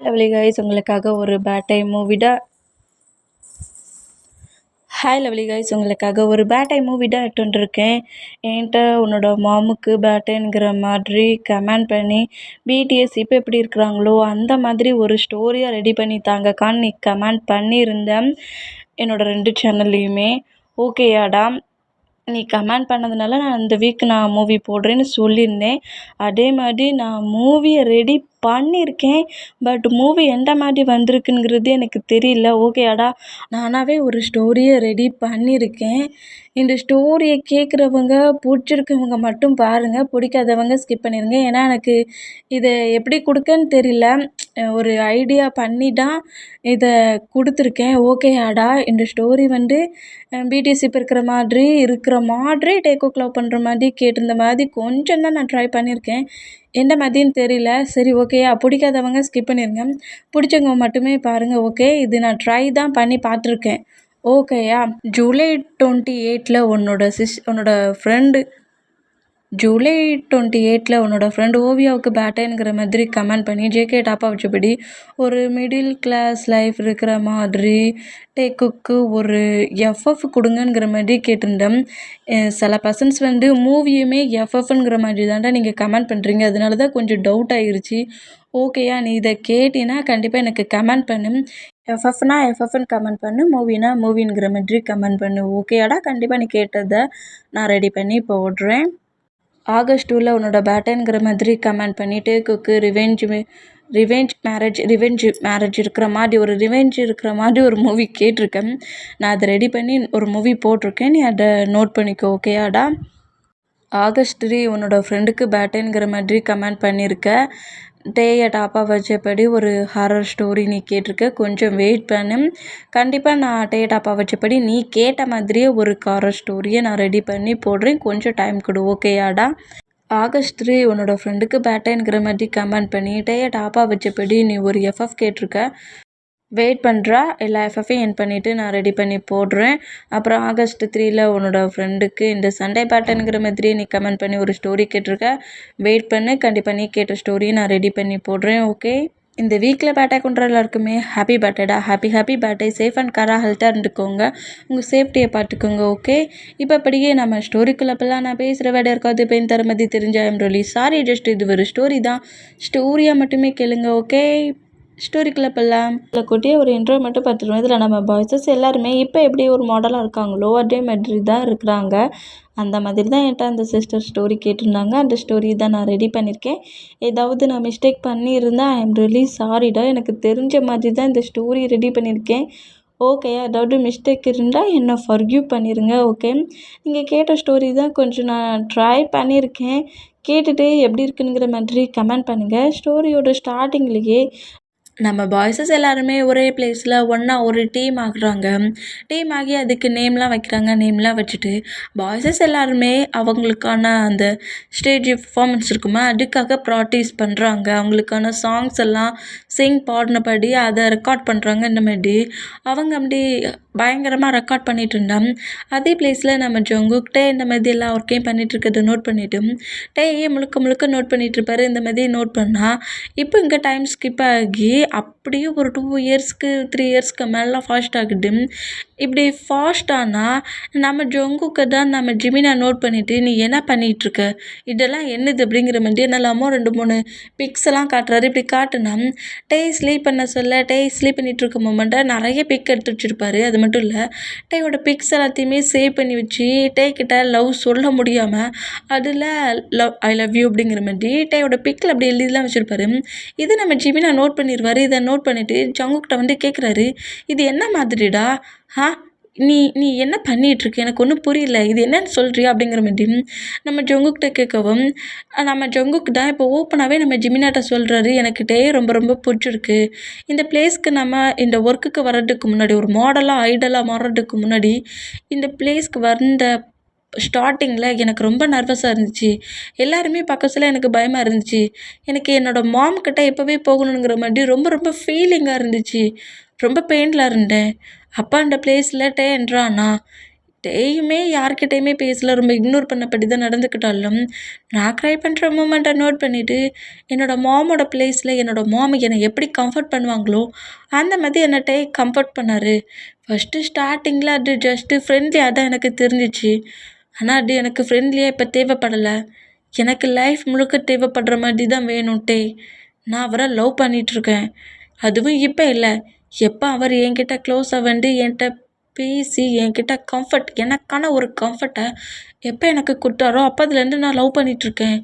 Lovely guys உங்களுக்காக ஒரு bad time மூவிடா ஹாய் லவ்லி கைஸ் உங்களுக்காக ஒரு பேட் டைம் மூவிடா எடுத்து வந்துருக்கேன். என்கிட்ட உன்னோட மாமுக்கு பேட்டுங்கிற மாதிரி கமெண்ட் பண்ணி பிடிஎஸ் இப்போ எப்படி இருக்கிறாங்களோ அந்த மாதிரி ஒரு ஸ்டோரியாக ரெடி பண்ணி தாங்கக்கான்னு நீ கமெண்ட் பண்ணியிருந்தேன் என்னோட 2 சேனல்லையுமே. ஓகேயாடா, நீ கமெண்ட் பண்ணதுனால நான் இந்த வீக் நான் மூவி போடுறேன்னு சொல்லியிருந்தேன். அதே மாதிரி நான் மூவியை ரெடி பண்ணியிருக்கேன். பட் மூவி எந்த மாதிரி வந்திருக்குங்கிறது எனக்கு தெரியல. ஓகேயாடா, நானாகவே ஒரு ஸ்டோரியை ரெடி பண்ணியிருக்கேன். இந்த ஸ்டோரியை கேட்குறவங்க பிடிச்சிருக்கவங்க மட்டும் பாருங்கள், பிடிக்காதவங்க ஸ்கிப் பண்ணிடுங்க. ஏன்னா எனக்கு இதை எப்படி கொடுக்கன்னு தெரியல. ஒரு ஐடியா பண்ணி தான் இதை கொடுத்துருக்கேன். ஓகேயாடா, இந்த ஸ்டோரி வந்து பிடிஎஸ் இப்போ இருக்கிற மாதிரி டேக்கோக் லவ் பண்ணுற மாதிரி கேட்டிருந்த மாதிரி கொஞ்சம் தான் நான் ட்ரை பண்ணியிருக்கேன். எந்த மாதிரின்னு தெரியல. சரி ஓகேயா, பிடிக்காதவங்க ஸ்கிப் பண்ணிடுங்க, பிடிச்சவங்க மட்டுமே பாருங்கள். ஓகே, இது நான் ட்ரை தான் பண்ணி பார்த்துருக்கேன். ஓகேயா, ஜூலை 28 உன்னோட ஃப்ரெண்டு ஜூலை 28 உன்னோட ஃப்ரெண்டு ஓவியாவுக்கு பேட்டேங்கிற மாதிரி கமெண்ட் பண்ணி ஜேகே டாப்பாக வச்சபடி ஒரு மிடில் கிளாஸ் லைஃப் இருக்கிற மாதிரி டேக்குக்கு ஒரு எஃப்எஃப் கொடுங்கங்கிற மாதிரி கேட்டிருந்தேன். சில பர்சன்ஸ் வந்து மூவியுமே எஃப்எஃப்ங்கிற மாதிரி தான்டா நீங்கள் கமெண்ட் பண்ணுறீங்க, அதனால தான் கொஞ்சம் டவுட் ஆகிருச்சு. ஓகேயா, நீ இதை கேட்டினா கண்டிப்பாக எனக்கு கமெண்ட் பண்ணு. எஃப்எஃப்னா எஃப்எஃப்னு கமெண்ட் பண்ணு, மூவினா மூவிங்கிற மாதிரி கமெண்ட் பண்ணு. ஓகேயாடா, கண்டிப்பாக நீ கேட்டதை நான் ரெடி பண்ணி போடுறேன். ஆகஸ்ட் 2 உன்னோட பேட்டன்கிற மாதிரி கமெண்ட் பண்ணிவிட்டு குக்கு ரிவெஞ்ச் மேரேஜ் இருக்கிற மாதிரி ஒரு மூவி கேட்டிருக்கேன். நான் அதை ரெடி பண்ணி ஒரு மூவி போட்டிருக்கேன், நீ அதை நோட் பண்ணிக்கோ. ஓகேயாடா. ஆகஸ்ட் 3 உன்னோட ஃப்ரெண்டுக்கு பேட்டன்கிற மாதிரி கமெண்ட் பண்ணியிருக்க. டேயை டாப்பாக வச்சபடி ஒரு ஹாரர் ஸ்டோரி நீ கேட்டிருக்க, கொஞ்சம் வெயிட் பண்ணு. கண்டிப்பாக நான் டேயை டாப்பாக வச்சபடி நீ கேட்ட மாதிரியே ஒரு ஹாரர் ஸ்டோரியை நான் ரெடி பண்ணி போடுறேன், கொஞ்சம் டைம் கொடு. ஓகேயாடா. ஆகஸ்ட் 3 உன்னோட ஃப்ரெண்டுக்கு பேட்டன்கிற மாதிரி கமெண்ட் பண்ணி டேயை டாப்பாக வச்சபடி நீ ஒரு எஃப்எஃப் கேட்டிருக்க. வெயிட் பண்ணுறா, எல்லா எஃப்எஃப்பையும் என் பண்ணிவிட்டு நான் ரெடி பண்ணி போடுறேன். அப்புறம் ஆகஸ்ட் 3 உன்னோட ஃப்ரெண்டுக்கு இந்த சண்டே பேட்டர்னுங்கிற மாதிரியே நீ கமெண்ட் பண்ணி ஒரு ஸ்டோரி கேட்டிருக்க. வெயிட் பண்ணு, கண்டிப்பாக நீ கேட்ட ஸ்டோரியை நான் ரெடி பண்ணி போடுறேன். ஓகே, இந்த வீக்கில் பேட்டை கொண்ட எல்லாருக்குமே ஹாப்பி பர்த்டேடா. Happy birthday. சேஃப் அண்ட் காராக ஹெல்த்தாக இருந்துக்கோங்க, உங்கள் சேஃப்டியை பார்த்துக்கோங்க. ஓகே, இப்போ அப்படியே நம்ம ஸ்டோரிக்குள்ளே போகலாம். நான் பேசுகிற வேட இருக்காது பெயின் தர மாதிரி தெரிஞ்ச ஐம் ரியலி சாரி. ஜஸ்ட் இது ஒரு ஸ்டோரி தான், ஸ்டோரியாக மட்டுமே கேளுங்க. ஓகே, ஸ்டோரிக்குள்ளே போகலாம். இதில் கூட்டியே ஒரு இன்ட்ரோ மட்டும் பார்த்துருவோம். இதில் நம்ம பாய்ஸஸ் எல்லாருமே இப்போ எப்படி ஒரு மாடலாக இருக்காங்களோ அதே மாதிரி தான் இருக்கிறாங்க. அந்த மாதிரி தான் என்கிட்ட அந்த சிஸ்டர் ஸ்டோரி கேட்டிருந்தாங்க. அந்த ஸ்டோரி தான் நான் ரெடி பண்ணியிருக்கேன். ஏதாவது நான் மிஸ்டேக் பண்ணியிருந்தேன் ஐ எம் ரியலி சாரிடா. எனக்கு தெரிஞ்ச மாதிரி தான் இந்த ஸ்டோரி ரெடி பண்ணியிருக்கேன். ஓகே, ஏதாவது மிஸ்டேக் இருந்தால் என்னை ஃபர்கியூ பண்ணிடுங்க. ஓகே, நீங்கள் கேட்ட ஸ்டோரி தான் கொஞ்சம் நான் ட்ரை பண்ணியிருக்கேன். கேட்டுட்டு எப்படி இருக்குங்கிற மாதிரி கமெண்ட் பண்ணுங்கள். ஸ்டோரியோட ஸ்டார்டிங்லேயே நம்ம பாய்ஸஸ் எல்லாருமே ஒரே பிளேஸில் ஒன்றா ஒரு டீம் ஆகுறாங்க. டீம் ஆகி அதுக்கு நேம்லாம் வைக்கிறாங்க. நேம்லாம் வச்சுட்டு பாய்ஸஸ் எல்லாருமே அவங்களுக்கான அந்த ஸ்டேஜ் பர்ஃபார்மன்ஸ் இருக்குமா அதுக்காக ப்ராக்டிஸ் பண்ணுறாங்க. அவங்களுக்கான சாங்ஸ் எல்லாம் பாடினபடி அதை ரெக்கார்ட் பண்ணுறாங்க. இந்த மாதிரி அவங்க அப்படி பயங்கரமாக ரெக்கார்ட் பண்ணிகிட்டு இருந்தான். அதே பிளேஸில் நம்ம ஜங்குக்கிட்டே இந்த மாதிரி எல்லா ஒர்க்கையும் பண்ணிகிட்ருக்கிறத நோட் பண்ணிவிட்டு டேயே முழுக்க நோட் பண்ணிகிட்ருப்பாரு. இந்த மாதிரி நோட் பண்ணால் இப்போ இங்கே டைம் ஸ்கிப் ஆகி அப்படியே ஒரு 2 இயர்ஸ்க்கு 3 இயர்ஸ்க்கு மேலே ஃபாஸ்ட் ஆகுது. இப்படி ஃபாஸ்ட் ஆனால் நம்ம ஜங்குக்கு தான் நம்ம ஜிமினா நோட் பண்ணிவிட்டு நீ என்ன பண்ணிகிட்ருக்க, இதெல்லாம் என்னது அப்படிங்கிற மாதிரி என்னெல்லாமோ 2-3 பிக்ஸ் எல்லாம் காட்டுறாரு. இப்படி காட்டுனா ஸ்லீப் பண்ண சொல்ல ஸ்லீப் பண்ணிகிட்ருக்க மூமெண்ட்டை நிறைய பிக் எடுத்து வச்சுருப்பாரு. அது மட்டும் இல்லை, டேயோட பிக்ஸ் எல்லாத்தையுமே சேவ் பண்ணி வச்சு கிட்ட லவ் சொல்ல முடியாமல் அதில் ஐ லவ் யூ அப்படிங்கிற மாதிரி டேயோட பிக்கில் அப்படி எழுதிலாம் வச்சுருப்பாரு. இது நம்ம ஜிமினா நோட் பண்ணிடுவார். இதை நோட் பண்ணிவிட்டு ஜங்குக்கிட்ட வந்து கேட்குறாரு, இது என்ன மாதிரிடா, நீ என்ன பண்ணிகிட்ருக்கு, எனக்கு ஒன்றும் புரியல, இது என்னன்னு சொல்கிறியா அப்படிங்கிற மாதிரி நம்ம ஜங்குக்கிட்ட கேட்கவும் நம்ம ஜங்குக்கு தான் இப்போ ஓப்பனாகவே நம்ம ஜிமினாட்ட சொல்கிறாரு, எனக்கு ரொம்ப பிடிச்சிருக்கு. இந்த பிளேஸ்க்கு நம்ம இந்த ஒர்க்குக்கு வர்றதுக்கு முன்னாடி ஒரு ஐடலாக மாறுறதுக்கு முன்னாடி இந்த பிளேஸ்க்கு வந்த ஸ்டார்டிங்கில் எனக்கு ரொம்ப நர்வஸாக இருந்துச்சு. எல்லாருமே பார்க்க சொல்ல எனக்கு பயமாக இருந்துச்சு. எனக்கு என்னோடய மாம்கிட்ட எப்போவே போகணுங்கிற மாதிரி ரொம்ப ஃபீலிங்காக இருந்துச்சு. ரொம்ப பெயினில் இருந்தேன். அப்போ அந்த பிளேஸில் என்றானா டேயுமே யார்கிட்டயுமே பேசல, ரொம்ப இக்னோர் பண்ணபடி தான் நடந்துக்கிட்டாலும், நான் க்ரை பண்ணுற மூமெண்ட்டை நோட் பண்ணிவிட்டு என்னோடய மாமோட ப்ளேஸில் என்னோடய மாம் என்னை எப்படி கம்ஃபர்ட் பண்ணுவாங்களோ அந்த மாதிரி என்னை டே கம்ஃபர்ட் பண்ணார். ஃபஸ்ட்டு ஸ்டார்டிங்கில் அது ஜஸ்ட்டு ஃப்ரெண்ட்லியாக தான் எனக்கு தெரிஞ்சிச்சு. ஆனால் அது எனக்கு ஃப்ரெண்ட்லியாக இப்போ தேவைப்படலை. எனக்கு லைஃப் முழுக்க தேவைப்படுற மாதிரி தான் வேணும் டே. நான் அவரை லவ் பண்ணிகிட்ருக்கேன். அதுவும் இப்போ இல்லை, எப்போ அவர் என்கிட்ட க்ளோஸாக வந்து என்கிட்ட பேசி என்கிட்ட கம்ஃபர்ட் எனக்கான ஒரு கம்ஃபர்ட்டை எப்போ எனக்கு கொடுத்தாரோ அப்போதுலேருந்து நான் லவ் பண்ணிகிட்ருக்கேன்.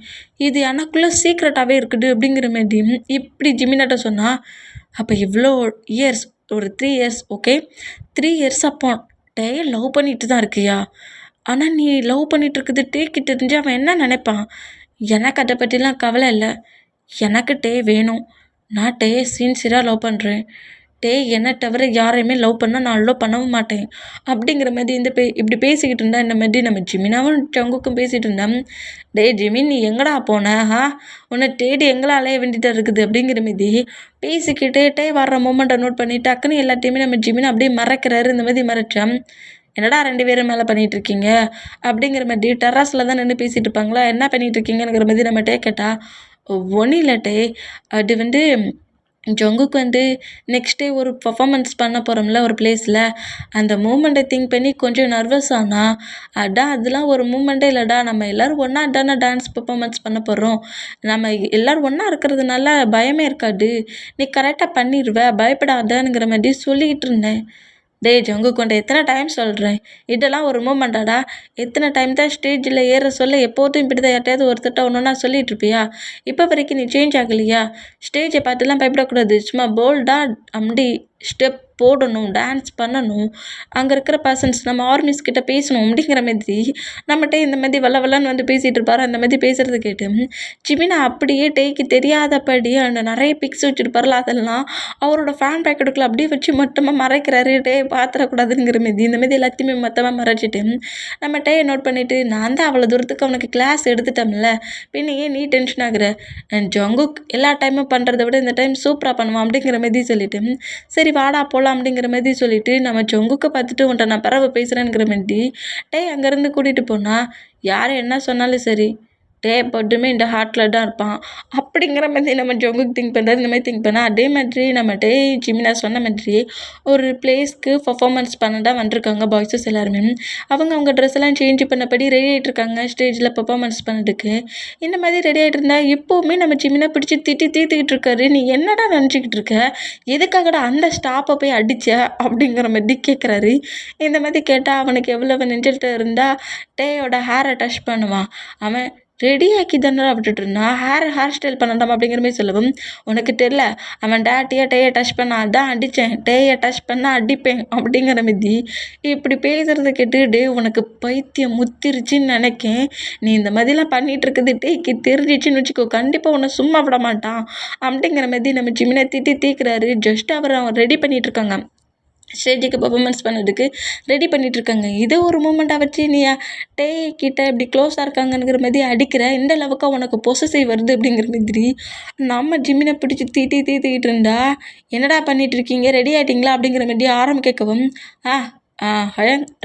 இது எனக்குள்ளே சீக்ரெட்டாகவே இருக்குது அப்படிங்கிற மாரி இப்படி ஜிமினாட்ட சொன்னால், அப்போ இவ்வளோ இயர்ஸ் ஒரு 3 இயர்ஸ் ஓகே 3 இயர்ஸ் அப்போ டே லவ் பண்ணிட்டு தான் இருக்கியா? ஆனால் நீ லவ் பண்ணிட்டு இருக்குது டேக்கு தெரிஞ்சு அவன் என்ன நினைப்பான்? எனக்கு அதை பற்றிலாம் கவலை இல்லை. எனக்கு டே வேணும். நான் டே சின்சியராக லவ் பண்ணுறேன். டே என்னை தவிர யாரையுமே லவ் பண்ணால் நான் லவ் பண்ணவும் மாட்டேன் அப்படிங்கிற மாதிரி இப்படி பேசிக்கிட்டு இருந்தா இந்த மாதிரி நம்ம ஜிமினாவும் ஜங்குக்கும் பேசிகிட்டு இருந்தேன். டே ஜிமின் நீ எங்கடா போன உன்னை தேடி எங்களால் அலைய வேண்டியதாக இருக்குது அப்படிங்கிற மாதிரி பேசிக்கிட்டே டே வர்ற மூமெண்ட்டை நோட் பண்ணி டக்குன்னு எல்லாத்தையுமே நம்ம ஜிமின் அப்படியே மறைக்கிறாரு. இந்த மாதிரி மறைச்சேன். என்னடா 2 பேரும் மேலே பண்ணிகிட்ருக்கீங்க அப்படிங்கிற மாதிரி டெர்ராஸில் தான் நின்று பேசிகிட்டு இருப்பாங்களா, என்ன பண்ணிகிட்ருக்கீங்கிற மாதிரி நம்ம டே கேட்டால், ஒன்றும் இல்லை டே, அது வந்து ஜங்குக்கு வந்து நெக்ஸ்ட் டே ஒரு பர்ஃபார்மன்ஸ் பண்ண போகிறோம்ல ஒரு ப்ளேஸில், அந்த மூமெண்ட்டை திங்க் பண்ணி கொஞ்சம் நர்வஸ் ஆனா, அதெல்லாம் ஒரு மூமெண்ட்டே இல்லைடா, நம்ம எல்லோரும் ஒன்றா தானே டான்ஸ் பர்ஃபார்மன்ஸ் பண்ண போகிறோம், நம்ம எல்லோரும் ஒன்றா இருக்கிறதுனால பயமே இருக்காது, நீ கரெக்டாக பண்ணிடுவ பயப்படாதங்கிற மாதிரி சொல்லிக்கிட்டு இருந்தேன். டே ஜங்குக்கு கொண்ட எத்தனை டைம் சொல்கிறேன், இதெல்லாம் ஒரு மூமெண்ட்டாடா, எத்தனை டைம் தான் ஸ்டேஜில் ஏற சொல்ல எப்போதும் இப்படி தான் யார்ட்டையாவது ஒருத்தட்ட ஒன்றுனா சொல்லிகிட்டு இருப்பியா? இப்போ வரைக்கும் நீ சேஞ்ச் ஆகலையா? ஸ்டேஜை பார்த்துலாம் பயப்படக்கூடாது, சும்மா போல்டாக அப்படி ஸ்டெப் போடணும், டான்ஸ் பண்ணணும், அங்கே இருக்கிற பர்சன்ஸ் நம்ம ஆர்மிஸ் கிட்ட பேசணும் அப்படிங்கிற மாதிரி நம்மகிட்ட இந்த மாதிரி வல்லன்னு வந்து பேசிகிட்டு இருப்பார். அந்த மாதிரி பேசுகிறது கேட்டு ஜிமினா அப்படியே டேக்கு தெரியாதபடி அந்த நிறைய பிக்ஸ் வச்சுருப்பார்ல, அதெல்லாம் அவரோட ஃபேன் பேக்கெட்டுக்குள்ளே அப்படியே வச்சு மொத்தமாக மறைக்கிறாரு. டே பார்த்துடக்கூடாதுங்கிற மாதிரி இந்த மாதிரி எல்லாத்தையுமே மொத்தமாக மறைச்சிட்டு நம்ம டே நோட் பண்ணிவிட்டு, நான் தான் அவ்வளோ தூரத்துக்கு அவனுக்கு கிளாஸ் எடுத்துட்டோம்ல, பின்ன ஏன் நீ டென்ஷன் ஆகுற, ஜங்குக் எல்லா டைமும் பண்ணுறதை விட இந்த டைம் சூப்பராக பண்ணுவான் அப்படிங்கிற மாதிரி சொல்லிவிட்டு, சரி வாடா போகலாம் அப்படிங்கிற மாதிரி சொல்லிவிட்டு நம்ம ஜங்குக்கை பார்த்துட்டு உன்ட்ட நான் பரவ பேசுகிறேங்கிற மாதிரி டே அங்கேருந்து கூட்டிகிட்டு போனால், யார் என்ன சொன்னாலும் சரி டே எப்போதுமே இந்த ஹார்ட்டில் தான் இருப்பான் அப்படிங்கிற மாதிரி நம்ம ஜங்குக்கு திங்க் பண்ணுறது. இந்த மாதிரி திங்க் பண்ணால் அதே மாதிரி நம்ம டே ஜிமினா சொன்ன மாதிரி ஒரு பிளேஸ்க்கு பர்ஃபார்மன்ஸ் பண்ண தான் வந்திருக்காங்க பாய்ஸஸ் எல்லாருமே. அவங்க ட்ரெஸ் எல்லாம் சேஞ்ச் பண்ணபடி ரெடி ஆகிட்டு இருக்காங்க ஸ்டேஜில் பர்ஃபார்மன்ஸ் பண்ணதுக்கு. இந்த மாதிரி ரெடி ஆகிட்டு இருந்தால் இப்போவுமே நம்ம ஜிமினா பிடிச்சி தீர்த்துக்கிட்டு இருக்காரு. நீ என்னடா நினச்சிக்கிட்டு இருக்க, எதுக்காகடா அந்த ஸ்டாப்பை போய் அடித்த அப்படிங்கிற மாதிரி கேட்குறாரு. இந்த மாதிரி கேட்டால் அவனுக்கு எவ்வளவு நெஞ்சில்கிட்ட இருந்தால் டேயோட ஹேரை டச் பண்ணுவான். அவன் ரெடியாக்கி தானே விட்டுட்டு இருந்தான், ஹேர் ஸ்டைல் பண்ணண்டாம் அப்படிங்கிற மாதிரி சொல்லவும், உனக்கு தெரில அவன் டேயை டச் பண்ண அதான் அடித்தேன், டேயை டச் பண்ணால் அடிப்பேன் அப்படிங்கிற மாதிரி இப்படி பேசுகிறத கேட்டு டே உனக்கு பைத்தியம் முத்திருச்சுன்னு நினைக்கேன், நீ இந்த மாதிரிலாம் பண்ணிகிட்டு இருக்குது டேக்கு தெரிஞ்சிச்சுன்னு வச்சுக்கோ, கண்டிப்பாக உன்னை சும்மா விட மாட்டான் அப்படிங்கிற மாதிரி நம்ம ஜிமினை தீக்கிறாரு. ஜஸ்ட் அவன் ரெடி பண்ணிகிட்ருக்காங்க, ஸ்டேஜுக்கு பர்ஃபார்மன்ஸ் பண்ணதுக்கு ரெடி பண்ணிகிட்ருக்காங்க. இதே ஒரு மூமெண்ட்டாக வச்சு நீ டே கிட்ட இப்படி க்ளோஸாக இருக்காங்கங்கிற மாதிரி அடிக்கிற, இந்த அளவுக்கு உனக்கு பொசசிவ் வருது அப்படிங்கிற மாதிரி நம்ம ஜிமினை பிடிச்சி தீட்டிக்கிட்டு இருந்தா, என்னடா பண்ணிகிட்ருக்கீங்க, ரெடி ஆகிட்டிங்களா அப்படிங்கிற மாதிரி கேட்கவும்,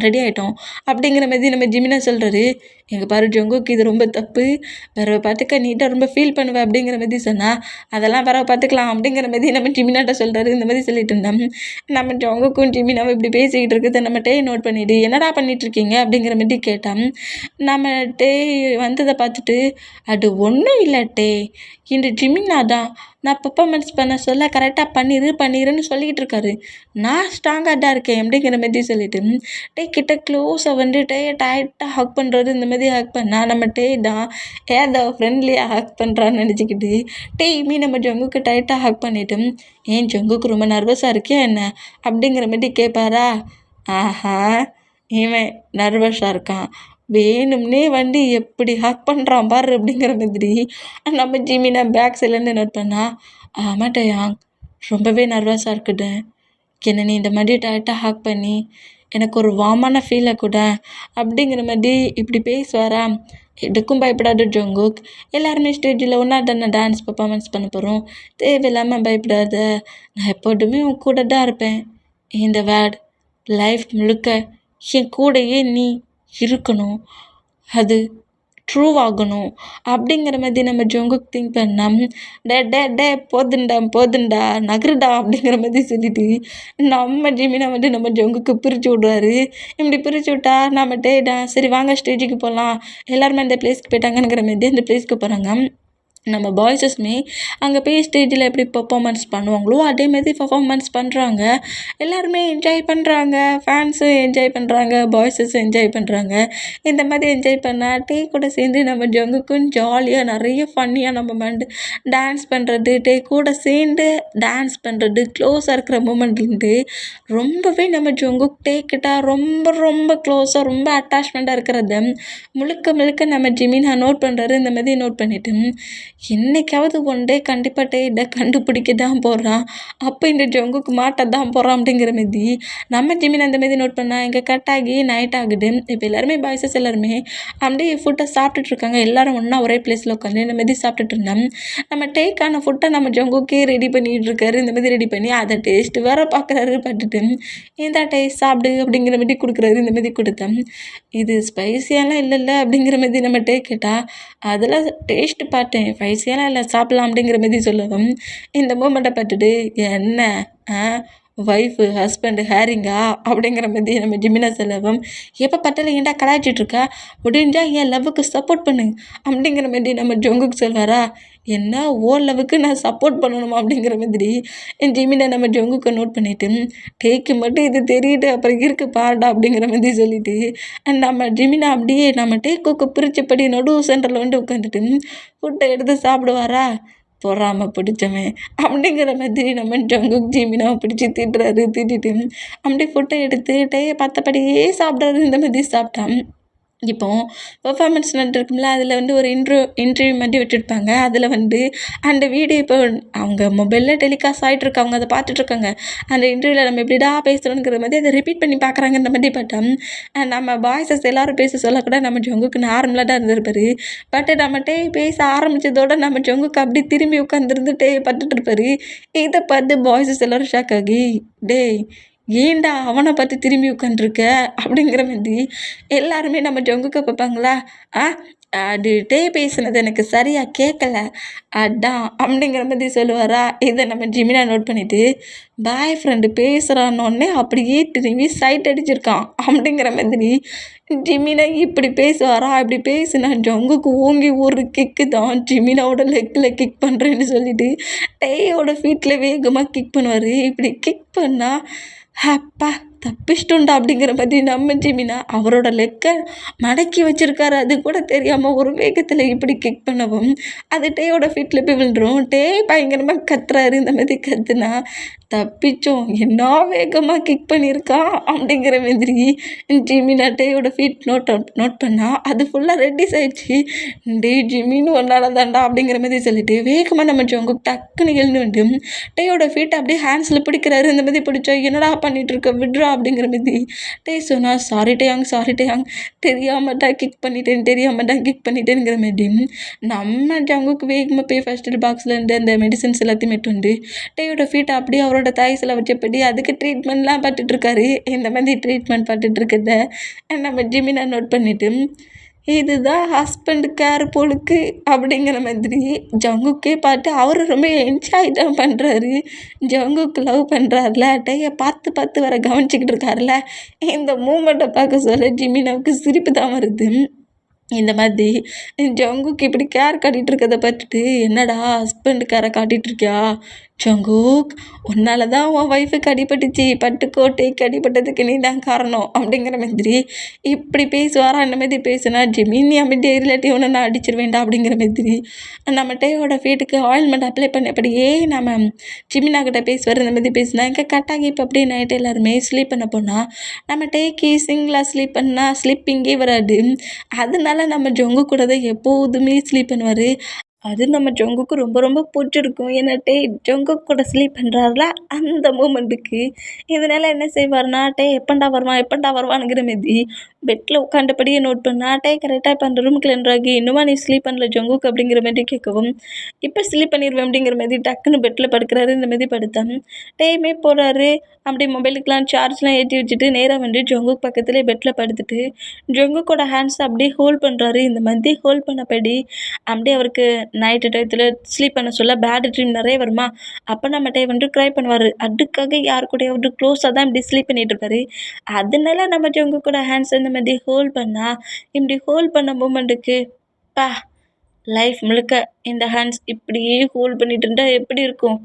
ரெடி ஆகிட்டோம் அப்படிங்கிற மாதிரி நம்ம ஜிமினா சொல்கிறாரு. எங்கள் பாரு ஜங்குக்கு இது ரொம்ப தப்பு, வேற பார்த்துக்க நீட்டாக ரொம்ப ஃபீல் பண்ணுவேன் அப்படிங்கிற மாதிரி சொன்னால், அதெல்லாம் வேற பார்த்துக்கலாம் அப்படிங்கிற மாதிரி நம்ம ஜிமினாட்ட சொல்கிறாரு. இந்த மாதிரி சொல்லிட்டு இருந்தோம். நம்ம ஜங்குக்கும் ஜிமினாவும் இப்படி பேசிக்கிட்டு இருக்குது. நம்ம டே நோட் பண்ணிவிட்டு என்னடா பண்ணிகிட்ருக்கீங்க அப்படிங்கிற மாதிரி கேட்டான். நம்ம டே வந்ததை பார்த்துட்டு, அது ஒன்றும் இல்லை டே, இந்த ஜிமினா தான் நான் பர்ஃபார்மன்ஸ் பண்ண சொல்ல கரெக்டாக பண்ணிடுன்னு சொல்லிக்கிட்டு இருக்காரு, நான் ஸ்ட்ராங்காக தான் இருக்கேன் அப்படிங்கிற மாதிரி சொல்லிட்டு டே கிட்ட க்ளோஸாக வந்து டேயை டைட்டாக ஹக் பண்ணுறது. இந்த மாதிரி ஹக் பண்ணால் நம்ம டே தான் ஏதோ ஃப்ரெண்ட்லியாக ஹக் பண்ணுறான்னு நினச்சிக்கிட்டு டேயுமே நம்ம ஜங்குக்கு டைட்டாக ஹக் பண்ணிவிட்டு, ஏன் ஜங்குக்கு ரொம்ப நர்வஸாக இருக்கியா என்ன அப்படிங்கிற மாதிரி கேட்பாரா. ஆஹா, இவன் நர்வஸாக இருக்கான், வேணும்னே வந்து எப்படி ஹக் பண்ணுறான் பாரு அப்படிங்கிற மாதிரி நம்ம ஜிமினா பேக் சைட்லேருந்து நோட் பண்ணால், ஆமாட்டையா ரொம்பவே நர்வஸாக இருக்குது, என்னை நீ இந்த மாதிரி டைட்டாக ஹக் பண்ணி எனக்கு ஒரு வார்மான ஃபீலை கூட அப்படிங்கிற மாதிரி இப்படி பேசுவாரா. எதுக்கும் பயப்படாத ஜங்குக், எல்லாருமே ஸ்டேஜில் ஒன்றா தானே டான்ஸ் பர்ஃபார்மன்ஸ் பண்ண போகிறோம், தேவையில்லாமல் பயப்படாத, நான் எப்போதுமே உன் கூட தான் இருப்பேன், இந்த வேர்ட் லைஃப் முழுக்க என் கூடயே நீ இருக்கணும், அது ட்ரூவ் ஆகணும் அப்படிங்கிற மாதிரி நம்ம ஜங்குக் திங்க் பண்ணால், டே டே டே போதுண்டா நகருடா அப்படிங்கிற மாதிரி சொல்லிட்டு நம்ம ஜிமினை வந்து நம்ம ஜங்குக்கு பிரித்து விடுவாரு. இப்படி பிரித்து விட்டா நம்ம டேடா சரி வாங்க ஸ்டேஜுக்கு போகலாம், எல்லாருமே அந்த பிளேஸ்க்கு போயிட்டாங்கங்கிற மாதிரி அந்த பிளேஸ்க்கு போகிறாங்க. நம்ம பாய்ஸஸ்மே அங்கே போய் ஸ்டேஜில் எப்படி பெர்ஃபார்மன்ஸ் பண்ணுவாங்களோ அதேமாதிரி பெர்ஃபார்மன்ஸ் பண்ணுறாங்க. எல்லாருமே என்ஜாய் பண்ணுறாங்க, ஃபேன்ஸும் என்ஜாய் பண்ணுறாங்க, பாய்ஸஸும் என்ஜாய் பண்ணுறாங்க. இந்த மாதிரி என்ஜாய் பண்ணால் டே கூட சேர்ந்து நம்ம ஜங்குக்கும் ஜாலியாக நிறைய ஃபன்னியாக நம்ம டான்ஸ் பண்ணுறது, டே கூட சேர்ந்து டான்ஸ் பண்ணுறது, க்ளோஸாக இருக்கிற மூமெண்ட்லேருந்து ரொம்பவே நம்ம ஜங்குக் டேக்கிட்ட ரொம்ப ரொம்ப க்ளோஸாக ரொம்ப அட்டாச்மெண்ட்டாக இருக்கிறத முழுக்க முழுக்க நம்ம ஜிமினா நோட் பண்ணுறாரு. இந்த மாதிரி நோட் பண்ணிவிட்டு என்னைக்காவது ஒன் டே கண்டிப்பாக டேட்டை கண்டுபிடிக்க தான் போகிறான், அப்போ இந்த ஜங்குக்கு மாட்ட தான் போகிறான் அப்படிங்கிற மாரி நம்ம ஜிமின் அந்த மாரி நோட் பண்ணால் இங்கே கட் ஆகி நைட் ஆகுது. இப்போ எல்லாருமே பாய்ஸஸ் எல்லாருமே அப்படியே ஃபுட்டை சாப்பிட்டுட்ருக்காங்க. எல்லோரும் ஒன்றா ஒரே பிளேஸில் உட்காந்து இந்த மாரி சாப்பிட்டுட்டு இருந்தோம். நம்ம டேக்கான ஃபுட்டை நம்ம ஜங்குக்கே ரெடி பண்ணிகிட்டு இருக்காரு. இந்த மாதிரி ரெடி பண்ணி அதை டேஸ்ட்டு வேறு பார்க்குறாரு. பட்டுட்டு இந்த டேஸ்ட் சாப்பிடு அப்படிங்கிற மாதிரி கொடுக்குறாரு. இந்த மாதிரி கொடுத்தேன். இது ஸ்பைஸியாலாம் இல்லைல்ல அப்படிங்கிற மாதிரி நம்ம டேக் கேட்டால் அதெல்லாம் டேஸ்ட்டு பார்த்தேன், ஸ்பைஸியாலாம் இல்லை சாப்பிட்லாம் அப்படிங்கிற மாதிரி சொல்லுவோம். இந்த மூமெண்ட்டை பார்த்துட்டு என்ன ஒய்ஃபு ஹஸ்பண்டு ஹேரிங்கா அப்படிங்கிற மாதிரி நம்ம ஜிமினா செல்லவும் எப்போ பார்த்தாலும் ஏன்டா கலாய்ச்சிட்ருக்கா, முடிஞ்சால் என் லவ்வுக்கு சப்போர்ட் பண்ணு அப்படிங்கிற மாதிரி நம்ம ஜங்குக்கு சொல்வாரா. என்ன ஓ லவ்வுக்கு நான் சப்போர்ட் பண்ணணுமா அப்படிங்கிற மாதிரி என் ஜிமினை நம்ம ஜங்குக்கு நோட் பண்ணிவிட்டு டேக்கு மட்டும் இது தெரியுது அப்புறம் இருக்கு பாருடா அப்படிங்கிற மாதிரி சொல்லிவிட்டு நம்ம ஜிமினா அப்படியே நம்ம டேக்குக்கு பிரிச்சபடி நடு சென்டரில் வந்து உட்காந்துட்டு ஃபுட்டை எடுத்து சாப்பிடுவாரா. பொறாமல் பிடிச்சவன் அப்படிங்கிற மாதிரி நம்ம ஜங்குக் ஜிமினாவை பிடிச்சி திட்டிட்டு அப்படியே ஃபுட்டை எடுத்து டேயை பார்த்தபடியே சாப்பிட்றாரு. இந்த மாதிரி சாப்பிட்டான். இப்போ பெர்ஃபார்மன்ஸ் நடந்திருக்கும்ல, அதில் வந்து ஒரு இன்டர்வியூ மாதிரி விட்டுருப்பாங்க. அதில் வந்து அந்த வீடியோ இப்போ அவங்க மொபைலில் டெலிகாஸ்ட் ஆகிட்ருக்கு, அவங்க அதை பார்த்துட்ருக்காங்க. அந்த இன்டர்வியூவில் நம்ம எப்படிடா பேசுகிறோங்கிற மாதிரி அதை ரிப்பீட் பண்ணி பார்க்குறாங்கன்ற மாதிரி பார்த்தோம். நம்ம பாய்ஸஸ் எல்லோரும் பேச சொல்லக்கூட நம்ம ஜங்குக்கு நார்மலாக தான் இருந்திருப்பாரு. பட் நம்ம டே பேச ஆரம்பித்ததோட நம்ம ஜங்குக்கு அப்படி திரும்பி உட்காந்துருந்து டே பார்த்துட்டு இருப்பாரு. இதை பார்த்து பாய்ஸஸ் எல்லோரும் ஷாக் ஆகி டே ஏன்டா அவனை பார்த்து திரும்பி உட்காந்துருக்க அப்படிங்கிற மாதிரி எல்லாருமே நம்ம ஜங்குக்க பார்ப்பாங்களா. அது டே பேசுனது எனக்கு சரியாக கேட்கல அதான் அப்படிங்கிற மாதிரி சொல்லுவாரா. இதை நம்ம ஜிமினா நோட் பண்ணிவிட்டு பாய் ஃப்ரெண்டு பேசுகிறான்னொன்னே அப்படியே திரும்பி சைட் அடிச்சிருக்கான் அப்படிங்கிற மாதிரி ஜிமினா இப்படி பேசுவாரா. இப்படி பேசுனா ஜங்குக்கு ஓங்கி ஒரு கிக்கு தான் ஜிமினாவோட லெக்கில் கிக் பண்ணுறேன்னு சொல்லிட்டு டேயோட ஃபீட்டில் வேகமாக கிக் பண்ணுவார். இப்படி கிக் பண்ணால் அப்பா தப்பிச்சிட்டோண்டா அப்படிங்கிற மாதிரி நம்ம ஜிமினா அவரோட லெக்கை மடக்கி வச்சுருக்காரு. அது கூட தெரியாமல் ஒரு வேகத்தில் இப்படி கிக் பண்ணவும் அது டேயோட ஃபீட்டில் போய் விழுந்துரும். டே பயங்கரமாக கத்துறாரு. இந்த மாதிரி கத்துனா தப்பிச்சோம், என்ன வேகமாக கிக் பண்ணியிருக்கான் அப்படிங்கிற மாதிரி ஜிமினா டேயோட ஃபீட் நோட் பண்ணால் அது ஃபுல்லாக ரெட்டிஸ் ஆயிடுச்சு. டே ஜிமின்னு ஒன்றால் தாண்டா அப்படிங்கிற மாதிரி சொல்லிட்டு வேகமாக நம்ம ஜங்குக்கு டக்குன்னு எழுந்து வந்து டேயோட ஃபீட்டை அப்படியே ஹேண்ட்ஸில் பிடிக்கிறாரு. இந்த மாதிரி பிடிச்சா என்னடா பண்ணிகிட்ருக்க விட்றா அப்படிங்கிற மாதிரி டே சொன்னால் சாரி டேயாங் தெரியாமல் தான் கிக் பண்ணிட்டேங்கிற மாதிரி நம்ம ஜங்குக்கு வேகமாக போய் ஃபர்ஸ்ட் எய்ட் பாக்ஸில் இருந்து அந்த மெடிசன்ஸ் எல்லாத்தையுமே வந்து டேயோட ஃபீட்டை அப்படியே அவரோட தாய்ஸில் வச்சபடி அதுக்கு ட்ரீட்மெண்ட்லாம் பார்த்துட்ருக்காரு. இந்த மாதிரி ட்ரீட்மெண்ட் பார்த்துட்ருக்கிறத நம்ம ஜிமினா நோட் பண்ணிவிட்டு இதுதான் ஹஸ்பண்ட் கேர் போலுக்கு அப்படிங்கிற மாதிரி ஜங்குக்கே பார்த்து அவர் ரொம்ப என்ஜாய் தான் பண்ணுறாரு. ஜங்குக்கு லவ் பண்ணுறாருல, டேயை பார்த்து வர கவனிச்சிக்கிட்டு இருக்காருல, இந்த மூமெண்ட்டை பார்க்க சொல்ல ஜிமினாவுக்கு சிரிப்பு தான் வருது. இந்த மாதிரி ஜங்குக்கு இப்படி கேர் காட்டிகிட்டு இருக்கிறத பார்த்துட்டு என்னடா ஹஸ்பண்ட் கேரை காட்டிகிட்ருக்கியா ஜங்குக், உன்னால தான் உன் ஒய்ஃபுக்கு அடிபட்டுச்சு, பட்டுக்கோட்டைக்கு அடிபட்டதுக்கு நீ தான் காரணம் அப்படிங்கிற மாதிரி இப்படி பேசுவாரா. அந்த மாதிரி பேசுனா ஜிமின் அமைதி ரிலேட்டிவ் ஒன்று நான் அடிச்சிருவேண்டா அப்படிங்கிற மாதிரி நம்ம டேயோட ஃபீட்டுக்கு ஆயில்மெண்ட் அப்ளை பண்ணபடியே நம்ம ஜிமினாக்கிட்ட பேசுவார். இந்த மாதிரி பேசினா இங்கே கட்டாகி இப்போ அப்படியே நைட்டு எல்லாருமே ஸ்லீப் பண்ண போனால் நம்ம டேக்கு சிங்கிளாக ஸ்லீப் பண்ணால் ஸ்லீப்பிங்கே வராது. அதனால நம்ம ஜங்கு கூட தான் எப்போதுமே ஸ்லீப் பண்ணுவார். அது நம்ம ஜங்குக்கு ரொம்ப ரொம்ப புடிச்சிருக்கும். ஏன்னா, ஜங்குக் கூட ஸ்லீப் பண்றார்ல, அந்த மூமெண்ட்டுக்கு. இதனால என்ன செய்வாருன்னா, எப்பன்டா வருவான், எப்பன்டா வருவான்ங்கிற மாரி பெட்ல உட்காந்தபடியே நோட் பண்ணா, கரெக்ட்டா இப்ப அந்த ரூமுக்குள்ள என்டர் ஆகி, "இன்னுமா நீ ஸ்லீப் பண்ணல ஜங்குக்?" அப்படிங்கிற மாரி கேட்கவும், "இப்ப ஸ்லீப் பண்ணிருவேன்" அப்படிங்கிற மாரி டக்குனு பெட்ல படுக்குறாரு. இந்த மாரி படுத்தா, போறாரு. அப்படியே மொபைலுக்குலாம் சார்ஜ்லாம் ஏத்தி வச்சுட்டு, நேரா வந்து ஜங்குக் பக்கத்திலேயே பெட்ல படுத்துட்டு, ஜங்குக்கோட ஹேண்ட்ஸ அப்படியே ஹோல்ட் பண்றாரு. இந்த மாதிரி ஹோல்ட் பண்ணபடி, அப்படியே அவருக்கு நைட்டு டயத்துல ஸ்லீப் பண்ண சொல்ல பேட் ட்ரீம் நெறைய வருமா, அப்ப நம்மட்ட வந்து க்ரை பண்ணுவாரு. அதுக்காக யார் கூடயாவது க்ளோஸா தான் இப்படி ஸ்லீப் பண்ணிட்டு இருப்பாரு. அதனால நம்ம ஜங்குக்கோட ஹேண்ட்ஸ இந்த மாதிரி ஹோல்ட் பண்ணா, இப்படி ஹோல்ட் பண்ண மூமெண்ட்டுக்கு, ப்பா! லைஃப் முழுக்க இந்த ஹேண்ட்ஸ் இப்படியே ஹோல்ட் பண்ணிட்டு இருந்தா எப்படி இருக்கும்?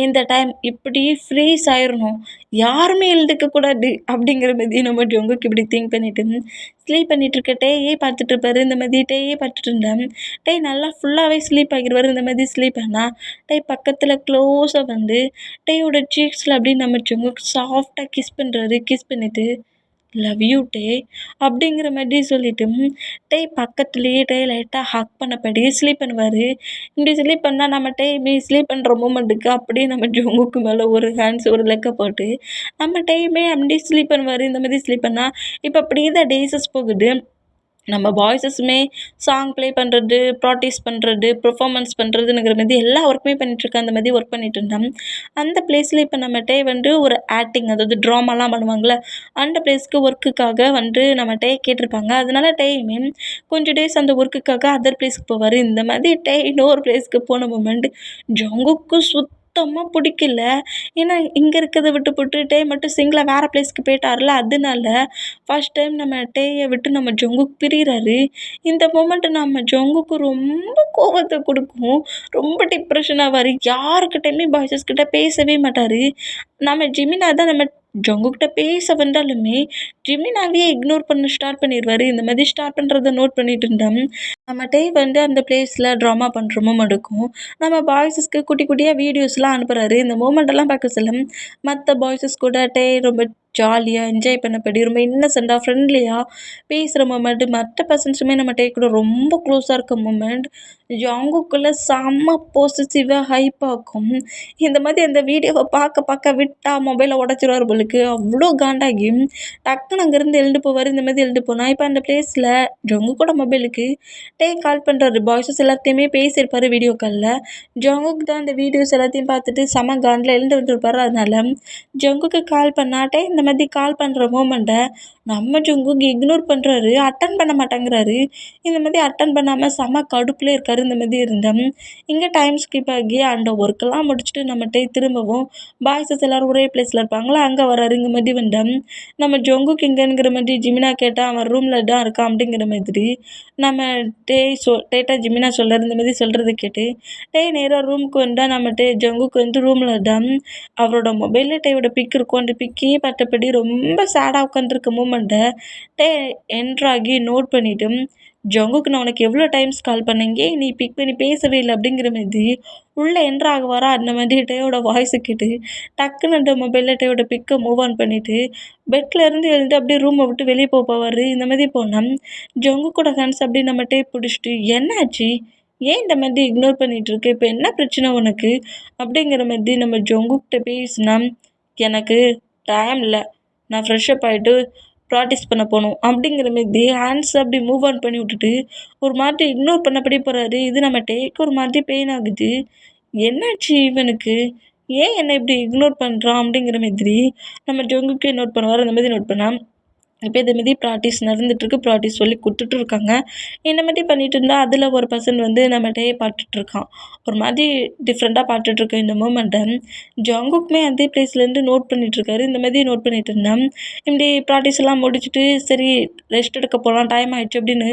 இந்த டைம் இப்படி ஃப்ரீஸ் ஆயிரணும். யாருமே எழுந்துக்க கூடாது அப்படிங்கிற மாரி நம்ம ஜங்குக் இப்படி திங்க் பண்ணிட்டு, ஸ்லீப் பண்ணிட்டு இருக்க டேயே பார்த்துட்டு இருப்பாரு. இந்த மாதிரி டேயே பார்த்துட்டு இருந்தா, நல்லா ஃபுல்லாவே ஸ்லீப் ஆகிருவாரு. இந்த மாதிரி ஸ்லீப் ஆனா, பக்கத்துல க்ளோஸா வந்து டேயோட சீக்ஸ்ல அப்படியே நம்ம ஜங்குக் சாஃப்ட்டா கிஸ் பண்றாரு. கிஸ் பண்ணிட்டு லவ் யூ அப்படிங்கிற மாதிரி சொல்லிட்டு, பக்கத்துலேயே லைட்டா ஹக் பண்ணபடி ஸ்லீப் பண்ணுவாரு. இப்படி ஸ்லீப் பண்ணா நம்ம இப்படி ஸ்லீப் பண்ற மூமெண்ட்டுக்கு அப்படியே நம்ம ஜங்குக்கு மேல ஒரு ஹேண்ட்ஸ், ஒரு லெக்க போட்டு, நம்ம அப்படியே ஸ்லீப் பண்ணுவாரு. இந்த மாதிரி ஸ்லீப் பண்ணா, இப்ப அப்படியே தான் டேஸஸ் போகுது. நம்ம பாய்ஸஸுமே சாங் ப்ளே பண்ணுறது, ப்ராக்டிஸ் பண்ணுறது, பெர்ஃபார்மன்ஸ் பண்ணுறதுங்கிற மாரி எல்லா ஒர்க்குமே பண்ணிட்டுருக்கேன். அந்த மாதிரி ஒர்க் பண்ணிட்டுருந்தேன். அந்த பிளேஸில் இப்போ நம்மட்ட வந்து ஒரு ஆக்டிங், அதாவது ட்ராமாலாம் பண்ணுவாங்கள்ல, அந்த பிளேஸ்க்கு ஒர்க்குக்காக வந்து நம்மட்ட கேட்டிருப்பாங்க. அதனால கொஞ்சம் டேஸ் அந்த ஒர்க்குக்காக அதர் பிளேஸ்க்கு போவாரு. இந்த மாதிரி இன்னொரு பிளேஸ்க்கு போன மொமெண்ட் ஜங்குக்கு சுத்தமா பிடிக்கல. ஏன்னா, இங்க இருக்கிறத விட்டுப்புட்டு மட்டும் சிங்கிளா வேற பிளேஸ்க்கு போயிட்டார்ல. அதனால ஃபர்ஸ்ட் டைம் நம்ம விட்டு நம்ம ஜங்குக் பிரியறாரு. இந்த மொமெண்ட் நம்ம ஜங்குக்கு ரொம்ப கோவத்த குடுக்கும். ரொம்ப டிப்ரஷன் ஆவாரு. யாருக்கிட்டயுமே பாய்ஸஸ் கிட்ட பேசவே மாட்டாரு. நம்ம ஜிமினா தான் நம்ம ஜங்குகிட்ட பேச வந்தாலுமே, ஜிமினாவையே இக்னோர் பண்ண ஸ்டார்ட் பண்ணிருவாரு. இந்த மாதிரி ஸ்டார்ட் பண்றத நோட் பண்ணிட்டு இருந்தா, நம்ம வந்து அந்த பிளேஸ்ல ட்ராமா பண்ற மொமெண்ட் இருக்கும். நம்ம பாய்ஸஸ்க்கு குட்டி குட்டியா வீடியோஸ்லாம் அனுப்புறாரு. இந்த மொமெண்ட்டெல்லாம் பார்க்க சொல்ல, மத்த பாய்ஸஸ் கூட ரொம்ப ஜாலியா என்ஜாய் பண்ணபடி, ரொம்ப இன்னசென்ட்டா, ஃப்ரெண்ட்லியா பேசுற மொமெண்ட், மற்ற பர்சன்ஸுமே நம்ம கூட ரொம்ப க்ளோஸா இருக்க மொமெண்ட், ஜங்குக்குள்ள செம்ம பொசசிவ்வா, ஹைப்பாக்கும். இந்த மாதிரி அந்த வீடியோவ பார்க்க பார்க்க விட்டா மொபைல உடைச்சிருவாரு போலருக்கு. அவ்ளோ காண்டாகி டக்குனு அங்கேருந்து எழுந்து போவாரு. இந்த மாதிரி எழுந்து போனா, இப்ப அந்த பிளேஸ்ல ஜங்குக்கோட மொபைலுக்கு கால் பண்றாரு. பாய்ஸஸ் எல்லார்ட்டயுமே பேசியிருப்பாரு வீடியோ கால்ல. ஜங்குக் தான் அந்த வீடியோஸ் எல்லாத்தையும் பார்த்துட்டு செம காண்டுல எழுந்து வந்துருப்பாரு. அதனால ஜங்குக்கு கால் பண்ணா, இந்த மாதிரி கால் பண்ற மொமெண்ட்ட நம்ம ஜங்குக் இக்னோர் பண்றாரு. அட்டெண்ட் பண்ண மாட்டேங்கிறாரு. இந்த மாதிரி அட்டெண்ட் பண்ணாம செம கடுப்புல இருக்காரு. இந்த மாதிரி இருந்தா, இங்க டைம் ஸ்கிப் ஆகி அந்த ஒர்க்கெல்லாம் முடிச்சுட்டு நம்மட்ட திரும்பவும் பாய்ஸஸ் எல்லாரும் ஒரே பிளேஸ்ல இருப்பாங்களா, அங்க வராரு. இந்த மாதிரி வந்தா, நம்ம ஜங்குக் எங்கங்கிற மாதிரி ஜிமினா கேட்டா, அவன் ரூம்ல தான் இருக்கான் அப்படிங்கிற மாதிரி நம்ம டேட்டா ஜிமினா சொல்றாரு. இந்த மாதிரி சொல்றத கேட்டு நேரா ரூமுக்கு வந்தா, நம்ம ஜங்குக் வந்து ரூம்ல தான் அவரோட மொபைல்ல டேயோட பிக் இருக்கும். அந்த பிக்கையே பார்த்தபடி ரொம்ப சேடா உட்காந்துருக்க மூமெண்ட்ட டே என்ட்ராகி நோட் பண்ணிட்டு, "ஜங்குக், நான் உனக்கு எவ்வளோ டைம்ஸ் கால் பண்ணேன். ஏன் நீ பிக் பண்ணி பேசவே இல்ல?" அப்படிங்கிற மாதிரி உள்ள என்ட்ரு ஆகுவாரா, அந்த மாதிரி டேயோட வாய்ஸ கேட்டு டக்குனு அந்த மொபைல்ல டேயோட பிக்க மூவ் ஆன் பண்ணிட்டு, பெட்ல இருந்து எழுந்து அப்படியே ரூம விட்டு வெளிய போவாரு. இந்த மாதிரி போனா, ஜங்குக்கோட ஹேண்ட்ஸ் அப்படியே நம்ம பிடிச்சிட்டு, "என்னாச்சு? ஏன் இந்த மாதிரி இக்னோர் பண்ணிட்டு இருக்க? இப்ப என்ன பிரச்சனை உனக்கு?" அப்படிங்கிற மாதிரி நம்ம ஜங்குக்கிட்ட பேசினா, "எனக்கு டைம் இல்ல. நான் ஃப்ரெஷ் அப் ஆயிட்டு ப்ராக்டிஸ் பண்ண போணும்." அப்படிங்கிற மாதிரி ஹேண்ட்ஸ அப்படி மூவ் ஆன் பண்ணி விட்டுட்டு, ஒரு மாதிரி இக்னோர் பண்ணபடி போறாரு. இது நம்ம டேக்கு ஒரு மாதிரி பெயின் ஆகுது. என்னாச்சு இவனுக்கு? ஏன் என்ன இப்படி இக்னோர் பண்றான்? அப்படிங்கிற மாதிரி நம்ம ஜங்குக்கே நோட் பண்ணுவாரு. அந்த மாதிரி நோட் பண்ணா, இப்போ இதே மாரி ப்ராக்டிஸ் நடந்துட்டுருக்கு. ப்ராக்டிஸ் சொல்லி குடுத்துட்டும் இருக்காங்க. இந்த மாதிரி பண்ணிட்டு இருந்தா, அதில ஒரு பர்சன் வந்து நம்மட்டயே பார்த்துட்ருக்கான். ஒரு மாதிரி டிஃப்ரெண்ட்டா பார்த்துட்ருக்க இந்த மூமெண்ட்ட ஜங்குக்குமே அதே பிளேஸ்லேருந்து நோட் பண்ணிட்டுருக்காரு. இந்த மாதிரி நோட் பண்ணிட்டு இருந்தா, இப்படி ப்ராக்டிஸ் எல்லாம் முடிச்சுட்டு, சரி ரெஸ்ட் எடுக்க போலாம், டைம் ஆயிடுச்சு அப்படின்னு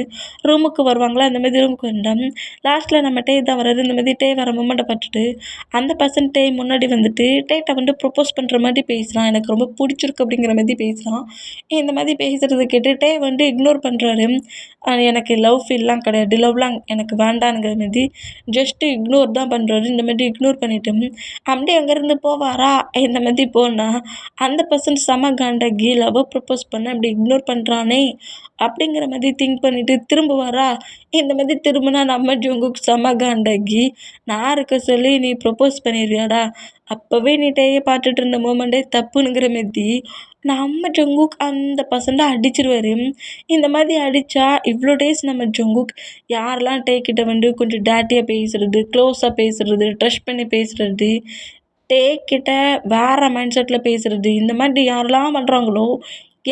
ரூமுக்கு வருவாங்களா, அந்த மாதிரி ரூமுக்கு வந்தா, லாஸ்ட்ல நம்ம தான் வராரு. இந்த மாதிரி வர மூமெண்ட்ட பார்த்துட்டு, அந்த பர்சன் முன்னாடி வந்துட்டு வந்து ப்ரொப்போஸ் பண்ற மாதிரி பேசுறான். எனக்கு ரொம்ப புடிச்சிருக்கு அப்படிங்கிற மாதிரி பேசுறான். இந்த மாதிரி பேசுகிறது கேட்டுகிட்டே வந்து இக்னோர் பண்ணுறாரு. எனக்கு லவ் ஃபீல்லாம் கிடையாது, லவ்லாம் எனக்கு வேண்டாங்கிற மாரி ஜஸ்ட்டு இக்னோர் தான் பண்ணுறாரு. இந்த மாதிரி இக்னோர் பண்ணிவிட்டு அப்படியே அங்கேருந்து போவாரா, இந்த மாதிரி போனால் அந்த பர்சன் செம காண்டாகி லவ்வை ப்ரப்போஸ் பண்ண அப்படி இக்னோர் பண்ணுறானே அப்படிங்கிற மாதிரி திங்க் பண்ணிவிட்டு திரும்புவாரா, இந்த மாதிரி திரும்பினா நம்ம ஜங்குக்கு செம காண்டாகி நான் இருக்க சொல்லி நீ ப்ரப்போஸ் பண்ணிடுவியாடா, அப்போவே நீ டேயை பார்த்துட்டு இருந்த மூமெண்ட்டே தப்புங்கிற மாரி நம்ம ஜங்குக் அந்த பர்சன்ட்டை அடிச்சிருவார். இந்த மாதிரி அடித்தா இவ்வளோ டேஸ் நம்ம ஜங்குக் யாரெல்லாம் டேக்கிட்ட வந்து கொஞ்சம் டேட்டியாக பேசுகிறது, க்ளோஸாக பேசுகிறது, ட்ரஷ் பண்ணி பேசுகிறது, டேக்கிட்ட வேறு மைண்ட் செட்டில் பேசுகிறது, இந்த மாதிரி யாரெல்லாம் பண்ணுறாங்களோ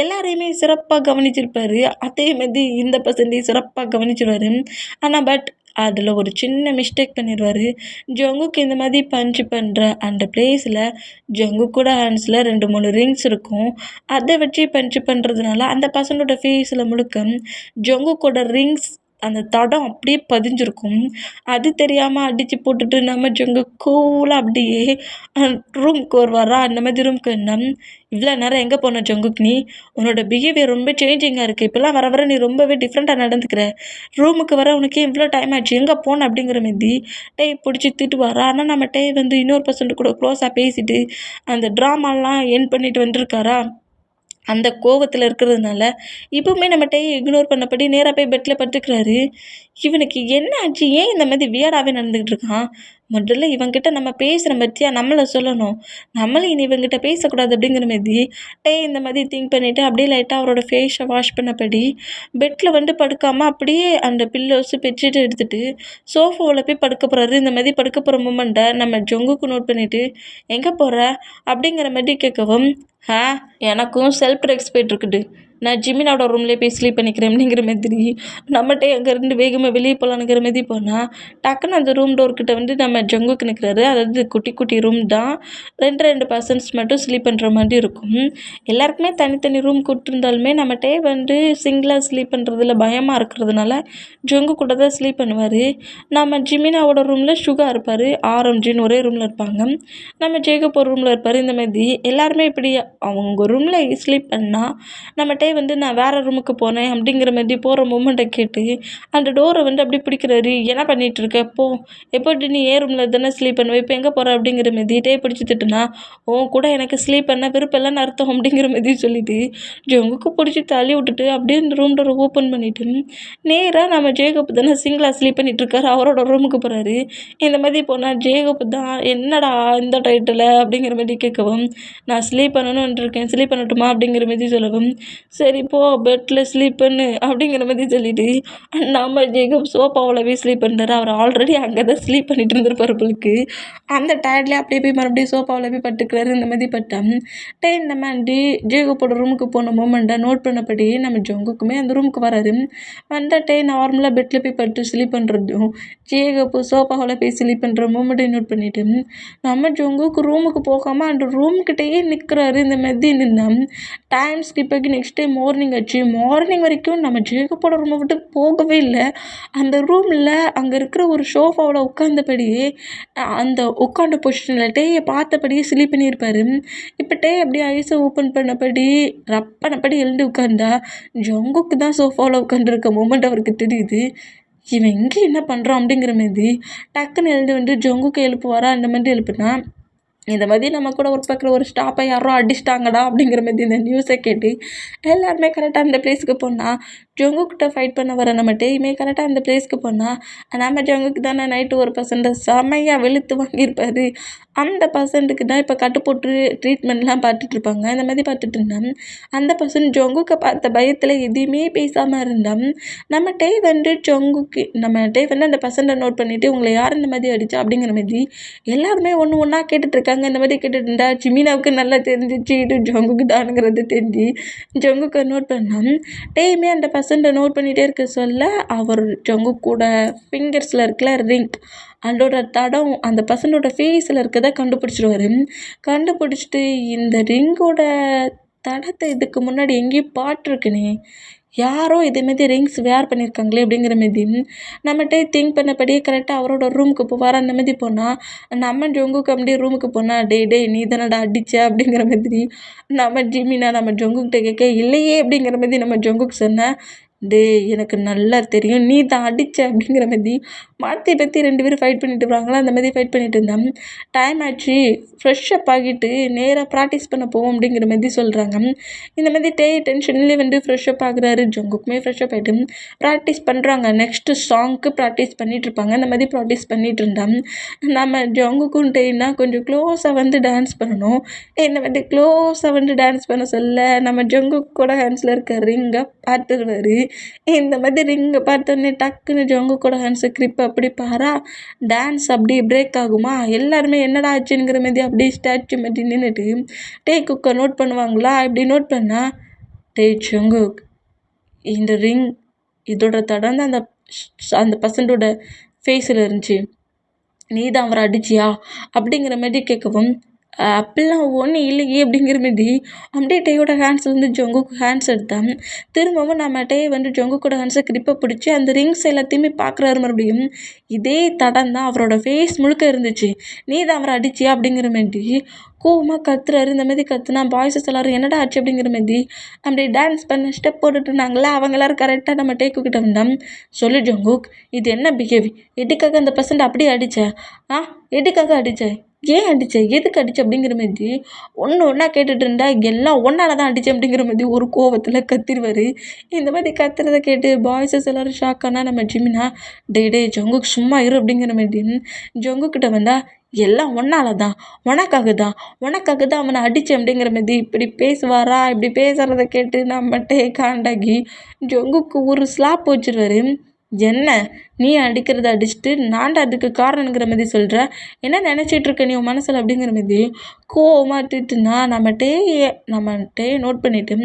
எல்லாரையுமே சிறப்பாக கவனிச்சிருப்பார். அதே மாதிரி இந்த பர்சன்டையும் சிறப்பாக கவனிச்சிருவார். ஆனால் அதில் ஒரு சின்ன மிஸ்டேக் பண்ணிடுவார். ஜங்குக்கு இந்த மாதிரி பஞ்ச் பண்ணுற அந்த பிளேஸில் ஜங்குக்கோட ஹேண்ட்ஸில் 2-3 ரிங்ஸ் இருக்கும். அதை வச்சு பஞ்ச் பண்ணுறதுனால அந்த பர்சனோட ஃபேஸில் முழுக்க ஜங்குக்கோட ரிங்ஸ் அந்த தடம் அப்படியே பதிஞ்சிருக்கும். அது தெரியாமல் அடித்து போட்டுட்டு நம்ம ஜங்கு கூலாக அப்படியே ரூமுக்கு வருவாரா. அந்த மாதிரி ரூமுக்கு வந்தால் இவ்வளோ நேரம் எங்கே போன ஜங்குக்கு, நீ உன்னோட பிஹேவியர் ரொம்ப சேஞ்சிங்காக இருக்குது, இப்போல்லாம் வர வர நீ ரொம்பவே டிஃப்ரெண்ட்டாக நடந்துக்கிற, ரூமுக்கு வர உனக்கு இவ்வளோ டைம் ஆச்சு, எங்கே போன அப்படிங்கிற மாரி டே பிடிச்சி திட்டுவாரா. ஆனால் நம்ம டே வந்து இன்னொரு பர்சன்ட் கூட க்ளோஸாக பேசிட்டு அந்த ட்ராமாலாம் என் பண்ணிட்டு வந்துருக்காரா. அந்த கோவத்தில் இருக்கிறதுனால இப்போவுமே நம்மகிட்ட இக்னோர் பண்ணபடி நேராக போய் பெட்டில் படுத்துக்கிறாரு. இவனுக்கு என்ன ஆச்சு, ஏன் இந்த மாதிரி வியர்டாகவே நடந்துக்கிட்டு இருக்கான். முதல்ல இவங்கிட்ட நம்ம பேசுகிற பற்றியா நம்மளை சொல்லணும், நம்மளும் இனி இவங்கிட்ட பேசக்கூடாது அப்படிங்கிற மாரி இந்த மாதிரி திங்க் பண்ணிவிட்டு அப்படியே லைட்டாக அவரோட ஃபேஸை வாஷ் பண்ணபடி பெட்டில் வந்து படுக்காமல் அப்படியே அந்த பில்லோஸு பெட்ஷீட் எடுத்துகிட்டு சோஃபாவில் போய் படுக்க போகிறாரு. இந்த மாதிரி படுக்க போகிற மூமெண்ட்டை நம்ம ஜங்குக்கு நோட் பண்ணிவிட்டு எங்கே போகிற அப்படிங்கிற மாதிரி கேட்கவும், எனக்கும் செல்ஃப் ரெஸ்பெக்ட் இருக்குது, நான் ஜிமினோட ரூம்லேயே போய் ஸ்லீப் பண்ணிக்கிறேன் அப்படிங்கிற மாதிரி நம்மகிட்டே அங்கேருந்து வேகமாக வெளியே போகலான்னுங்கிற மாதிரி போனால் டக்குன்னு அந்த ரூம் டோர்கிட்ட வந்து நம்ம ஜங்குக்கு நிற்கிறாரு. அதாவது குட்டி குட்டி ரூம் தான், 2 பர்சன்ஸ் மட்டும் ஸ்லீப் பண்ணுற மாதிரி இருக்கும். எல்லாருக்குமே தனித்தனி ரூம் கொடுத்துருந்தாலுமே நம்மகிட்டே வந்து சிங்கிளாக ஸ்லீப் பண்ணுறதுல பயமாக இருக்கிறதுனால ஜங்கு கூட தான் ஸ்லீப் பண்ணுவார். நம்ம ஜிமினாவோட ரூமில் சுகா இருப்பார், ஆரம்ஜின்னு ஒரே ரூமில் இருப்பாங்க, நம்ம ஜேகப் ஒரு ரூமில் இருப்பார். இந்த மாதிரி எல்லாருமே இப்படி அவங்க ரூமில் ஸ்லீப் பண்ணால் நம்மகிட்டே வந்து நான் வேறு ரூமுக்கு போனேன் அப்படிங்கிற மாதிரி போகிற மூமெண்ட்டை கேட்டு அந்த டோரை வந்து அப்படி பிடிக்கிறாரு. என்ன பண்ணிகிட்டு இருக்க, எப்போட்டு நீ ஏன் ரூமில் தானே ஸ்லீப் பண்ணுவேன், இப்போ எங்கே போகிற அப்படிங்கிற மாதிரி பிடிச்சி திட்டுனா, கூட எனக்கு ஸ்லீப் பண்ண விருப்பம்லாம் அர்த்தம் அப்படிங்கிற மாதிரி சொல்லிவிட்டு ஜங்குக்கு பிடிச்சி தள்ளி விட்டுட்டு அப்படியே இந்த ரூம் டோரை ஓப்பன் பண்ணிவிட்டு நேராக நம்ம ஜேகப் தானே சிங்கிளாக ஸ்லீப் பண்ணிகிட்ருக்காரு, அவரோட ரூமுக்கு போகிறாரு. இந்த மாதிரி போனால் ஜேகப் தான் என்னடா இந்த டைட்டில் அப்படிங்கிற மாதிரி கேட்கவும், நான் ஸ்லீப் பண்ணணும்னு இருக்கேன், ஸ்லீப் பண்ணட்டுமா அப்படிங்கிற மாதிரி சொல்லவும், சரி போ பெட்டில் ஸ்லீப் பண்ணு அப்படிங்கிற மாதிரி சொல்லிவிட்டு நம்ம ஜேகப் சோஃபாவில் போய் ஸ்லீப் பண்ணுறாரு. அவர் ஆல்ரெடி அங்கே தான் ஸ்லீப் பண்ணிட்டு இருந்திருப்பார் போலுக்கு. அந்த டயர்ட்லேயே அப்படியே போய் மறுபடியும் சோஃபாவில் போய் பட்டுக்கிறாரு. இந்த மாதிரி பட்டம் இந்த மாதிரி ஜேகப்போட ரூமுக்கு போன மூமெண்ட்டை நோட் பண்ணபடி நம்ம ஜங்குக்குமே அந்த ரூமுக்கு வராரு. வந்துட்டே நார்மலாக பெட்டில் போய் பட்டு ஸ்லீப் பண்ணுறதும் ஜேகப்பு சோஃபாவில் போய் ஸ்லீப் பண்ணுற மூமெண்ட்டை நோட் பண்ணிவிட்டு நம்ம ஜங்குக்கு ரூமுக்கு போகாமல் அந்த ரூம்கிட்டேயே நிற்கிறாரு. இந்த மாதிரி நின்னா டைம் ஸ்கிப் ஆகி நெக்ஸ்ட் டே மார்னிங் ஆச்சு. மார்னிங் வரைக்கும் நம்ம ஜேகப்போட ரூமை விட்டு போகவே இல்லை. அந்த ரூமில் அங்கே இருக்கிற ஒரு சோஃபாவில் உட்காந்தபடியே அந்த உட்காந்த பொசிஷனில் டேயை பார்த்தபடியே ஸ்லீப் பண்ணியிருப்பார். இப்போ டே அப்படியே ஐஸை ஓப்பன் பண்ணபடி ரப்பனபடி எழுந்து உட்காந்தா ஜங்குக்கு தான் சோஃபாவில் உட்காந்துருக்க மூமெண்ட் அவருக்கு தெரியுது. இவன் எங்கே என்ன பண்ணுறான் அப்படிங்கிற மாதிரி டக்குன்னு எழுந்து வந்து ஜங்குக்கு எழுப்புவாரா. அந்த மாதிரி எழுப்புனா இந்த மாதிரி நம்ம கூட ஒர்க் பார்க்குற ஒரு ஸ்டாஃபை யாரோ அடிச்சிட்டாங்கடா அப்படிங்கிற மாதிரி இந்த நியூஸை கேட்டு எல்லாருமே கரெக்டாக அந்த பிளேஸுக்கு போனால் ஜங்குக்கிட்ட ஃபைட் பண்ண வர நம்ம டேயுமே கரெக்டாக அந்த பிளேஸ்க்கு போனால் நம்ம ஜங்குக்கு தானே நைட்டு ஒரு பர்சன்ட்டை செமையாக வெளுத்து வாங்கியிருப்பார். அந்த பர்சன்ட்டுக்கு தான் இப்போ கட்டு போட்டு ட்ரீட்மெண்ட்லாம் பார்த்துட்ருப்பாங்க. இந்த மாதிரி பார்த்துட்டு இருந்தேன். அந்த பர்சன் ஜங்குக்கை பார்த்த பயத்தில் எதையுமே பேசாமல் இருந்தோம். நம்ம டே வந்து அந்த பர்சன்ட்டை நோட் பண்ணிவிட்டு உங்களை யார் இந்த மாதிரி அடித்தா அப்படிங்கிற மாதிரி எல்லாருமே ஒன்று ஒன்றா கேட்டுட்ருக்காங்க. இந்த மாதிரி கேட்டுட்டு இருந்தா ஜிமினாவுக்கு நல்லா தெரிஞ்சிச்சு இது ஜங்குக்கு தானுங்கிறது தெரிஞ்சு ஜங்குக்கை நோட் பண்ணோம். டேயுமே அந்த பர்சன்ட்டை நோட் பண்ணிகிட்டே இருக்க சொல்ல அவர் ஜங்கு கூட ஃபிங்கர்ஸில் இருக்கல ரிங் அதோட தடம் அந்த பர்சனோட ஃபேஸில் இருக்கிறத கண்டுபிடிச்சிடுவார். கண்டுபிடிச்சிட்டு இந்த ரிங்கோட தடத்தை இதுக்கு முன்னாடி எங்கேயும் பாட்டிருக்குனே, யாரோ இதேமாரி ரிங்ஸ் வேர் பண்ணியிருக்காங்களே அப்படிங்கிற மாரி நம்மகிட்ட திங்க் பண்ணபடியே கரெக்டாக அவரோட ரூமுக்கு போவார். அந்த மாரி போனால் நம்ம ஜொங்குக்கு அப்படியே ரூமுக்கு போனால் டேய் நீ தானடா அடிச்ச அப்படிங்கிற மாதிரி நம்ம ஜிமினா நம்ம ஜொங்குக்கிட்ட கேட்க இல்லையே அப்படிங்கிற மாதிரி நம்ம ஜொங்குக்கு சொன்னேன். டேய் எனக்கு நல்லா தெரியும் நீ தான் அடிச்ச அப்படிங்கிற மாதிரி மாற்றி பற்றி 2 பேரும் ஃபைட் பண்ணிட்டு இருப்பாங்களா. அந்த மாதிரி ஃபைட் பண்ணிட்டு இருந்தேன். டைம் ஆச்சு ஃப்ரெஷ்ஷப் ஆகிட்டு நேராக ப்ராக்டிஸ் பண்ண போவோம் அப்படிங்கிற மாதிரி சொல்கிறாங்க. இந்த மாதிரி டென்ஷன்லேயே வந்து ஃப்ரெஷ்ஷப் ஆகுறாரு. ஜொங்குக்குமே ஃப்ரெஷ்ஷப் ஆகிட்டு ப்ராக்டிஸ் பண்ணுறாங்க. நெக்ஸ்ட்டு சாங்க்கு ப்ராக்டிஸ் பண்ணிகிட்ருப்பாங்க. இந்த மாதிரி ப்ராக்டிஸ் பண்ணிகிட்டு இருந்தான். நம்ம ஜொங்குக்கும் டேய்னா கொஞ்சம் க்ளோஸாக வந்து டான்ஸ் பண்ணணும். இந்த மாதிரி க்ளோஸாக வந்து டான்ஸ் பண்ண சொல்ல நம்ம ஜொங்குக்கு கூட ஹேண்ட்ஸில் இருக்க ரிங்கை பார்த்துருவாரு. இந்த மாதிரி ரிங்கை பார்த்தோன்னே டக்குன்னு ஜொங்குக்கோட ஹேண்ட்ஸை கிரிப் அப்படி பாரா டான்ஸ் அப்படியே பிரேக் ஆகுமா. எல்லாருமே என்னடா ஆச்சுங்கிற மாதிரி அப்படியே ஸ்டாச்சு மாதிரி நின்றுட்டு குக்கை நோட் பண்ணுவாங்களா. இப்படி நோட் பண்ணால் ஜொங்குக் இந்த ரிங் இதோட தடம் தான் அந்த பர்சன்டோட ஃபேஸில் இருந்துச்சு. நீ தான் அவரை அடிச்சியா அப்படிங்கிற மாதிரி கேட்கவும் அப்படிலாம் ஒன்றும் இல்லையே அப்படிங்கிற மாரி அப்படியே டேயோட ஹேண்ட்ஸ்லேருந்து ஜொங்குக்கு ஹேண்ட்ஸ் எடுத்தேன். திரும்பவும் நம்ம டே வந்து ஜொங்குக்கோட ஹேண்ட்ஸை கிரிப்பை பிடிச்சி அந்த ரிங்ஸ் எல்லாத்தையுமே பார்க்குறாரு. மறுபடியும் இதே தடம் தான் அவரோட ஃபேஸ் முழுக்க இருந்துச்சு. நீ தான் அவரை அடிச்சியா அப்படிங்கிற மாரி கோவமாக கத்துறாரு. இந்த மாதிரி கத்துனா பாய்ஸஸ் எல்லோரும் என்னடா ஆச்சு அப்படிங்கிற மாரி அப்படி டான்ஸ் பண்ண ஸ்டெப் போட்டுட்டு இருந்தாங்களா. அவங்க எல்லோரும் கரெக்டாக நம்ம டேக்குக்கிட்ட வந்தோம். சொல்லு ஜொங்குக் இது என்ன பிஹேவி? எதுக்காக அந்த பர்சன்ட் அப்படியே அடித்தேன்? எதுக்காக அடித்தேன்? ஏன் அடிச்ச? எதுக்கு அடிச்ச? அப்படிங்கிற மாதிரி ஒன்றா கேட்டுட்டு இருந்தா எல்லாம் ஒன்றால தான் அடித்தேன் அப்படிங்கிற மாதிரி ஒரு கோவத்தில் கத்திடுவார். இந்த மாதிரி கத்துறதை கேட்டு பாய்ஸஸ் எல்லோரும் ஷாக் ஆனால் நம்ம ஜிமினா டே ஜொங்குக்கு சும்மா இரு அப்படிங்கிற மாதிரி ஜொங்குக்கிட்ட வந்தால் எல்லாம் ஒன்றால தான் உனக்காக தான் அவனை அடித்தேன் அப்படிங்கிற மாதிரி இப்படி பேசுவாரா. இப்படி பேசுகிறத கேட்டு நம்மகிட்டே காண்டாகி ஜொங்குக்கு ஒரு ஸ்லாப் வச்சிருவார். என்ன நீ அடிக்கிறத அடிச்சுட்டு நான்டா அதுக்கு காரணங்கிற மாதிரி சொல்கிற? என்ன நினச்சிட்ருக்க நீ உன் மனசில் அப்படிங்கிற மாதிரி கோவமாக திட்டுனா நம்மகிட்டே நோட் பண்ணிவிட்டு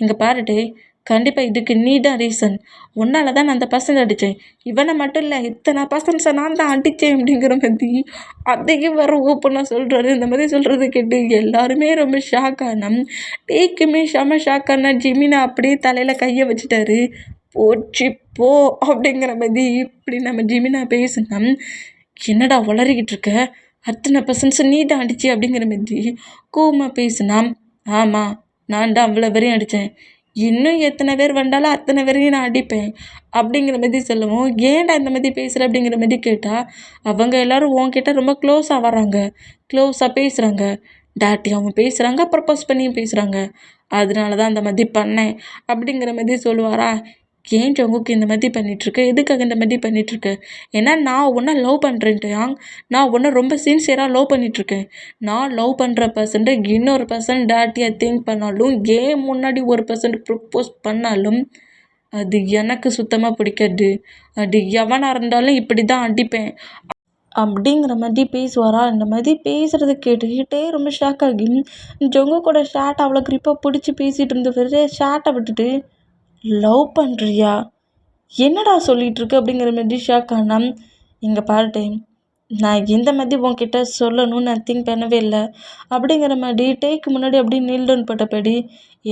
இங்கே பாருட்டே கண்டிப்பாக இதுக்கு நீ தான் ரீசன். உன்னால தான் நான் அந்த பர்சன் அடித்தேன். இவனை மட்டும் இல்லை இத்தனை பர்சன்ஸை நான் தான் அடித்தேன் அப்படிங்கிற மாதிரி அதையும் வர ஓப்பனாக சொல்கிறாரு. இந்த மாதிரி சொல்கிறத கேட்டு எல்லாருமே ரொம்ப ஷாக் ஆனோம். டேக்குமே செம ஷாக் ஆனா ஜிமினா அப்படியே தலையில் கையை வச்சுட்டாரு. போச்சு போ அப்படிங்கிற மாதிரி இப்படி நம்ம ஜிமினா பேசினா என்னடா வளரிக்கிட்டு இருக்க அத்தனை பர்சன்ஸ் நீ தான் அடிச்சு அப்படிங்கிற மாதிரி கோவமாக பேசினா ஆமாம் நான் தான் அவ்வளோ வரையும் அடித்தேன். இன்னும் எத்தனை பேர் வந்தாலும் அத்தனை வரையும் நான் அடிப்பேன் அப்படிங்கிற மாதிரி சொல்லுவோம். ஏன்டா இந்த மாதிரி பேசுகிற அப்படிங்கிற மாதிரி கேட்டால் அவங்க எல்லோரும் உன்கிட்ட ரொம்ப க்ளோஸாக வராங்க, க்ளோஸாக பேசுகிறாங்க, டாட்டியாகவும் பேசுகிறாங்க, ப்ரப்போஸ் பண்ணியும் பேசுகிறாங்க. அதனால தான் அந்த மாதிரி பண்ணேன் அப்படிங்கிற மாதிரி சொல்லுவாரா. ஏன் ஜொங்குக்கு இந்த மாதிரி பண்ணிகிட்ருக்க? எதுக்காக இந்த மாதிரி பண்ணிகிட்ருக்க? ஏன்னா நான் உன்னை லவ் பண்ணுறேன்ட்டு நான் உன்னை ரொம்ப சின்சியராக லவ் பண்ணிகிட்ருக்கேன். நான் லவ் பண்ணுற பர்சன்ட்டு இன்னொரு பர்சன் டாட்டியாக திங்க் பண்ணாலும் ஏன் முன்னாடி ஒரு பர்சன்ட் ப்ரப்போஸ் பண்ணாலும் அது எனக்கு சுத்தமாக பிடிக்காது. அது எவனாக இருந்தாலும் இப்படி தான் அடிப்பேன் அப்படிங்கிற மாதிரி பேசுவாரா. இந்த மாதிரி பேசுகிறத கேட்டுக்கிட்டே ரொம்ப ஷாக் ஆகி ஜொங்கு கூட ஷார்ட் அவ்வளோ கிரிப்பாக பிடிச்சி பேசிகிட்டு இருந்தவர் ஷார்ட்டை விட்டுட்டு லவ் பண்ணுறியா? என்னடா சொல்லிகிட்ருக்க அப்படிங்கிற மாதிரி ஷாக் ஆனால் இங்கே பாருட்டேன் நான் எந்த மாதிரி உன்கிட்ட சொல்லணும்னு நான் திங்க் பண்ணவே இல்லை அப்படிங்கிற மாதிரி டேக்கு முன்னாடி அப்படி நீல் டவுன் போட்டபடி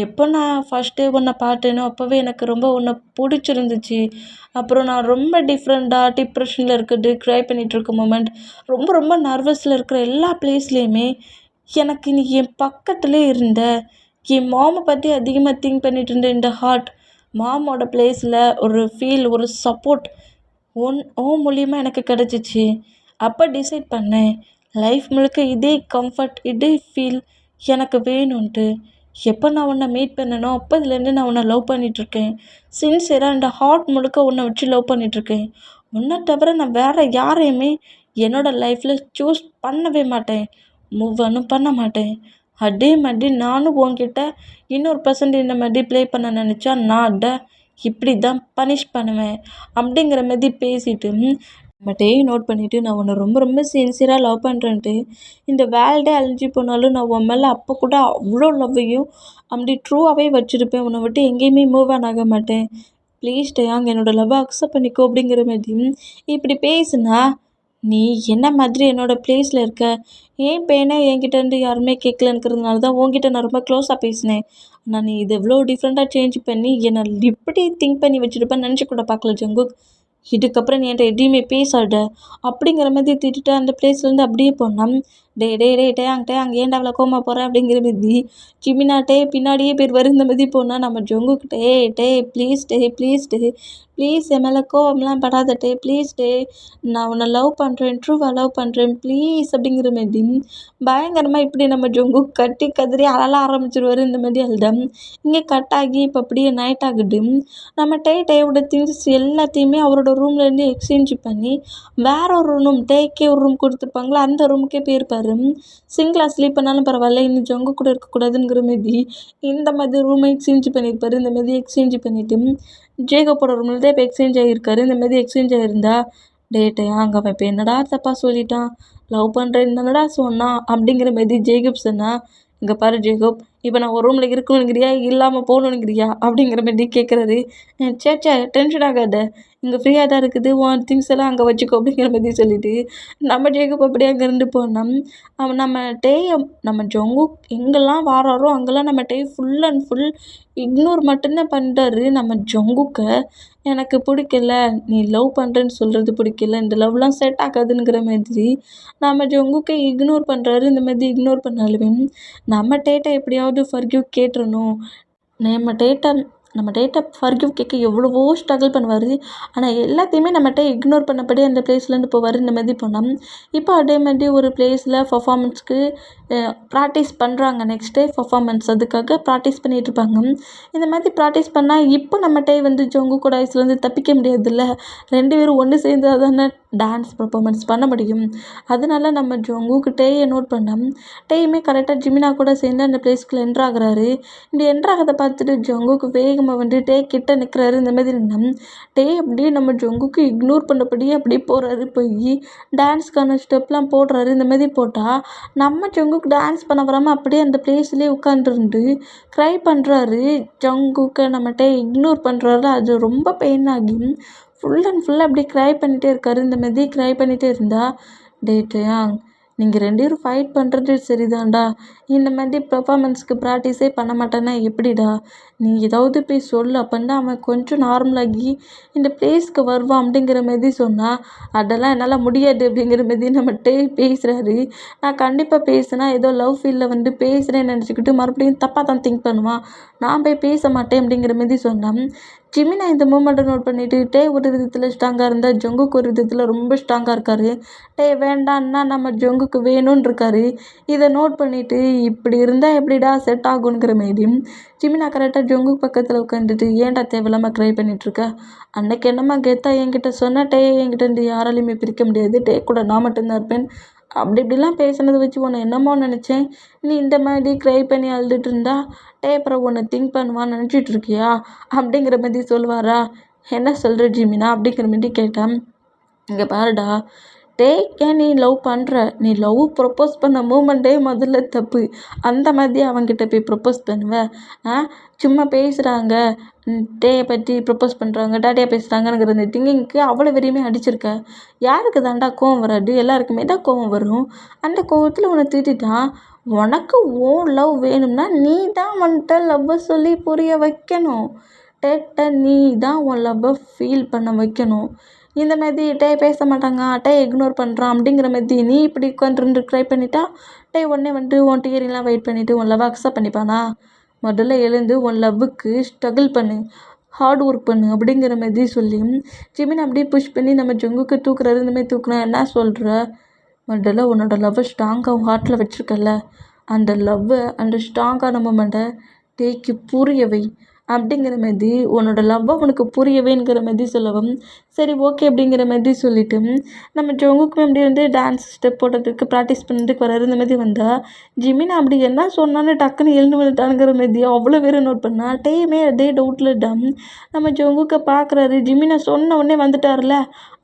எப்போ நான் ஃபஸ்ட்டு உன்னை பார்த்தேனோ அப்போவே எனக்கு ரொம்ப உன்னை பிடிச்சிருந்துச்சு. அப்புறம் நான் ரொம்ப டிஃப்ரெண்ட்டாக டிப்ரெஷனில் இருக்கிறது க்ரை பண்ணிகிட்ருக்க மூமெண்ட் ரொம்ப ரொம்ப நர்வஸில் இருக்கிற எல்லா பிளேஸ்லேயுமே எனக்கு நீ என் பக்கத்துலேயே இருந்த. என் மாமை பற்றி அதிகமாக திங்க் பண்ணிகிட்டு இருந்தேன். இந்த ஹார்ட் மாமோட பிளேஸில் ஒரு ஃபீல் ஒரு சப்போர்ட் ஓ மூலியமாக எனக்கு கிடச்சிச்சு. அப்போ டிசைட் பண்ணேன் லைஃப் முழுக்க இதே கம்ஃபர்ட் இதே ஃபீல் எனக்கு வேணும்ன்ட்டு. எப்போ நான் உன்னை மீட் பண்ணனோ அப்போதுலேருந்து நான் உன்னை லவ் பண்ணிகிட்ருக்கேன். சின்சியராக இந்த ஹார்ட் முழுக்க உன்னை வச்சு லவ் பண்ணிகிட்ருக்கேன். உன்னை தவிர நான் வேறு யாரையுமே என்னோடய லைஃப்பில் சூஸ் பண்ணவே மாட்டேன். மூவ் ஆனும் பண்ண மாட்டேன். அதே மாதிரி நானும் உன்கிட்ட இன்னொரு பர்சன்ட் இந்த மாதிரி ப்ளே பண்ண நினச்சா நான் இப்படி தான் பனிஷ் பண்ணுவேன் அப்படிங்கிற மாதிரி பேசிட்டு பட்டே நோட் பண்ணிவிட்டு நான் உன்னை ரொம்ப ரொம்ப சின்சியராக லவ் பண்ணுறேன்ட்டு இந்த வேர்ல்டே அழிஞ்சு போனாலும் நான் உன் மேலே அப்போ கூட அவ்வளோ லவ்வையும் அப்படி ட்ரூவாகவே வச்சுருப்பேன். உன்னை விட்டு எங்கேயுமே மூவ் ஆன் ஆக மாட்டேன். ப்ளீஸ் டேயாங் என்னோடய லவ்வை அக்செப்ட் பண்ணிக்கோ அப்படிங்கிற மாதிரி இப்படி பேசுனா நீ என்ன மாதிரி என்னோடய ப்ளேஸில் இருக்க. ஏன் பெயினை என்கிட்டேருந்து யாருமே கேட்கலங்கிறதுனால தான் உன்கிட்ட நான் ரொம்ப க்ளோஸாக பேசினேன். ஆனால் நீ இது எவ்வளோ டிஃப்ரெண்ட்டாக சேஞ்ச் பண்ணி என்னை இப்படி திங்க் பண்ணி வச்சுருப்பேன்னு நினச்சி கூட பார்க்கல ஜங்குக். இதுக்கப்புறம் நீ என்கிட்ட எதையுமே பேசாத அப்படிங்கிற மாதிரி திட்டிட்டு அந்த பிளேஸ்லேருந்து அப்படியே போனான். டே டே டே டேங் ஏன்டா அவ்வளோ கோமா போகிற அப்படிங்கிற மாதிரி ஜிமினாட்டே பின்னாடியே பேர் வருந்த மாதிரி போனால் நம்ம ஜங்குக் டே ப்ளீஸ் ப்ளீஸ் என் மேலே கோவம்லாம் படாத ப்ளீஸ் நான் உன்னை லவ் பண்ணுறேன், ட்ரூவாக லவ் பண்ணுறேன் ப்ளீஸ் அப்படிங்கிற மாதிரி பயங்கரமாக இப்படி நம்ம ஜங்குக் கட்டி கதறி அழ ஆரம்பிச்சிருவார். இந்த மாதிரி அழுதம் இங்கே கட் ஆகி இப்போ அப்படியே நைட் ஆகுது. நம்ம டேயோட திங்ஸ் எல்லாத்தையுமே அவரோட ரூம்லேருந்து எக்ஸ்சேஞ்ச் பண்ணி வேற ஒரு ரூம் டேக்கே ஒரு ரூம் கொடுத்துருப்பாங்களோ அந்த ரூமுக்கே போயிருப்பார். சிங்கிளாக ஸ்லீப் பண்ணாலும் பரவாயில்ல, இன்னும் ஜங்கு கூட இருக்கக்கூடாதுங்கிற மாதிரி இந்த மாதிரி ரூமை எக்ஸ்சேஞ்ச் பண்ணியிருப்பாரு. இந்த மாதிரி எக்ஸ்சேஞ்ச் பண்ணிவிட்டு ஜேகப்போட ரூமில் தான் இப்போ எக்ஸ்சேஞ்ச் ஆகியிருக்காரு. இந்த மாதிரி எக்ஸ்சேஞ்ச் ஆகியிருந்தா அங்கே அவன் இப்போ என்னடா தப்பாக சொல்லிட்டான், லவ் பண்ணுறேன்னு தானடா சொன்னான் அப்படிங்கிற மாதிரி ஜேகப் சொன்னான். இங்கே பாரு ஜேகப், இப்போ நான் ஒரு ரூமில் இருக்கணுங்கிறியா இல்லாமல் போகணுங்கிறியா அப்படிங்கிற மாதிரி கேட்குறாரு. சே டென்ஷன் ஆகாத, இங்கே ஃப்ரீயாக தான் இருக்குது, உன் திங்ஸ் எல்லாம் அங்கே வச்சுக்கோ அப்படிங்கிற மாதிரி சொல்லிவிட்டு நம்ம ஜேகப் அப்படியே அங்கேருந்து போனோம். அவன் நம்ம ஜங்குக் எங்கெல்லாம் வாராரோ அங்கெல்லாம் நம்ம ஃபுல் அண்ட் ஃபுல் இக்னோர் மட்டும்தான் பண்ணுறாரு. நம்ம ஜங்குக்கை எனக்கு பிடிக்கல, நீ லவ் பண்ணுறேன்னு சொல்கிறது பிடிக்கல, இந்த லவ்லாம் செட் ஆகாதுங்கிற மாதிரி நம்ம ஜங்குக்கை இக்னோர் பண்ணுறாரு. இந்த மாதிரி இக்னோர் பண்ணாலுமே நம்ம எப்படியாவது ஃபர்கிவ் கேட்டுறணும். நம்ம ஃபர்கிவ் கேட்க எவ்வளவோ ஸ்ட்ரகிள் பண்ணுவார். ஆனால் எல்லாத்தையுமே நம்மகிட்ட இக்னோர் பண்ணபடி அந்த பிளேஸ்லேருந்து போவார். இந்த மாதிரி போனோம். இப்போ அதே மாதிரி ஒரு பிளேஸில் பர்ஃபார்மன்ஸ்க்கு ப்ராக்டிஸ் பண்ணுறாங்க. நெக்ஸ்ட் டே பர்ஃபார்மன்ஸ் அதுக்காக ப்ராக்டிஸ் பண்ணிகிட்ருப்பாங்க. இந்த மாதிரி ப்ராக்டிஸ் பண்ணால் இப்போ நம்மகிட்ட ஜங்கு கூட ஐஸ்லேருந்து தப்பிக்க முடியாதுல்ல. 2 பேரும் ஒன்று சேர்ந்தால் தானே டான்ஸ் பர்ஃபார்மன்ஸ் பண்ண முடியும். அதனால நம்ம ஜங்குக்கு டேயை நோட் பண்ணோம். டேயுமே கரெக்டாக ஜிமினா கூட சேர்ந்து அந்த பிளேஸ்க்குள்ள என்ட்ராகிறாரு. இந்த என்ட்ராகிறத பார்த்துட்டு ஜங்குக்கு வேகமாக டே கிட்ட நிற்கிறாரு. இந்த மாதிரி டே அப்படியே நம்ம ஜங்குக்கு இக்னோர் பண்ணபடியே அப்படியே போகிறாரு. போய் டான்ஸ்க்கான ஸ்டெப்லாம் போடுறாரு. இந்த மாதிரி போட்டால் நம்ம ஜங்குக்கு டான்ஸ் பண்ண வராமல் அப்படியே அந்த பிளேஸ்லேயே உட்காந்துருந்து க்ரை பண்ணுறாரு. ஜங்குக்கை நம்மகிட்ட இக்னோர் பண்ணுறாரு. அது ரொம்ப பெயின் ஆகி ஃபுல் அண்ட் ஃபுல்லாக அப்படியே க்ரை பண்ணிகிட்டே இருக்காரு. இந்த மாதிரி க்ரை பண்ணிகிட்டே இருந்தால் டேயாங், நீங்கள் 2 பேரும் ஃபைட் பண்ணுறது சரிதான்டா, இந்த மாதிரி பெர்ஃபார்மன்ஸ்க்கு ப்ராக்டிஸே பண்ண மாட்டேன்னா எப்படிடா, நீ ஏதாவது போய் சொல்லு, அப்போதான் அவன் கொஞ்சம் நார்மலாகி இந்த பிளேஸ்க்கு வருவான் அப்படிங்கிற மாதிரி சொன்னால் அதெல்லாம் என்னால் முடியாது அப்படிங்கிற மாதிரி நம்மகிட்ட பேசுகிறாரு. நான் கண்டிப்பாக பேசினா ஏதோ லவ் ஃபீல்டில் பேசுகிறேன்னு நினச்சிக்கிட்டு மறுபடியும் தப்பாக தான் திங்க் பண்ணுவான், நான் போய் பேச மாட்டேன் அப்படிங்கிற மாதிரி சொன்னான். ஜிமினா இந்த மூமெண்ட்டை நோட் பண்ணிவிட்டு ஒரு விதத்தில் ஸ்ட்ராங்காக இருந்தால் ஜங்குக்கு ஒரு விதத்தில் ரொம்ப ஸ்ட்ராங்காக இருக்கார். வேண்டான்னா நம்ம ஜங்குக்கு வேணும்னு இருக்காரு. இதை நோட் பண்ணிவிட்டு இப்படி இருந்தால் எப்படிடா செட் ஆகுங்கிற மாரி ஜிமினா கரெக்டாக ஜங்குக்கு பக்கத்தில் உட்காந்துட்டு ஏன்டா தேவையில்லாமல் க்ரை பண்ணிகிட்ருக்க, அன்னைக்கு என்னம்மா கெத்தா என்கிட்ட சொன்ன என்கிட்ட யாராலையுமே பிரிக்க முடியாது, கூட நான் மட்டும்தான் இருப்பேன் அப்படி இப்படிலாம் பேசுனதை வச்சு உன்னை என்னமோ நினச்சேன், நீ இந்த மாதிரி க்ரை பண்ணி அழுதுட்டு இருந்தா அப்புறம் உன்னை திங்க் பண்ணுவான்னு நினச்சிட்டு இருக்கியா அப்படிங்கிற மாதிரி சொல்லுவாரா. என்ன சொல்கிற ஜிமினா அப்படிங்கிற மாதிரி கேட்டேன். இங்கே பாருடா ஏன் நீ லவ் பண்ணுற, நீ லவ் ப்ரப்போஸ் பண்ண மூமெண்ட்டே முதல்ல தப்பு. அந்த மாதிரி அவன்கிட்ட போய் ப்ரப்போஸ் பண்ணுவேன். சும்மா பேசுகிறாங்க, டேயை பற்றி ப்ரப்போஸ் பண்ணுறாங்க, டாடியாக பேசுகிறாங்கங்கிற அந்த திங்கிங்க்கு அவ்வளோ வெறியுமே அடிச்சிருக்க. யாருக்கு தாண்டா கோவம் வராது, எல்லாருக்குமே தான் கோவம் வரும். அந்த கோவத்தில் உன்னை திட்டான். உனக்கு ஓன் லவ் வேணும்னா நீ தான் லவ்வை சொல்லி புரிய வைக்கணும். நீ தான் உன் லவ்வை ஃபீல் பண்ண வைக்கணும். இந்த மாதிரி பேச மாட்டாங்க, இக்னோர் பண்ணுறான் அப்படிங்கிற மாதிரி நீ இப்படி உட்காந்துருந்து ட்ரை பண்ணிட்டா உடனே உன் டியரிங்லாம் வெயிட் பண்ணிவிட்டு உன் லவ்வை அக்செப்ட் பண்ணிப்பானா. முதல்ல எழுந்து உன் லவ்வுக்கு ஸ்ட்ரகிள் பண்ணு, ஹார்ட் ஒர்க் பண்ணு அப்படிங்கிற மாதிரி சொல்லி ஜிமின் அப்படியே புஷ் பண்ணி நம்ம ஜங்குக்கு தூக்குறாரு. இந்த மாதிரி தூக்குனா என்ன சொல்கிற, முதல்ல உன்னோட லவ்வை ஸ்ட்ராங்காக உன் ஹார்ட்டில் வச்சுருக்கல, அந்த லவ்வை அந்த ஸ்ட்ராங்கான மொமெண்ட்டை டேக்கு புரியவை அப்படிங்கிற மாதிரி உன்னோட லவ்வை உனக்கு புரியவேங்கிற மாதிரி சொல்லவும் சரி ஓகே அப்படிங்கிற மாதிரி சொல்லிவிட்டு நம்ம ஜங்குக்கும் அப்படி டான்ஸ் ஸ்டெப் போடுறதுக்கு ப்ராக்டிஸ் பண்ணுறதுக்கு வராரு. இந்த மாதிரி வந்தால் ஜிமினா அப்படி என்ன சொன்னான்னு டக்குன்னு எழுந்து வந்துட்டானுங்கிற மாதிரி அவ்வளோ பேர் நோட் பண்ணா. டேயுமே அதே டவுட்டில் நம்ம ஜங்குக்கை பார்க்குறாரு. ஜிமினா சொன்ன உடனே வந்துட்டார்ல,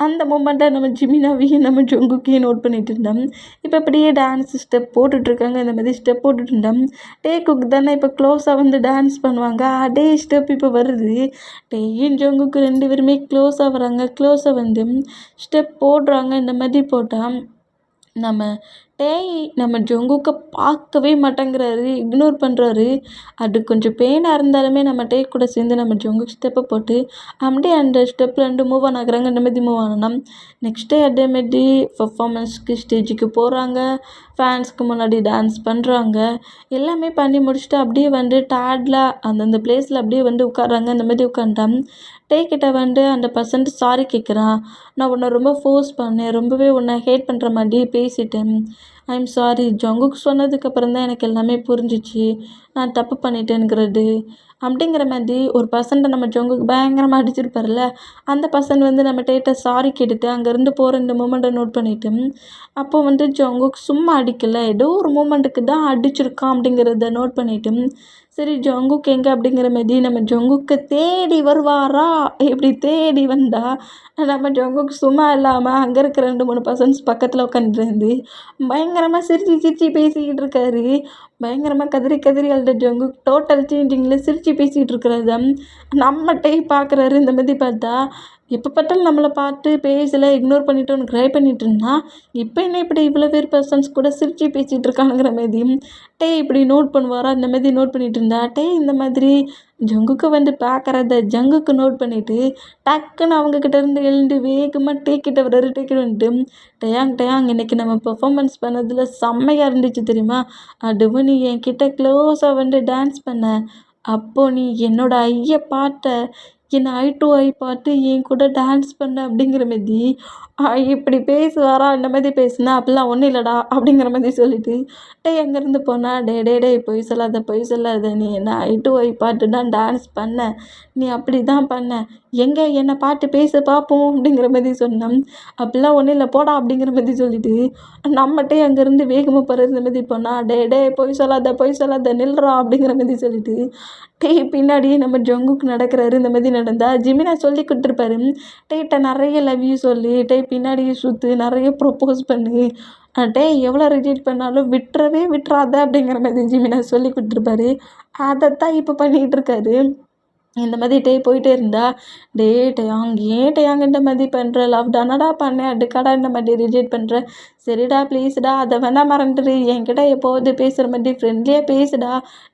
அந்த மூமெண்ட்டை நம்ம ஜிமினாவையும் நம்ம ஜங்குக்கையும் நோட் பண்ணிட்டு இருந்தோம். இப்போ அப்படியே டான்ஸ் ஸ்டெப் போட்டுட்ருக்காங்க. இந்த மாதிரி ஸ்டெப் போட்டுட்டு இருந்தோம். குக் தானே இப்போ க்ளோஸாக டான்ஸ் பண்ணுவாங்க. ஸ்டெப் இப்போ வருது. டேயும் ஜங்குக்கு 2 பேருமே க்ளோஸ் ஆகுறாங்க. க்ளோஸாக வந்து ஸ்டெப் போடுறாங்க. இந்த மாதிரி போட்டால் நம்ம டேய் நம்ம ஜங்குக்கை பார்க்கவே மாட்டேங்கிறாரு, இக்னோர் பண்ணுறாரு. அது கொஞ்சம் பெயினாக இருந்தாலுமே நம்ம டே கூட சேர்ந்து நம்ம ஜங்குக் ஸ்டெப்பை போட்டு அப்படியே அந்த ஸ்டெப்பில் வந்து மூவ் ஆன் ஆகுறாங்க. இந்த மாதிரி மூவ் ஆனோம். நெக்ஸ்ட் டே அதே மாதிரி பர்ஃபார்மன்ஸ்க்கு ஸ்டேஜுக்கு போகிறாங்க. ஃபேன்ஸ்க்கு முன்னாடி டான்ஸ் பண்ணுறாங்க. எல்லாமே பண்ணி முடிச்சுட்டு அப்படியே வந்து டேட்ல அந்தந்த பிளேஸில் அப்படியே வந்து உட்காடுறாங்க. இந்த மாதிரி உட்காந்துட்டான். டே கிட்ட வந்து அந்த பர்சன்ட் சாரி கேட்குறான். நான் உன்னை ரொம்ப ஃபோர்ஸ் பண்ணேன், ரொம்பவே உன்னை ஹேட் பண்ணுற மாதிரி பேசிட்டேன். I'm sorry. ஜங்குக் சொன்னதுக்கப்புறம் தான் எனக்கு எல்லாமே புரிஞ்சிச்சு, நான் தப்பு பண்ணிட்டேங்கிறது. அப்படிங்கிற மாதிரி ஒரு பர்சன்ட்டை நம்ம ஜங்குக் பயங்கரமாக அடிச்சிருப்பார்ல, அந்த பர்சன் வந்து நம்ம டேட்ட சாரி கேட்டுட்டு அங்கேருந்து போகிற இந்த மூமெண்ட்டை நோட் பண்ணிவிட்டு, அப்போ வந்து ஜங்குக் சும்மா அடிக்கலை, ஏதோ ஒரு மூமெண்ட்டுக்கு தான் அடிச்சிருக்கான் அப்படிங்கிறத நோட் பண்ணிவிட்டு, சரி ஜங்குக் எங்கே அப்படிங்கிற மாதிரி நம்ம ஜங்குக்கை தேடி வருவாரா. இப்படி தேடி வந்தால் நம்ம ஜங்குக் சும்மா இல்லாமல் அங்கே இருக்கிற 2-3 பர்சன்ஸ் பக்கத்தில் உட்காந்துருந்து பயங்கரமாக சிரித்து சிரித்து பேசிக்கிட்டு இருக்காரு. பயங்கரமாக கதறி கதறி அழுத ஜங்குக் டோட்டல் சேஞ்சிங்கில் சிரித்து பேசிகிட்டு இருக்கிறத நம்ம டே பார்க்குறாரு. இந்த மாதிரி பார்த்தா எப்போ பார்த்தாலும் நம்மளை பார்த்து பேசலை, இக்னோர் பண்ணிவிட்டு ஒன்று க்ரை பண்ணிட்டு இருந்தா, இப்போ என்ன இப்படி இவ்வளோ பேர் பர்சன்ஸ் கூட சிரித்து பேசிகிட்டு இருக்கானுங்கிற மாதிரி டே இப்படி நோட் பண்ணுவாரா. இந்த மாதிரி நோட் பண்ணிகிட்டு இருந்தா டே இந்த மாதிரி ஜங்குக்கு வந்து பார்க்குறத ஜங்குக்கு நோட் பண்ணிவிட்டு டக்குன்னு அவங்கக்கிட்ட இருந்து எழுந்து வேகமாக டே கிட்ட வர்றாரு. டே கிட்ட வந்துட்டு டயாங் இன்னைக்கு நம்ம பெர்ஃபார்மன்ஸ் பண்ணதில் செம்மையாக இருந்துச்சு தெரியுமா, அதுவும் நீ என்கிட்ட க்ளோஸாக வந்து டான்ஸ் பண்ண, அப்போது நீ என்னோட ஐயை பார்த்த, என்னை ஐ டு ஐ பார்த்து என் கூட டான்ஸ் பண்ண அப்படிங்கிற மாதிரி இப்படி பேசுவாரா. இந்த மாதிரி பேசுனா அப்படிலாம் ஒன்றும் இல்லைடா அப்படிங்கிற மாதிரி சொல்லிட்டு டே அங்கேருந்து போனா, டே பொய் சொல்லாத, நீ என்ன ஐ டு ஐ பார்த்து தான் டான்ஸ் பண்ண, நீ அப்படி தான் பண்ண, எங்கே என்னை பார்த்து பேச பார்ப்போம் அப்படிங்கிற மாதிரி சொன்னோம். அப்படிலாம் ஒன்றும் இல்லை போடா அப்படிங்கிற மாதிரி சொல்லிட்டு நம்மகிட்டே அங்கேருந்து வேகமாக போகிறது. இந்த மாதிரி போனால் டே பொய் சொல்லாத நில்றா அப்படிங்கிற மாதிரி சொல்லிட்டு டே பின்னாடியே நம்ம ஜங்குக்கு நடக்கிறாரு. இந்த மாதிரி நடந்தால் ஜிமினா சொல்லி கொடுத்துருப்பாரு, டேட்ட நிறைய லவ் யூ சொல்லி டே பின்னாடியே சுற்று, நிறைய ப்ரொப்போஸ் பண்ணு, டே எவ்வளோ ரிஜெக்ட் பண்ணாலும் விட்டுறாத அப்படிங்கிற மாதிரி ஜிமினா சொல்லி கொடுத்துருப்பாரு. அதைத்தான் இப்போ பண்ணிகிட்டு இருக்காரு. இந்த மாதிரி டே போயிட்டே இருந்தா, டேயாங் இந்த மாதிரி பண்ணுற, லவ் தானடா பண்ணேன், அதுக்காடா இந்த மாதிரி ரிஜெக்ட் பண்ணுற, சரிடா ப்ளீஸ்டா அதை வேணா மறந்துடு, என்கிட்ட எப்போது பேசுகிற மாதிரி ஃப்ரெண்ட்லியாக பேசுடா,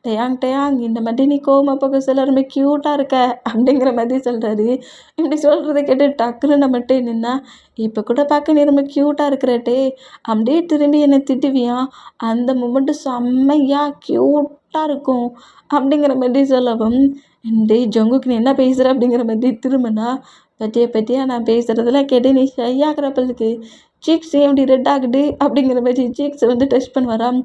டேயாங் இந்த மாதிரி நீ கோவமாக போக சொல்ல ரொம்ப க்யூட்டாக இருக்க அப்படிங்கிற மாதிரி சொல்கிறாரு. இப்படி சொல்கிறத கேட்டு டக்குன்னு நம்மகிட்ட நின்னா, இப்போ கூட பார்க்க நீ ரொம்ப க்யூட்டாக இருக்கிற டே, அப்படியே திரும்பி என்னை திட்டுவியா, அந்த மூமெண்ட்டு செம்மையாக க்யூட்டாக இருக்கும் அப்படிங்கிற மாதிரி சொல்லவும், டேய் ஜங்குக்கு நீ என்ன பேசுகிற அப்படிங்கிற மாதிரி திரும்பினா, பற்றியா நான் பேசுகிறதெல்லாம் கேட்டு நீ ஷை ஆகிறப்பளுக்கு சீக்ஸ் எப்படி ரெட் ஆகுது அப்படிங்கிற மாதிரி சீக்ஸை வந்து டச் பண்ணுவாராம்.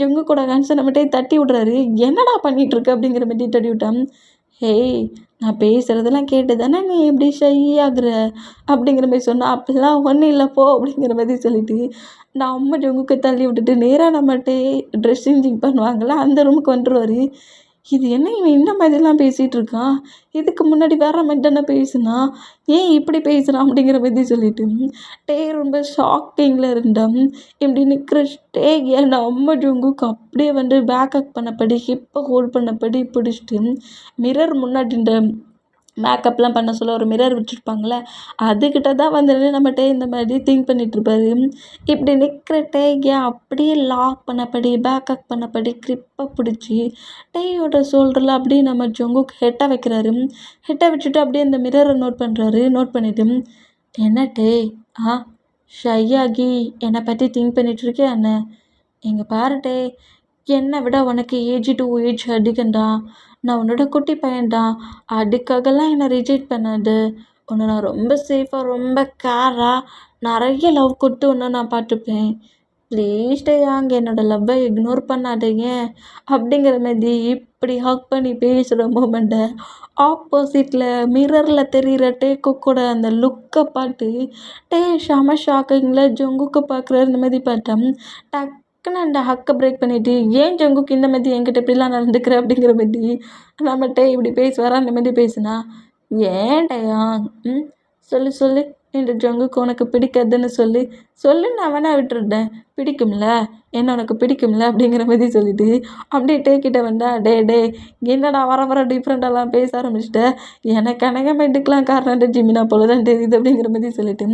ஜங்கு கூட ஆன்சர் நம்மகிட்டே தட்டி விட்றாரு. என்னடா பண்ணிகிட்ருக்கு அப்படிங்கிற மாதிரி தட்டி விட்டான். ஹேய் நான் பேசுகிறதெல்லாம் கேட்டு தானே நீ எப்படி ஷை ஆகுற அப்படிங்கிற மாதிரி சொன்னால், அப்படிலாம் ஒன்றும் இல்லை போ அப்படிங்கிற மாதிரி சொல்லிவிட்டு நம்ம ஜங்குக்கு தள்ளி விட்டுட்டு நேராக நம்மகிட்டே ட்ரெஸ் சேஞ்சிங் பண்ணுவாங்கள்ல அந்த ரூமுக்கு வந்துடுவார். இது என்ன இவன் இந்த மாதிரிலாம் பேசிகிட்டு இருக்கான், இதுக்கு முன்னாடி வேற மாதிரி தானே பேசுனான், ஏன் இப்படி பேசுகிறான் அப்படிங்கிற மாதிரி சொல்லிட்டு டே ரொம்ப ஷாக்கிங்கில் இருந்தான். இப்படி நிற்கிற டேயை நம்ம ஜங்குக்கு அப்படியே வந்து பேக்கப் பண்ணப்படி ஹிப்பை ஹோல்ட் பண்ணப்படி பிடிச்சிட்டு மிரர் முன்னாடி இந்த மேக்கப்லாம் பண்ண சொல்ல ஒரு மிரர் வச்சுருப்பாங்களே, அதுக்கிட்ட தான் வந்துட்டு நம்மகிட்ட இந்த மாதிரி திங்க் பண்ணிகிட்ருப்பாரு. இப்படி நிற்கிற டேயை அப்படியே லாக் பண்ணப்படி பேக்கப் பண்ணப்படி க்ரிப்பை பிடிச்சி டேயோட ஷோல்டரில் அப்படியே நம்ம ஜங்குக் ஹெட்டை வைக்கிறாரு. ஹெட்டை வச்சுட்டு அப்படியே இந்த மிரரை நோட் பண்ணுறாரு. நோட் பண்ணிவிட்டு என்ன டே ஷை ஆகி என்னை பற்றி திங்க் பண்ணிகிட்ருக்கே என்ன, இங்கே பாரு டே, என்னை விட உனக்கு ஏஜ் டு ஏஜ் அதிகம்டா, நான் உன்னோட குட்டி பையன்தான், அதுக்காகலாம் என்னை ரிஜெக்ட் பண்ணாது, உன்னை நான் ரொம்ப சேஃபாக ரொம்ப கேராக நிறைய லவ் கொடுத்து உன்னை நான் பார்த்துப்பேன், ப்ளீஸ் டேயாங் என்னோடய லவ்வை இக்னோர் பண்ணாதீங்க அப்படிங்கிற மாதிரி இப்படி ஹக் பண்ணி பேசுகிற மூமெண்ட்டை ஆப்போசிட்டில் மிரரில் தெரிகிற டேக்கு கூட அந்த லுக்கை பார்த்து டே செம ஷாக்கிங்கில் ஜங்குக்கு பார்க்குறாரு. இந்த மாதிரி பார்த்தேன் டக்குன்னு அந்த ஹக்கை பிரேக் பண்ணிவிட்டு, ஏன் ஜங்குக்கு இந்த மாதிரி என்கிட்ட இப்படிலாம் நடந்துக்கிற அப்படிங்கிற மாதிரி நம்மகிட்ட இப்படி பேசுவாரா. அந்த மாதிரி பேசுனா, ஏன் டேயாங் சொல்லு இந்த ஜங்குக்கு உனக்கு பிடிக்காதுன்னு சொல்லி சொல்லு நான் வேணா விட்டுருட்டேன், பிடிக்கும்ல, என்ன உனக்கு பிடிக்கும்ல அப்படிங்கிற மாதிரி சொல்லிட்டு அப்படியே டேக்கிட்ட வந்தா, டே என்னடா வர வர டிஃப்ரெண்ட்டெல்லாம் பேச ஆரம்பிச்சிட்ட, எனக்கு அநேகமேட்டுக்கெலாம் காரணம் ஜிமினா போல தான் தெரியுது அப்படிங்கிற மாதிரி சொல்லிட்டு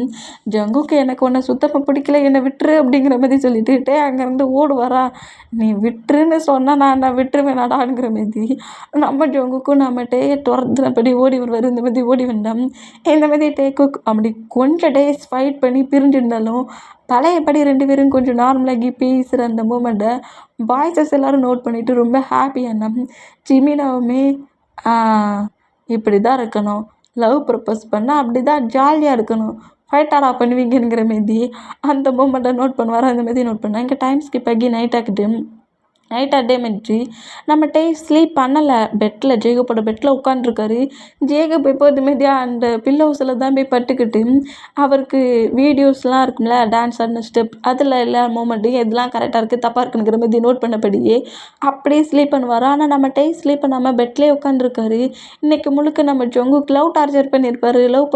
ஜங்குக்கு எனக்கு உன்னை சுத்தமாக பிடிக்கல, என்னை விட்டுரு அப்படிங்கிற மாதிரி சொல்லிட்டு அங்கேருந்து ஓடுவாரா. நீ விட்டுருன்னு சொன்னால் நான் விட்டுருவேனாடாங்கிற மாதிரி நம்ம ஜங்குக்கும் நம்ம டேயை துரத்துனபடி ஓடி வருவார். இந்த மாதிரி ஓடி வந்தோம். இந்த மாதிரி டேக்கு அப்படி கொஞ்சம் டேஸ் ஃபைட் பண்ணி பிரிஞ்சிருந்தாலும் பழையபடி 2 பேரும் கொஞ்சம் நார்மலாகி பேசுகிற அந்த மூமெண்ட்டை பாய்ஸஸ் எல்லோரும் நோட் பண்ணிவிட்டு ரொம்ப ஹாப்பியானோம். ஜிமினாவுமே இப்படி தான் இருக்கணும், லவ் ப்ரப்போஸ் பண்ணால் அப்படி தான் ஜாலியாக இருக்கணும், ஃபைட்டாடா பண்ணுவீங்கிற மாரி அந்த மூமெண்ட்டை நோட் பண்ணுவார். அந்த மாதிரி நோட் பண்ணேன். இங்கே டைம் ஸ்கிப் ஆகி நைட் ஆகிட்டு நைட் அதே மாதிரி நம்ம ஸ்லீப் பண்ணலை. ஜேகப்போட பெட்டில் உட்காண்ட்ருக்காரு. ஜேகப் எப்போதுமே அந்த பில்லோஸில் தான் போய் பட்டுக்கிட்டு அவருக்கு வீடியோஸ்லாம் இருக்கும்ல, டான்ஸ் ஆடின ஸ்டெப், அதில் எல்லா மூமெண்ட்டையும் எதெல்லாம் கரெக்டாக இருக்குது தப்பாக இருக்குங்கிற மாதிரி நோட் பண்ணபடியே அப்படியே ஸ்லீப் பண்ணுவார். ஆனால் நம்ம ஸ்லீப் பண்ணாமல் பெட்லேயே உட்காந்துருக்காரு. இன்றைக்கி முழுக்க நம்ம ஜங்குக்கு லவ் டார்ச்சர் பண்ணியிருப்பார். லவ்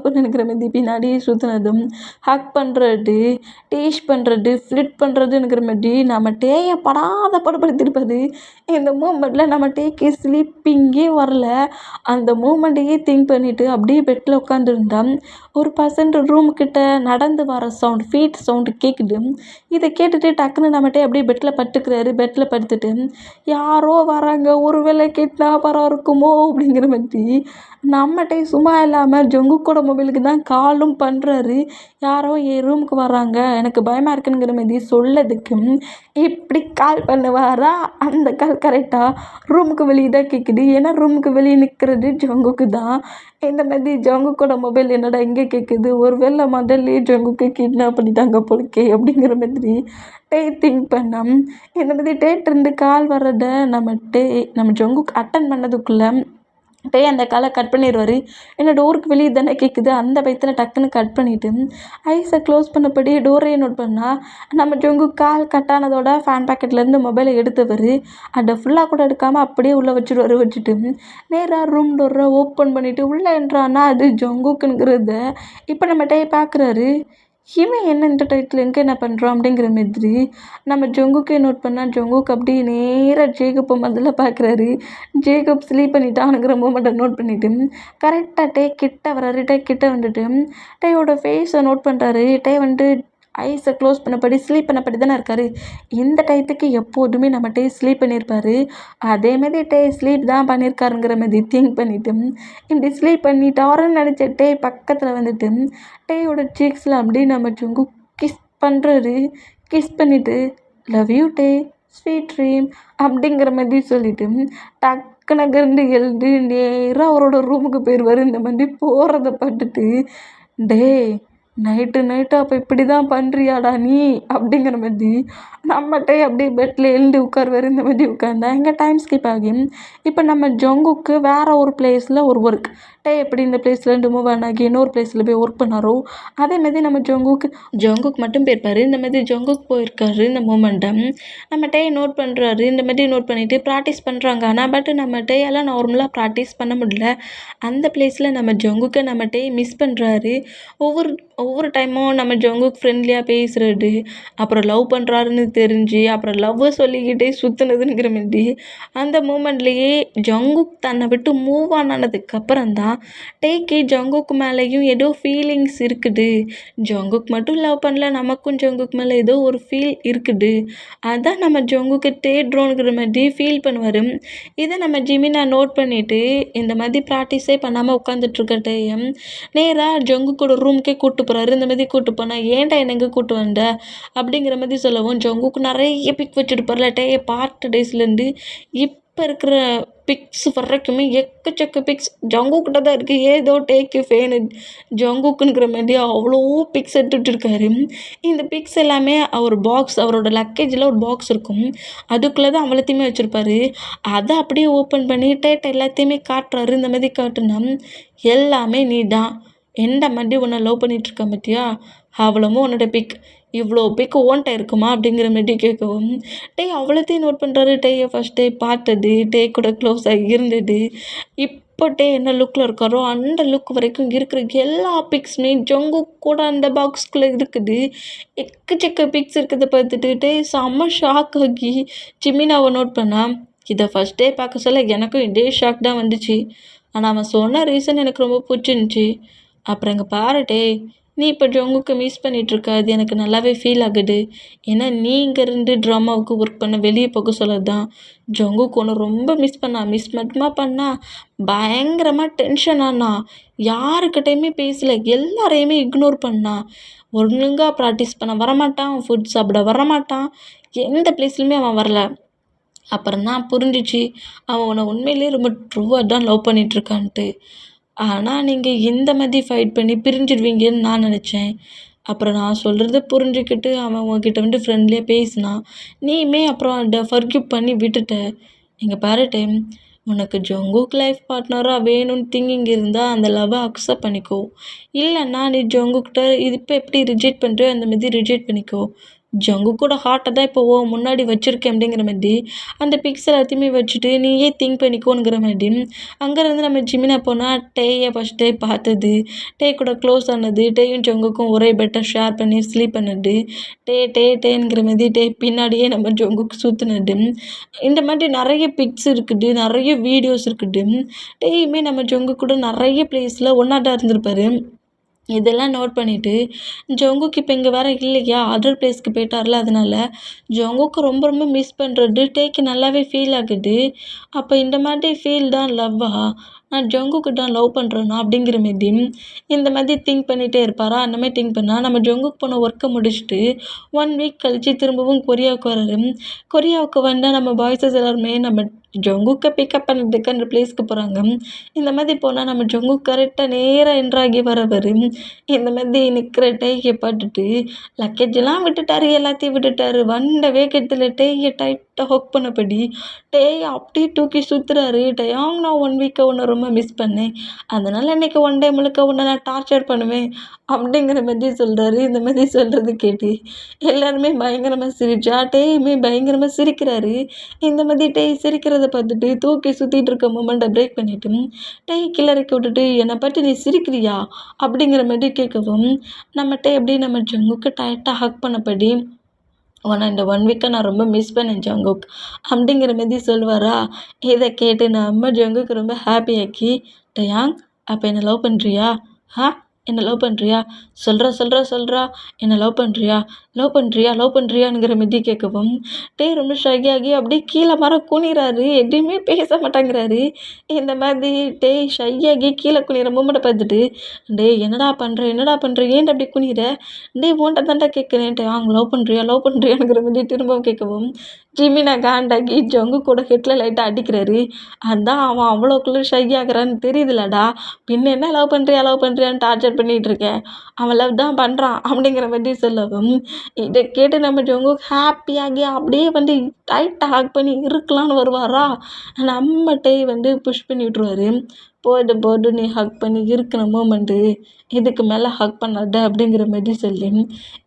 பண்ணுங்கிற மாதிரி பின்னாடியே சுற்றுனதும், ஹக் பண்ணுறது, டீச் பண்ணுறது, ஃப்ளிட் பண்ணுறதுங்கிற மாதிரி நம்ம டேயை படாதப்படுத்திருப்பாரு. இந்த மூமெண்ட்டில் நம்ம டேக்கு ஸ்லீப்பிங்கே வரல. அந்த மூமெண்ட்டையே திங்க் பண்ணிவிட்டு அப்படியே பெட்டில் உட்காந்துருந்தா ஒரு பர்சன்ட் ரூம்கிட்ட நடந்து வர சவுண்ட், ஃபீட் சவுண்டு கேட்குது. இதை கேட்டுட்டு டக்குன்னு நம்மகிட்டே அப்படியே பெட்டில் படுத்துக்கிறாரு. பெட்டில் படுத்துட்டு யாரோ வராங்க, ஒருவேளை கிட்னாப்பராக இருக்குமோ அப்படிங்கிற மாதிரி நம்மகிட்டே சும்மா இல்லாமல் ஜங்குக்கோட மொபைலுக்கு தான் காலும் பண்ணுறாரு. யாரோ என் ரூமுக்கு வராங்க, எனக்கு பயமாக இருக்குங்கிற மாதிரி சொல்லதுக்கு இப்படி கால் பண்ணுவாரா. அந்த கால் கரெக்டாக ரூமுக்கு வெளியே தான் கேட்குது. ஏன்னா ரூமுக்கு வெளியே நிற்கிறது ஜங்குக்கு தான். இந்த மாதிரி ஜங்குக்கோட மொபைல் என்னடா இங்கே கேட்குது, ஒருவேளை முதல்லே ஜங்குக்கு கிட்னாப் பண்ணிட்டாங்க போலுக்கே அப்படிங்கிற மாதிரி திங்க் பண்ணோம். இந்த மாதிரி டேட்டிருந்து கால் வர்றதை நம்ம ஜங்குக்கு அட்டன் பண்ணதுக்குள்ளே அந்த காலை கட் பண்ணிடுவார். ஏன்னா டோருக்கு வெளியே தானே கேட்குது. அந்த பயத்தில் டக்குன்னு கட் பண்ணிவிட்டு ஐஸை க்ளோஸ் பண்ணபடி டோரையே நோட் பண்ணால் நம்ம ஜங்கு கால் கட் ஆனதோட ஃபேன் பாக்கெட்லேருந்து மொபைலை எடுத்தவர் அதை ஃபுல்லாக கூட எடுக்காமல் அப்படியே உள்ளே வச்சுட்டு நேராக ரூம் டோரை ஓப்பன் பண்ணிவிட்டு உள்ளே என்றான்னா அது ஜங்குக்குங்கிறத இப்போ நம்ம பார்க்குறாரு. இவன் என்ன இந்த டைத்தில் எங்கே என்ன பண்ணுறான் அப்படிங்கிற மாதிரி நம்ம ஜங்குக்கே நோட் பண்ணால் ஜங்குக்கு அப்படியே நேராக ஜேகப்பை முதல்ல பார்க்குறாரு. ஜேகப் ஸ்லீப் பண்ணிட்டானுங்கிற மூமெண்ட்டை நோட் பண்ணிவிட்டு கரெக்டாக கிட்ட வர்றாரு. கிட்ட வந்துட்டு டேயோட ஃபேஸை நோட் பண்ணுறாரு. வந்துட்டு ஐஸை க்ளோஸ் பண்ணபடி ஸ்லீப் பண்ணபடி தானே இருக்கார். இந்த டயத்துக்கு எப்போதுமே நம்ம ஸ்லீப் பண்ணியிருப்பார். அதேமாதிரி ஸ்லீப் தான் பண்ணியிருக்காருங்கிற மாதிரி திங்க் பண்ணிவிட்டு இப்படி ஸ்லீப் பண்ணிட்டாருன்னு நினச்ச பக்கத்தில் வந்துட்டு டேயோட சீக்ஸில் அப்படியே நம்ம ஜங்கு கிஸ் பண்ணுறாரு. கிஸ் பண்ணிவிட்டு லவ் யூ ஸ்வீட் ட்ரீம் அப்படிங்கிற மாதிரி சொல்லிவிட்டு டக்குனு எழுந்து நேராக அவரோட ரூமுக்கு போயிடுவார். இந்த மாதிரி போகிறத பார்த்துட்டு நைட்டு அப்போ இப்படி தான் பண்ணுறியாடா நீ அப்படிங்கிற மாதிரி நம்மகிட்டே அப்படியே பெட்டில் எழுந்து உட்காருவார். இந்த மாதிரி உட்காந்தா எங்கே டைம் ஸ்கிப் ஆகி இப்போ நம்ம ஜங்குக்கு வேறு ஒரு பிளேஸில் ஒரு ஒர்க் எப்படி இந்த பிளேஸ்லேருந்து மூவ் ஆகி இன்னொரு பிளேஸில் போய் ஒர்க் பண்ணாரோ அதேமாதிரி நம்ம ஜங்குக்கு மட்டும் போயிருப்பார். இந்த மாதிரி ஜங்குக்கு போயிருக்காரு. இந்த மூமெண்ட்டை நம்ம நோட் பண்ணுறாரு. இந்த மாதிரி நோட் பண்ணிவிட்டு ப்ராக்டிஸ் பண்ணுறாங்க. ஆனால் பட் நம்ம எல்லாம் நார்மலாக ப்ராக்டிஸ் பண்ண முடியல. அந்த பிளேஸில் நம்ம ஜங்குக்கு நம்ம மிஸ் பண்ணுறாரு. ஒவ்வொரு டைமும் நம்ம ஜங்குக்கு ஃப்ரெண்ட்லியாக பேசுகிறது, அப்புறம் லவ் பண்ணுறாருன்னு தெரிஞ்சு அப்புறம் லவ்வை சொல்லிக்கிட்டே சுற்றுனதுங்கிற மாதிரி அந்த மூமெண்ட்லேயே ஜங்குக் தன்னை விட்டு மூவ் ஆனதுக்கப்புறம் தான் ஜங்குக்கு மேலேயும் ஏதோ ஃபீலிங்ஸ் இருக்குது. ஜங்குக் மட்டும் லவ் பண்ணல, நமக்கும் ஜங்குக்கு மேலே ஏதோ ஒரு ஃபீல் இருக்குது. அதான் நம்ம ஜங்குக்கு தேடுறோங்கிற மாதிரி ஃபீல் பண்ணுவார். இதை நம்ம ஜிமினா நோட் பண்ணிவிட்டு இந்த மாதிரி ப்ராக்டிஸே பண்ணாமல் உட்காந்துட்ருக்க நேராக ஜங்குக்கோட ரூமுக்கே கூப்பிட்டு போகிறாரு. இந்த மாதிரி கூப்பிட்டு போனால் ஏன்டா எனக்கு கூப்பிட்டு வந்த அப்படிங்கிற மாதிரி சொல்லவும் ஜங்குக்கு நிறைய பிக் வச்சுருப்பார்ல பார்ட் டேஸ்லேருந்து இப்போ இருக்கிற பிக்ஸ் வரைக்குமே எக்கச்சக்க பிக்ஸ் ஜங்குக்கிட்ட தான் இருக்குது. ஏதோ ஃபேனு ஜங்குக்குங்கிற மாதிரி அவ்வளோ பிக்ஸ் எடுத்துகிட்டு இந்த பிக்ஸ் எல்லாமே அவரோட லக்கேஜில் ஒரு பாக்ஸ் இருக்கும். அதுக்குள்ளே தான் அவ்வளோத்தையுமே வச்சுருப்பாரு. அதை அப்படியே ஓப்பன் பண்ணி எல்லாத்தையுமே காட்டுறாரு. இந்த மாதிரி காட்டுனா எல்லாமே நீ தான் எந்த மாதிரி உன்னை லவ் பண்ணிகிட்ருக்கேன் பார்த்தியா, அவ்வளவும் உன்னோட பிக் இவ்வளோ பிக் ஓன்ட்ட இருக்குமா அப்படிங்கிற மாரி கேட்கவும், டேய் அவ்வளோத்தையும் நோட் பண்ணுறாரு. டேயை ஃபஸ்ட் டே பார்த்தது, டே கூட க்ளோஸாக இருந்தது, இப்போ டே என்ன லுக்கில் இருக்காரோ அந்த லுக் வரைக்கும் இருக்கிற எல்லா பிக்ஸுமே ஜங்குக் கூட அந்த பாக்ஸ்குள்ளே இருக்குது. எக்கச்சக்க பிக்ஸ் இருக்கிறத பார்த்துட்டு டே செம்ம ஷாக் ஆகி ஜிமினாவை நோட் பண்ணா. இதை ஃபஸ்ட் டே பார்க்க சொல்ல எனக்கும் இதே ஷாக் தான் வந்துச்சு. ஆனால் அவன் சொன்ன ரீசன் எனக்கு ரொம்ப பிடிச்சிருந்துச்சி. அப்புறம் இங்கே பாரு டே, நீ இப்போ ஜங்குக்கு மிஸ் பண்ணிகிட்ருக்க, அது எனக்கு நல்லாவே ஃபீல் ஆகுது. ஏன்னா நீ இங்கேருந்து ட்ராமாவுக்கு ஒர்க் பண்ண வெளியே போக சொல்லது தான் ஜங்குக்கு ஒன்று ரொம்ப மிஸ் மட்டுமா பண்ணா, பயங்கரமாக டென்ஷன் ஆனா, யாருக்கிட்டையுமே பேசல, எல்லாரையுமே இக்னோர் பண்ணா. ஒழுங்காக ப்ராக்டிஸ் பண்ண வரமாட்டான், ஃபுட் சாப்பிட வரமாட்டான், எந்த பிளேஸ்லையுமே அவன் வரல. அப்புறம் தான் புரிஞ்சிச்சு அவன் உன்னை உண்மையிலேயே ரொம்ப ட்ரூவாக தான் லவ் பண்ணிகிட்ருக்கான்ட்டு. ஆனால் நீங்கள் இந்த மாதிரி ஃபைட் பண்ணி பிரிஞ்சிடுவீங்கன்னு நான் நினச்சேன். அப்புறம் நான் சொல்கிறத புரிஞ்சுக்கிட்டு அவன் உன்கிட்ட வந்துட்டு ஃப்ரெண்ட்லியாக பேசினான். நீயுமே அப்புறம் அதை ஃபர்கிவ் பண்ணி விட்டுட்ட. இங்கே பாரு டைம், உனக்கு ஜங்குக் லைஃப் பார்ட்னராக வேணும்னு திங்கிங் இருந்தால் அந்த லவ்வை அக்செப்ட் பண்ணிக்கோ. இல்லைன்னா நீ ஜங்குக்கிட்ட இது இப்போ எப்படி ரிஜெக்ட் பண்ணுறியோ அந்த மாதிரி ரிஜெக்ட் பண்ணிக்கோ. ஜங்குக்கோட ஹார்ட்டை தான் இப்போ முன்னாடி வச்சுருக்கேன் அப்படிங்கிற மாதிரி அந்த பிக்ஸ் எல்லாத்தையுமே வச்சுட்டு நீயே திங்க் பண்ணிக்கோங்கிற மாதிரி அங்கேருந்து நம்ம ஜிமினா போனால் டேயை ஃபஸ்ட் டே பார்த்தது, டே கூட க்ளோஸ் ஆனது, டேயும் ஜங்குக்கும் ஒரே பெட்டை ஷேர் பண்ணி ஸ்லீப் பண்ணது, டேங்கிற மாதிரி டே பின்னாடியே நம்ம ஜங்குக்கு சுற்றுனது, இந்த மாதிரி நிறைய பிக்ஸ் இருக்குது, நிறைய வீடியோஸ் இருக்குது. டேயுமே நம்ம ஜங்கு கூட நிறைய பிளேஸில் ஒன்றா தான் இருந்திருப்பாரு. இதெல்லாம் நோட் பண்ணிவிட்டு ஜங்குக் இப்போ இங்கே வேறு இல்லையா, அதர் பிளேஸ்க்கு போயிட்டார்ல, அதனால ஜங்குக்கு ரொம்ப ரொம்ப மிஸ் பண்ணுறது டேக்கு நல்லாவே ஃபீல் ஆகுது. அப்போ இந்த மாதிரி ஃபீல் தான் லவ்வா, நான் ஜங்குக்கு தான் லவ் பண்ணுறேன்னா அப்படிங்கிற மாரி இந்த மாதிரி திங்க் பண்ணிகிட்டே இருப்பாரா. அந்த மாதிரி திங்க் பண்ணால் நம்ம ஜங்குக்கு போன ஒர்க்கை முடிச்சுட்டு 1 வீக் கழித்து திரும்பவும் கொரியாவுக்கு வராரு. கொரியாவுக்கு வந்தால் நம்ம பாய்ஸஸ் எல்லாருமே நம்ம ஜங்குக்கை பிக்கப் பண்ணுறதுக்கு அந்த பிளேஸ்க்கு போகிறாங்க. இந்த மாதிரி போனால் நம்ம ஜங்குக் கரெக்டாக நேராக என்ட்ராகி வரவர் இந்த மாதிரி நிற்கிற டேயை பார்த்துட்டு லக்கேஜெல்லாம் விட்டுட்டாரு, எல்லாத்தையும் விட்டுட்டாரு. வந்த வேகத்தில் டேயை டைட்டாக ஹக் பண்ணபடி டேயை அப்படியே தூக்கி சுற்றுறாரு. டயாங், நான் 1 வீக்கை உன்னை ரொம்ப மிஸ் பண்ணேன், அதனால் இன்றைக்கி 1 டே முழுக்க உன்னை நான் டார்ச்சர் பண்ணுவேன் அப்படிங்கிற மாதிரி சொல்கிறாரு. இந்த மாதிரி சொல்கிறது கேட்டு எல்லாருமே பயங்கரமாக சிரிச்சா, டேயுமே பயங்கரமாக சிரிக்கிறாரு. இந்த மாதிரி டே சிரிக்கிறத பார்த்துட்டு தூக்கி சுற்றிட்டு இருக்க மூமெண்ட்டை பிரேக் பண்ணிவிட்டு டே கிளறக்கி விட்டுட்டு என்னை பற்றி நீ சிரிக்கிறியா அப்படிங்கிற மாதிரி கேட்கவும் நம்ம டே எப்படி நம்ம ஜங்குக்கு டைட்டாக ஹக் பண்ணபடி உன்னை இந்த 1 வீக்கை நான் ரொம்ப மிஸ் பண்ணேன் ஜங்குக் அப்படிங்கிற மாதிரி சொல்லுவாரா. இதை கேட்டு நம்ம ஜங்குக்கு ரொம்ப ஹாப்பியாக்கி, டயாங் அப்போ என்னை லவ் பண்ணுறியா, என்ன லவ் பண்ணுறியா, சொல்கிறா என்ன லவ் பண்ணுறியாங்கிற மாதிரி கேட்கவும் டே ரொம்ப ஷையாகி அப்படியே கீழே குனிறாரு, எதுவுமே பேச மாட்டேங்கிறாரு. இந்த மாதிரி டே ஷையாகி கீழே குனிகிற மூமெண்ட்டை பார்த்துட்டு டே என்னடா பண்ணுற ஏன்டா அப்படி குனிகிற, டே உன்ட்ட தான்டா கேட்குறேன், அவங்க லவ் பண்ணுறியாங்கிற மாதிரி திரும்பவும் கேட்கவும் ஜிமினா காண்டாகி ஜங்கு கூட ஹெட்டில் லைட்டாக அடிக்கிறாரு. அதான் அவன் அவ்வளோக்குள்ளே ஷை ஆகுறான்னு தெரியுதுலடா, பின்ன என்ன லவ் பண்ணுறியான்னு டார்ச்சர் பண்ணிகிட்டு இருக்கேன், அவன் லவ் தான் பண்ணுறான் அப்படிங்கிற மாதிரி சொல்லவும் இதை கேட்டு நம்ம ஜங்கு ஹாப்பியாகி அப்படியே டைட்டாக ஹக் பண்ணி இருக்கலான்னு வருவாரா. நம்ம டே புஷ் பண்ணி விட்ருவாரு. போது நீ ஹக் பண்ணி இருக்கிற மூமெண்ட்டு, இதுக்கு மேலே ஹக் பண்ணாத அப்படிங்கிற மாதிரி சொல்லி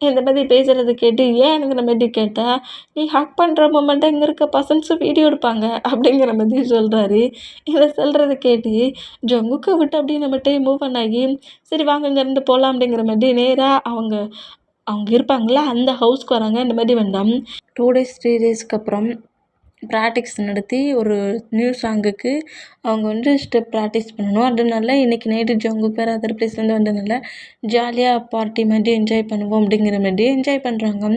இந்த மாதிரி பேசுகிறத கேட்டு ஏன்னுங்கிற மாதிரி கேட்டால், நீ ஹக் பண்ணுற மூமெண்ட்டை இங்கே இருக்க பர்சன்ஸும் வீடியோ எடுப்பாங்க அப்படிங்கிற மாதிரி சொல்கிறாரு. இதை சொல்கிறத கேட்டு ஜங்குக்கை விட்டு அப்படியே நம்ம டைம் மூவ் பண்ணாகி சரி வாங்க இங்கேருந்து போகலாம் அப்படிங்கிற மாதிரி நேராக அவங்க இருப்பாங்களா அந்த ஹவுஸ்க்கு வராங்க. இந்த மாதிரி 2 டேஸ் 3 டேஸ்க்கு அப்புறம் ப்ராக்டிக்ஸ் நடத்தி ஒரு நியூ சாங்குக்கு அவங்க ஸ்டெப் ப்ராக்டிஸ் பண்ணணும். அதனால இன்றைக்கி நைட்டு ஜங்குக் வேறு அதர் பிளேஸ்லேருந்து வந்ததுனால ஜாலியாக பார்ட்டி மாதிரி என்ஜாய் பண்ணுவோம் அப்படிங்கிற மாதிரி என்ஜாய் பண்ணுறாங்க.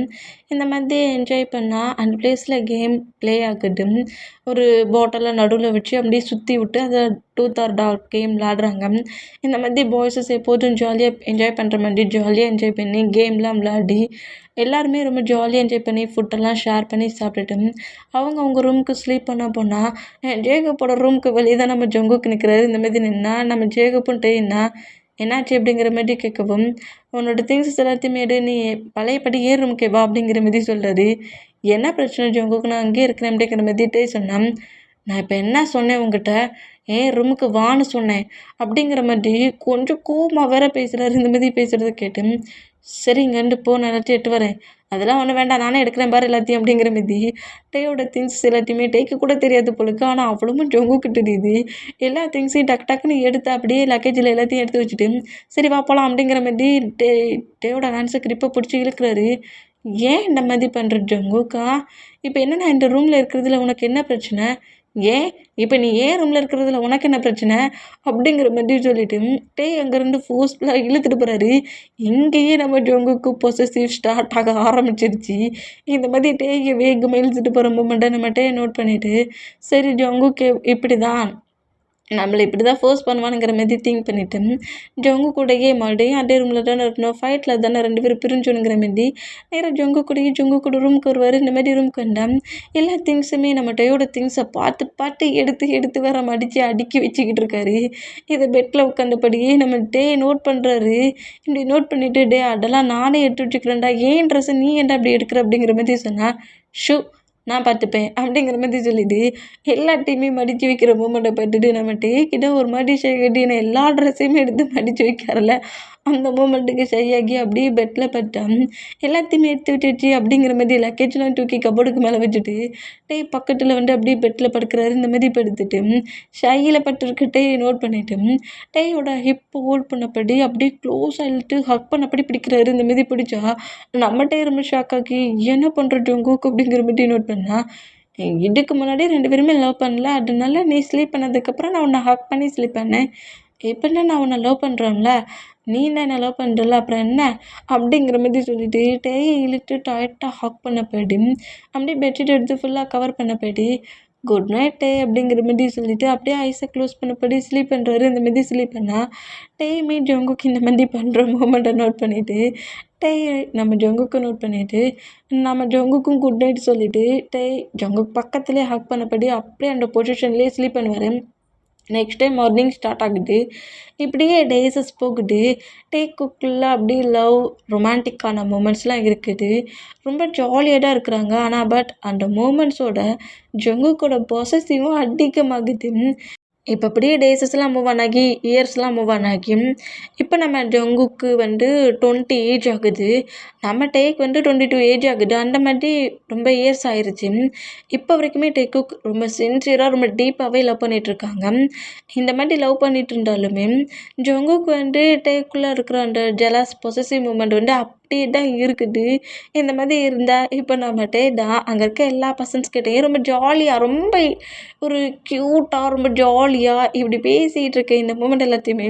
இந்த மாதிரி என்ஜாய் பண்ணால் அந்த பிளேஸில் கேம் ப்ளே ஆகுது. ஒரு பாட்டிலை நடுவில் வச்சு அப்படியே சுற்றி விட்டு அதை ட்ரூத் ஆர் டார் கேம் விளாடுறாங்க. இந்த மாதிரி பாய்ஸஸ் எப்போதும் ஜாலியாக என்ஜாய் பண்ணுற மாதிரி ஜாலியாக என்ஜாய் பண்ணி கேம்லாம் விளாடி எல்லாருமே ரொம்ப ஜாலியாக என்ஜாய் பண்ணி ஃபுட்டெல்லாம் ஷேர் பண்ணி சாப்பிட்டுட்டு அவங்க ரூமுக்கு ஸ்லீப் போனால் ஜேகப்போட ரூமுக்கு வெளியே தான் நம்ம ஜங்குக்கு நிற்கிறாரு. இந்த மாதிரி நின்னா நம்ம ஜேகப்பும் டேன்னா என்னாச்சு அப்படிங்கிற மாதிரி கேட்கவும் உன்னோட திங்ஸஸ் எல்லாத்தையுமே எடு, நீ பழையபடி ரூமுக்கே வா அப்படிங்கிற மாதிரி சொல்கிறாரு. என்ன பிரச்சனை ஜங்குக்கு, நான் அங்கேயே இருக்கிறேன் அப்படிங்கிற மாதிரி டே சொன்னான். நான் இப்போ என்ன சொன்னேன் உங்ககிட்ட, ரூமுக்கு வான்னு சொன்னேன் அப்படிங்கிற மாதிரி கொஞ்சம் கோவமாக வேற பேசுகிறாரு. இந்த மாதிரி பேசுகிறத கேட்டு சரிங்கன்ட்டு போ நான் எல்லாத்தையும் எடுத்து வரேன். அதெல்லாம் ஒன்றும் வேண்டாம் நானே எடுக்கிறேன் பாரு எல்லாத்தையும் அப்படிங்கிற மாரி டேயோட திங்ஸ் எல்லாத்தையுமே டேக்கு கூட தெரியாது போலுக்கு. ஆனால் அவ்வளவும் ஜொங்குக்கு தெரியுது. எல்லா திங்ஸையும் டக்கு டக்குன்னு எடுத்து அப்படியே லக்கேஜில் எல்லாத்தையும் எடுத்து வச்சுட்டு சரி வா போகலாம் அப்படிங்கிற மாரி டேயோட ஹேண்ட்ஸை கிரிப்பை பிடிச்சி இழுக்கிறாரு. ஏன் இந்த மாதிரி பண்ணுற ஜங்குக்கா? இப்போ என்ன நான் இந்த ரூமில் இருக்கிறதுல உனக்கு என்ன பிரச்சனை? ஏன் இப்போ நீ ஏன் ரூமில் இருக்கிறதுல உனக்கு என்ன பிரச்சனை அப்படிங்கிற மாதிரி சொல்லிட்டு அங்கேருந்து ஃபோர்ஸ்ஃபுல்லாக இழுத்துட்டு போகிறாரு. இங்கேயே நம்ம ஜங்குக்கு பொசசிவ் ஸ்டார்ட் ஆக ஆரம்பிச்சிருச்சு. இந்த மாதிரி டேயை வேகமாக இழுத்துட்டு போகிற மூமெண்ட்டை நம்ம நோட் பண்ணிவிட்டு சரி ஜங்குக்கு இப்படி தான் நம்மளை இப்படி தான் ஃபோர்ஸ் பண்ணுவானுங்கிற மாதிரி திங்க் பண்ணிவிட்டு ஜொங்கு கூடயே மறுபடியும் அதே ரூமில் தானே இருக்கணும், ஃபைட்டில் தானே 2 பேரும் பிரிஞ்சோனுங்கிற மாரி நேராக ஜொங்கு கூட ரூமுக்கு வருவார். இந்த மாதிரி ரூமுக்கு வந்தால் எல்லா திங்ஸுமே நம்ம டேயோட திங்ஸை பார்த்து எடுத்து வேற மடித்து அடுக்கி வச்சுக்கிட்டு இருக்காரு. இதை பெட்டில் உட்காந்தபடியே நம்ம நோட் பண்ணுறாரு. இப்படி நோட் பண்ணிவிட்டு அதெல்லாம் நானே எடுத்து வச்சுக்கிறேன்டா, ஏன் ட்ரெஸ்ஸை நீ ஏன்டா அப்படி எடுக்கிற அப்படிங்கிற மாதிரி சொன்னால் ஷூ நான் பார்த்துப்பேன் அப்படிங்கிற மாதிரி சொல்லிட்டு எல்லாத்தையுமே மடித்து வைக்கிற மூமெண்ட்டை பார்த்துட்டு நம்ம கிட்ட ஒரு மாதிரி கட்டி நான் எல்லா ட்ரெஸ்ஸையுமே எடுத்து மடித்து வைக்காரல அந்த மூமெண்ட்டுக்கு சரியாகி அப்படியே பெட்டில் பட்டான். எல்லாத்தையுமே எடுத்து விட்டுச்சு அப்படிங்கிற மாதிரி லக்கேஜ்லாம் தூக்கி கபோர்டுக்கு மேலே வச்சுட்டு பக்கத்தில் அப்படியே பெட்டில் படுக்கிறாரு. இந்த மாதிரி படுத்துட்டு ஷையில் பட்டுருக்கிட்டே நோட் பண்ணிட்டு டேயோட ஹிப் ஹோல்ட் பண்ணப்படி அப்படியே க்ளோஸ் ஆகிட்டு ஹக் பண்ணப்படி பிடிக்கிறாரு. இந்த மாதிரி பிடிச்சா நம்ம ரொம்ப ஷாக் ஆகி என்ன பண்ணுற ஜங்குக்கு அப்படிங்கிற மாதிரி நோட் பண்ணா இதுக்கு முன்னாடி 2 பேருமே லவ் பண்ணல, அதனால நீ ஸ்லீப் பண்ணதுக்கப்புறம் நான் உன்னை ஹக் பண்ணி ஸ்லீப் பண்ணேன். எப்படின்னா நான் உன்னை லவ் பண்ணுறேன்ல, நீ தான் என்ன லவ் பண்ணுறல அப்புறம் என்ன அப்படிங்கிற மாதிரி சொல்லிட்டு டேயை இழுத்து டைட்டாக ஹக் பண்ண போயிட்டு அப்படியே பெட்ஷீட் எடுத்து ஃபுல்லாக கவர் பண்ண போயிட்டு குட் நைட் டே அப்படிங்கிற மாதிரி சொல்லிட்டு அப்படியே ஐஸை க்ளோஸ் பண்ணப்படி ஸ்லீப் பண்ணுறாரு. இந்த மாதிரி ஸ்லீப் பண்ணால் டேயுமே ஜங்குக்கு இந்த மாதிரி பண்ணுற மூமெண்ட்டை நோட் பண்ணிவிட்டு நம்ம ஜங்குக்கு நோட் பண்ணிவிட்டு நம்ம ஜங்குக்கும் குட் நைட் சொல்லிவிட்டு ஜங்குக்கு பக்கத்துலேயே ஹக் பண்ணப்படி அப்படியே அந்த பொசிஷன்லேயே ஸ்லீப் பண்ணுவார். நெக்ஸ்ட் டே மார்னிங் ஸ்டார்ட் ஆகுது. இப்படியே டேஸஸ் போகுது. குக்குள்ளே அப்படியே லவ் ரொமான்டிக்கான மூமெண்ட்ஸ்லாம் இருக்குது. ரொம்ப ஜாலியாக தான் இருக்கிறாங்க. ஆனால் பட் அந்த மூமெண்ட்ஸோட ஜங்குக்கோட பொசசிவும் அதிகமாகுது. இப்போ அப்படியே டேஸஸ்லாம் மூவ் ஆன் ஆகி இயர்ஸ்லாம் மூவ் ஆன் ஆகி இப்போ நம்ம ஜங்குக்கு 20 ஏஜ் ஆகுது. நம்ம டேக் 22 ஏஜ் ஆகுது. அந்த மாதிரி ரொம்ப இயர்ஸ் ஆயிடுச்சு. இப்போ வரைக்குமே குக் ரொம்ப சின்சியராக ரொம்ப டீப்பாகவே லவ் பண்ணிகிட்ருக்காங்க. இந்த மாதிரி லவ் பண்ணிட்டு இருந்தாலுமே ஜங்குக்கு டேக்குள்ளே இருக்கிற அந்த ஜெலஸ் பொசசிவ் மூமெண்ட் அப்படியே தான் இருக்குது. இந்த மாதிரி இருந்தால் இப்போ நம்ம தான் அங்கே இருக்க எல்லா பர்சன்ஸ்கிட்டையும் ரொம்ப ஜாலியாக ரொம்ப ஒரு க்யூட்டாக ரொம்ப ஜாலியாக இப்படி பேசிகிட்டு இருக்க இந்த மூமெண்ட் எல்லாத்தையுமே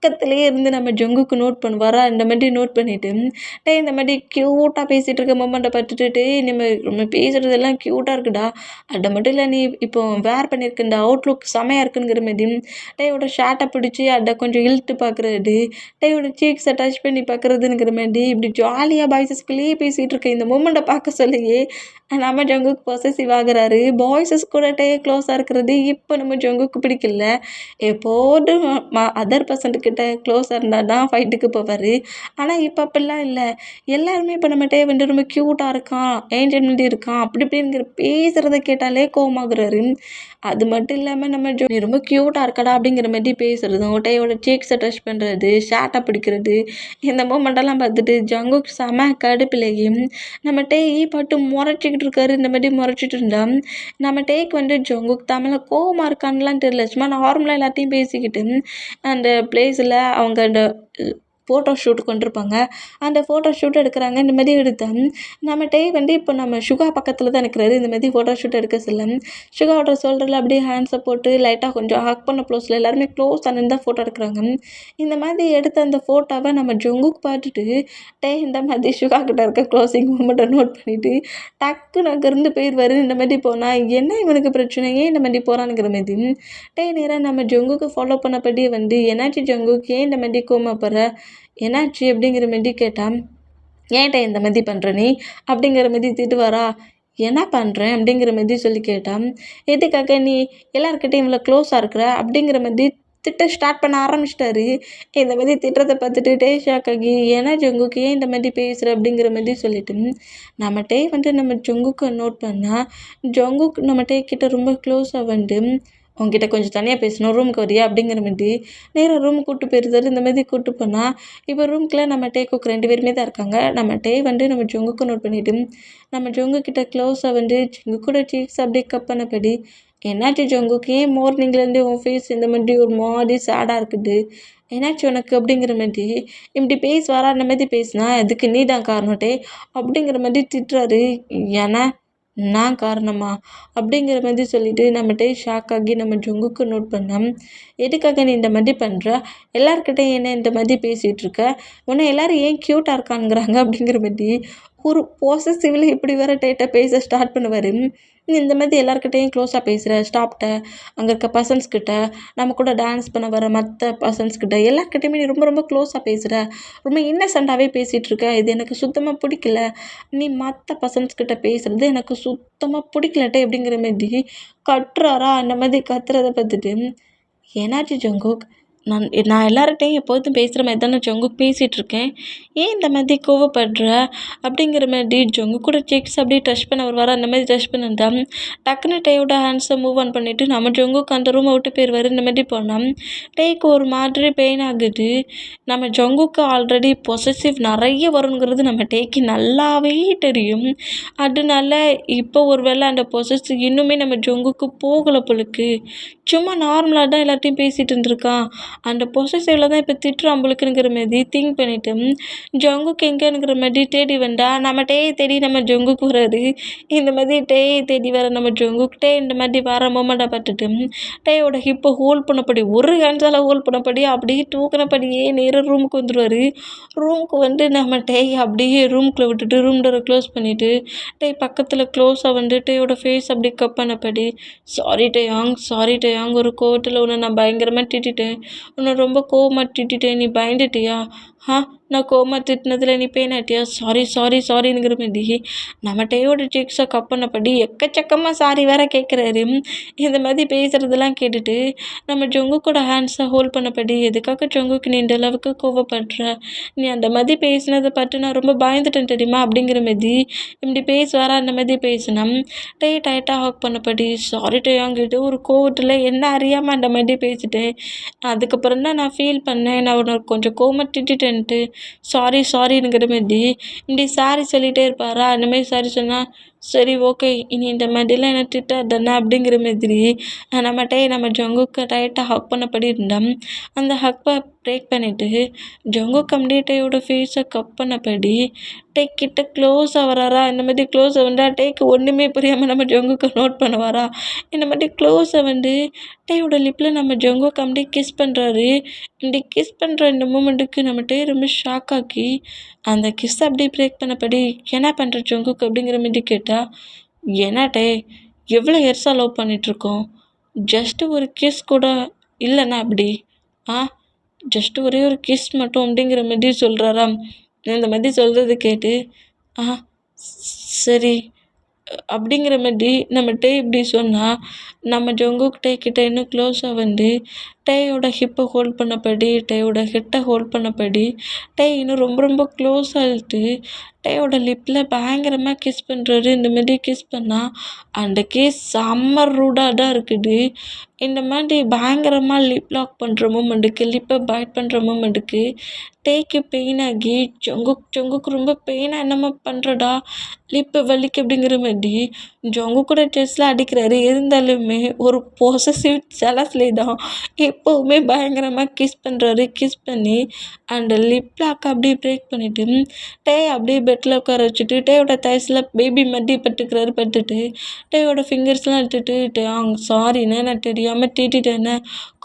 பக்கத்துலேயே இருந்து நம்ம ஜங்குக்கு நோட் பண்ணுவாரா. இந்த மாதிரி நோட் பண்ணிவிட்டு இந்த மாதிரி க்யூட்டாக பேசிகிட்டு இருக்க மூமெண்ட்டை பார்த்துட்டு நம்ம பேசுகிறதெல்லாம் க்யூட்டாக இருக்குடா, அதை மட்டும் இல்லை நீ இப்போ வேர் பண்ணியிருக்க இந்த அவுட்லுக் செமையாக இருக்குங்கிற மாதிரி டேயோட ஷர்ட்டை பிடிச்சி அதை கொஞ்சம் இழுத்து பார்க்குறது, டேயோட சீக்ஸை டச் பண்ணி பார்க்குறதுங்கிற மாதிரி இப்படி ஜாலியாக பாய்ஸஸ்குள்ளேயே பேசிகிட்டு இருக்க இந்த மூமெண்ட்டை பார்க்க சொல்லியே நம்ம ஜங்குக்கு பொசசிவ் ஆகுறாரு. பாய்ஸஸ் கூட க்ளோஸாக இருக்கிறது இப்போ நம்ம ஜங்குக்கு பிடிக்கல. எப்போதும் அதர் பர்சன்ட்டுக்கிட்ட க்ளோஸாக இருந்தால் தான் ஃபைட்டுக்கு போவார். ஆனால் இப்போ அப்படிலாம் இல்லை. எல்லாருமே இப்போ நம்ம ரொம்ப க்யூட்டாக இருக்கான், ஏஞ்சல் மாதிரி இருக்கான் அப்படி இப்படிங்கிற பேசுகிறத கேட்டாலே கோவமாகுறாரு. அது மட்டும் இல்லாமல் நம்ம நீ ரொம்ப க்யூட்டாக இருக்கடா அப்படிங்கிற மாதிரி பேசுகிறதும் டேயோட சீக்ஸை டச் பண்ணுறது, ஷார்ட்டை பிடிக்கிறது, இந்த மூமெண்ட்டெல்லாம் பார்த்துட்டு ஜங்குக்கு செம கடுப்புலையும் நம்ம பட்டு முறைச்சிக்கிட்டு இருக்காரு. இந்த மாதிரி முறைச்சிட்டு இருந்தா நம்ம ஜங்குக்கு தமிழில் கோவமாக இருக்கான்லாம் தெரியல, சும்மா நார்மலாக எல்லாத்தையும் பேசிக்கிட்டு அந்த பிளேஸில் அவங்க அந்த ஃபோட்டோ ஷூட் கொண்டிருப்பாங்க. அந்த ஃபோட்டோ ஷூட் எடுக்கிறாங்க. இந்த மாதிரி எடுத்தால் நம்ம இப்போ நம்ம சுகா பக்கத்தில் தான் இருக்கிறாரு. இந்த மாதிரி ஃபோட்டோ ஷூட் எடுக்க சொல்ல சுகாவோட ஷோல்டரில் அப்படியே ஹேண்ட்ஸை போட்டு லைட்டாக கொஞ்சம் ஹக் பண்ண ப்ளோஸில் எல்லாருமே க்ளோஸ் ஆனது தான் ஃபோட்டோ எடுக்கிறாங்க. இந்த மாதிரி எடுத்த அந்த ஃபோட்டோவை நம்ம ஜங்குக்கு பார்த்துட்டு இந்த மாதிரி சுகா கிட்ட இருக்க க்ளோசிங் மூமெண்ட்டை நோட் பண்ணிவிட்டு டக்குன்னு அங்கேருந்து போயிடுவார். இந்த மாதிரி போனால் என்ன இவனுக்கு பிரச்சனை, ஏன் இந்த மாதிரி போகிறானுங்கிற மாதிரி நேராக நம்ம ஜங்குக்கு ஃபாலோ பண்ணப்படி என்னாச்சு ஜங்குக்கு ஏன் இந்த மாதிரி கோவப்படுற, என்னாச்சு அப்படிங்கிற மாதிரி கேட்டால் ஏன்ட்ட இந்த மாதிரி பண்ணுற நீ அப்படிங்கிற மாதிரி திட்டுவாரா. என்ன பண்ணுறேன் அப்படிங்கிற மாதிரி சொல்லி கேட்டால் எதுக்காக நீ எல்லாருக்கிட்டையும் இவ்வளோ க்ளோஸாக இருக்கிற அப்படிங்கிற மாதிரி திட்ட ஸ்டார்ட் பண்ண ஆரம்பிச்சிட்டாரு. இந்த மாதிரி திட்டத்தை பார்த்துட்டு ஷாக் ஆகி ஏன்னா ஜங்குக்கு ஏன் இந்த மாதிரி பேசுகிற அப்படிங்கிற மாதிரி சொல்லிட்டு நம்ம ஜங்குக்கு நோட் பண்ணால் ஜங்குக்கு நம்ம கிட்ட ரொம்ப க்ளோஸாக உங்ககிட்ட கொஞ்சம் தனியாக பேசணும், ரூமுக்கு வரியா அப்படிங்கிற மாரி நேராக ரூமுக்கு கூப்பிட்டு போயிருந்தாரு. இந்த மாதிரி கூப்பிட்டு போனால் இப்போ ரூமுக்குள்ள நம்ம டேக்குக்கு 2 பேருமே தான் இருக்காங்க. நம்ம டே வந்து நம்ம ஜொங்குக்கு நோட் பண்ணிவிட்டு நம்ம ஜொங்கு கிட்ட க்ளோஸாக வந்து ஜொங்கு கூட சீக்ஸ் அப்படியே கப் பண்ணபடி, என்னாச்சு ஜொங்குக்கு, ஏன் மார்னிங்லேருந்து உன் ஃபேஸ் இந்த மாதிரி ஒரு மாதிரி சேடாக இருக்குது, என்னாச்சு உனக்கு அப்படிங்கிற மாதிரி இப்படி பேசுவாரா, அந்த மாதிரி பேசினா அதுக்கு நீ தான் காரணட்டே அப்படிங்கிற மாதிரி திட்டுறாரு. ஏன்னா நான் காரணமா அப்படிங்கிற மாதிரி சொல்லிட்டு நம்மகிட்டே ஷாக் ஆகி நம்ம ஜொங்குக்கு நோட் பண்ணோம். எதுக்காக நீ இந்த மாதிரி பண்ணுற, எல்லாருக்கிட்டையும் என்ன இந்த மாதிரி பேசிகிட்டு இருக்க, உன்னை எல்லோரும் ஏன் க்யூட்டாக இருக்கானுங்கிறாங்க அப்படிங்கிற மாதிரி ஒரு பொசசிவ்ல இப்படி வேற டேட்டா பேச ஸ்டார்ட் பண்ணுவார். நீ இந்த மாதிரி எல்லாருக்கிட்டையும் க்ளோஸாக பேசுகிற, ஸ்டாப்கிட்ட, அங்கே இருக்க பர்சன்ஸ்கிட்ட, நம்ம கூட டான்ஸ் பண்ண வர மற்ற பர்சன்ஸ்கிட்ட எல்லாருக்கிட்டையுமே நீ ரொம்ப ரொம்ப க்ளோஸாக பேசுகிற, ரொம்ப இன்னசென்ட்டாகவே பேசிகிட்டு இருக்க, இது எனக்கு சுத்தமாக பிடிக்கல, நீ மற்ற பர்சன்ஸ்கிட்ட பேசுகிறது எனக்கு சுத்தமாக பிடிக்கலட்டே அப்படிங்கிற மாதிரி கத்துறாரா. அந்த மாதிரி கத்துறதை பார்த்துட்டு என்னாச்சு ஜங்குக், நான் எல்லார்கிட்டையும் எப்போதும் பேசுகிற மாதிரி தானே ஜங்குக் பேசிகிட்ருக்கேன், ஏன் இந்த மாதிரி கோவப்படுற அப்படிங்கிற மாதிரி ஜங்குக் கூட செக்ஸ் அப்படியே டச் பண்ண வருவார். அந்த மாதிரி டச் பண்ணிருந்தா டக்குன்னு டேயோட ஹேண்ட்ஸை மூவ் ஆன் பண்ணிவிட்டு நம்ம ஜங்குக் அந்த ரூமை விட்டு போயிடுவார். இந்த மாதிரி போனால் டேக்கு ஒரு மாதிரி பெயின் ஆகுது. நம்ம ஜங்குக்கு ஆல்ரெடி பொசசிவ் நிறைய வருங்கிறது நம்ம டேக்கு நல்லாவே தெரியும். அதனால இப்போ ஒரு வேளை அந்த பொசசிவ் இன்னுமே நம்ம ஜங்குக்கு போகலை பொழுக்கு, சும்மா நார்மலாக தான் எல்லாத்தையும் பேசிகிட்டு இருந்திருக்கான், அந்த பொசசிவ்ல தான் இப்போ திட்டுறான் பொழுக்குங்கிற மாதிரி திங்க் பண்ணிவிட்டு ஜங்குக்கு எங்கேங்கிற மாதிரி தேடி வந்தா நம்ம டே தேடி நம்ம ஜங்குக்கு வராரு. இந்த மாதிரி டே தேடி வர நம்ம ஜங்குக் டே இந்த மாதிரி வர மொமெண்ட்டை பார்த்துட்டு டேயோட ஹிப்பை ஹோல்ட் பண்ணப்படி ஒரு ஹேண்ட்ஸால் ஹோல்ட் பண்ணப்படி அப்படியே தூக்கினபடியே நேராக ரூமுக்கு வந்துடுவார். ரூமுக்கு வந்து நம்ம டே அப்படியே ரூம்குள்ளே விட்டுட்டு ரூம் டோரை க்ளோஸ் பண்ணிவிட்டு டே பக்கத்தில் க்ளோஸாக வந்து டேயோட ஃபேஸ் அப்படி கப் பண்ணப்படி, சாரி டேயாங், ஒரு கோவத்தில் உன்னை நான் பயங்கரமாக திட்டிட்டேன், உன்னை ரொம்ப கோவமாக திட்டிட்டேன், நீ பயந்துட்டியா, நான் கோவமாக திட்டினதில் நீ பேனாட்டியா, சாரிங்கிற மாதிரி நம்ம டேயோட சிக்ஸை கப் பண்ணப்படி எக்கச்சக்கமாக சாரி வேற கேட்குறாரு. இந்த மாதிரி பேசுகிறதெல்லாம் கேட்டுட்டு நம்ம ஜங்குக்கோட ஹேண்ட்ஸை ஹோல்ட் பண்ணப்படி, எதுக்காக ஜங்குக்கு நீ இந்த அளவுக்கு கோவப்படுற, நீ அந்த மாதிரி பேசினதை பார்த்து நான் ரொம்ப பயந்துட்டேன் தெரியுமா அப்படிங்கிற மாதிரி இப்படி பேசுவாரா. அந்த மாதிரி பேசினோம். டே டைட்டாக ஹாக் பண்ணப்படி, சாரி டேயாங்கிட்டு ஒரு கோவத்தில் என்ன அறியாமல் அந்த மாதிரி பேசிட்டேன், அதுக்கப்புறம் தான் நான் ஃபீல் பண்ணேன், நான் உன்னை கொஞ்சம் கோவமாக திட்டிட்டேன்ட்டு, சாரிங்கிற மாதிரி இப்படி சாரி சொல்லிகிட்டே இருப்பாரா. அந்த மாதிரி சாரி சொன்னால் சரி ஓகே, இனி இந்த மாதிரிலாம் என்ன திட்டாதானே அப்படிங்கிற மாதிரி நம்ம ஜங்குக்கு டைட்டாக ஹக் பண்ணப்படி இருந்தோம். அந்த ஹக்கை பிரேக் பண்ணிவிட்டு ஜங்குக் கம்ப்ளீட்டையோட ஃபேஸை கப் பண்ணப்படி டேக் கிட்ட க்ளோஸாக வராரா. இந்த மாதிரி க்ளோஸை வந்து டேக்கு ஒன்றுமே புரியாமல் நம்ம ஜங்குக்கை நோட் பண்ணுவாரா. இந்த மாதிரி க்ளோஸை வந்து டேயோட லிப்பில் நம்ம ஜங்குக் அப்படியே கிஸ் பண்ணுறாரு. இப்படி கிஸ் பண்ணுற இந்த மூமெண்ட்டுக்கு நம்ம டே ரொம்ப ஷாக் ஆக்கி அந்த கிஸ் அப்படியே பிரேக் பண்ணப்படி என்ன பண்ணுற ஜங்குக் அப்படிங்கிற மாதிரி கேட்டால், என்ன டே எவ்வளோ இயர்ஸாக லவ் பண்ணிகிட்ருக்கோம், ஜஸ்ட்டு ஒரு கிஸ் கூட இல்லைண்ணா அப்படி, ஜஸ்ட்டு ஒரே ஒரு கிஸ் மட்டும் அப்படிங்கிற மாதிரி சொல்கிறாராம். இந்த மாதிரி சொல்கிறது கேட்டு சரி அப்படிங்கிற மாதிரி நம்ம டே இப்படி சொன்னால் நம்ம ஜங்குக் டே கிட்ட இன்னும் க்ளோஸாக வந்து டேயோட ஹிப்பை ஹோல்ட் பண்ணப்படி, டேயோட ஹெட்டை ஹோல்ட் பண்ணப்படி டே இன்னும் ரொம்ப ரொம்ப க்ளோஸாக இழுத்து டேயோட லிப்பில் பயங்கரமாக கிஸ் பண்ணுறாரு. இந்த மாதிரி கிஸ் பண்ணால் அந்த கிஸ் செம்ம ரூடாக தான் இருக்குது. இந்த மாதிரி பயங்கரமாக லிப் லாக் பண்ணுற மூமெண்ட்டுக்கு, லிப்பை பைட் பண்ணுற மூமெண்ட்டுக்கு டேக்கு பெயின் ஆகி ஜங்குக் ரொம்ப பெயினாக என்னம்மா பண்ணுறடா, லிப்பு வலிக்கு அப்படிங்கிற மாதிரி ஜங்குக்கோட செஸ்டில் அடிக்கிறாரு. இருந்தாலுமே ஒரு பொசசிவ் ஜெலஸ்லே தான் எப்போவுமே பயங்கரமாக கிஸ் பண்ணுறாரு. கிஸ் பண்ணி அந்த லிப் லாக் அப்படியே பிரேக் பண்ணிவிட்டு டே அப்படியே பெட்டில் உட்கார வச்சுட்டு டேயோட தைஸில் பேபி மடி பட்டுட்டு டேயோட ஃபிங்கர்ஸ்லாம் எடுத்துட்டு டேயாங் சாரிண்ணே, நான் தெரியாமல் திட்டிட்டேன்னு,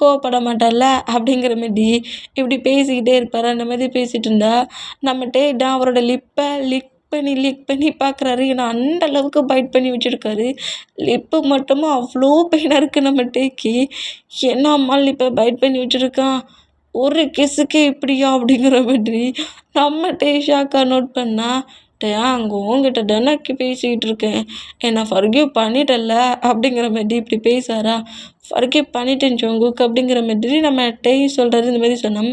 கோவப்பட மாட்டேன்ல அப்படிங்கிற மாதிரி இப்படி பேசிக்கிட்டே இருப்பார். அந்த மாதிரி பேசிகிட்டு இருந்தா நம்ம டே தான் அவரோட லிப்பை லிக் பண்ணி பார்க்குறாரு. ஏன்னா அந்த அளவுக்கு பைட் பண்ணி வச்சுருக்காரு. லிப்பு மட்டுமா அவ்வளோ பெயினாக இருக்குது நம்ம டேக்கு. என்ன அம்மா லிப்பை பைட் பண்ணி வச்சுருக்கான், ஒரு கிஸ்ஸுக்கே இப்படியா அப்படிங்கிற மாதிரி நம்ம டே ஷாக்காக நோட் பண்ணால், அங்கே உங்ககிட்ட தானே பேசிக்கிட்டு இருக்கேன், என்னை ஃபர்கியூ பண்ணிட்டல்ல அப்படிங்கிற மாதிரி இப்படி பேசாரா. ஃபர்கிவ் பண்ணிட்டேன் ஜங்குக் அப்படிங்கிற மாதிரி நம்ம டேய் சொல்கிறாரு. இந்த மாதிரி சொன்னோம்.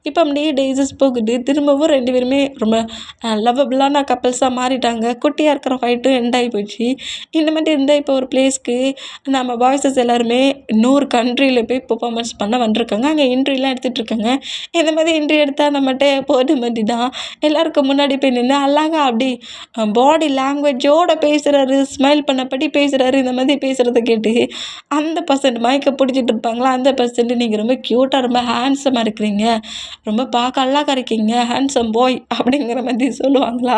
இப்போ அப்படியே டேஸஸ் போகுது. திரும்பவும் 2 பேருமே ரொம்ப லவ்வபிளான கப்பல்ஸாக மாறிட்டாங்க. குட்டியாக இருக்கிற ஃபைட்டும் எண்ட் ஆகி போச்சு. இந்த மாதிரி இருந்தால் இப்போ ஒரு பிளேஸ்க்கு நம்ம பாய்ஸஸ் எல்லாருமே இன்னொரு கண்ட்ரியில் போய் பெர்ஃபார்மன்ஸ் பண்ண வந்திருக்காங்க. அங்கே இன்ட்ரிலாம் எடுத்துகிட்ருக்காங்க. இந்த மாதிரி இன்ட்ரி எடுத்தால் நம்மகிட்ட போகிற மாதிரி தான் எல்லாருக்கும் முன்னாடி போய் நின்று அழகா அப்படி பாடி லாங்குவேஜோடு பேசுகிறாரு, ஸ்மைல் பண்ணபடி பேசுகிறாரு. இந்த மாதிரி பேசுகிறத கேட்டு அந்த பர்சன்ட் மயக்க பிடிச்சிட்டு இருப்பாங்களா, அந்த பர்சன்ட் நீங்கள் ரொம்ப க்யூட்டாக ரொம்ப ஹேண்ட்ஸமாக இருக்கிறீங்க, ரொம்ப பார்க்க அழகா இருக்கீங்க, ஹேண்ட்ஸம் பாய் அப்படிங்கிற மாதிரி சொல்லுவாங்களா.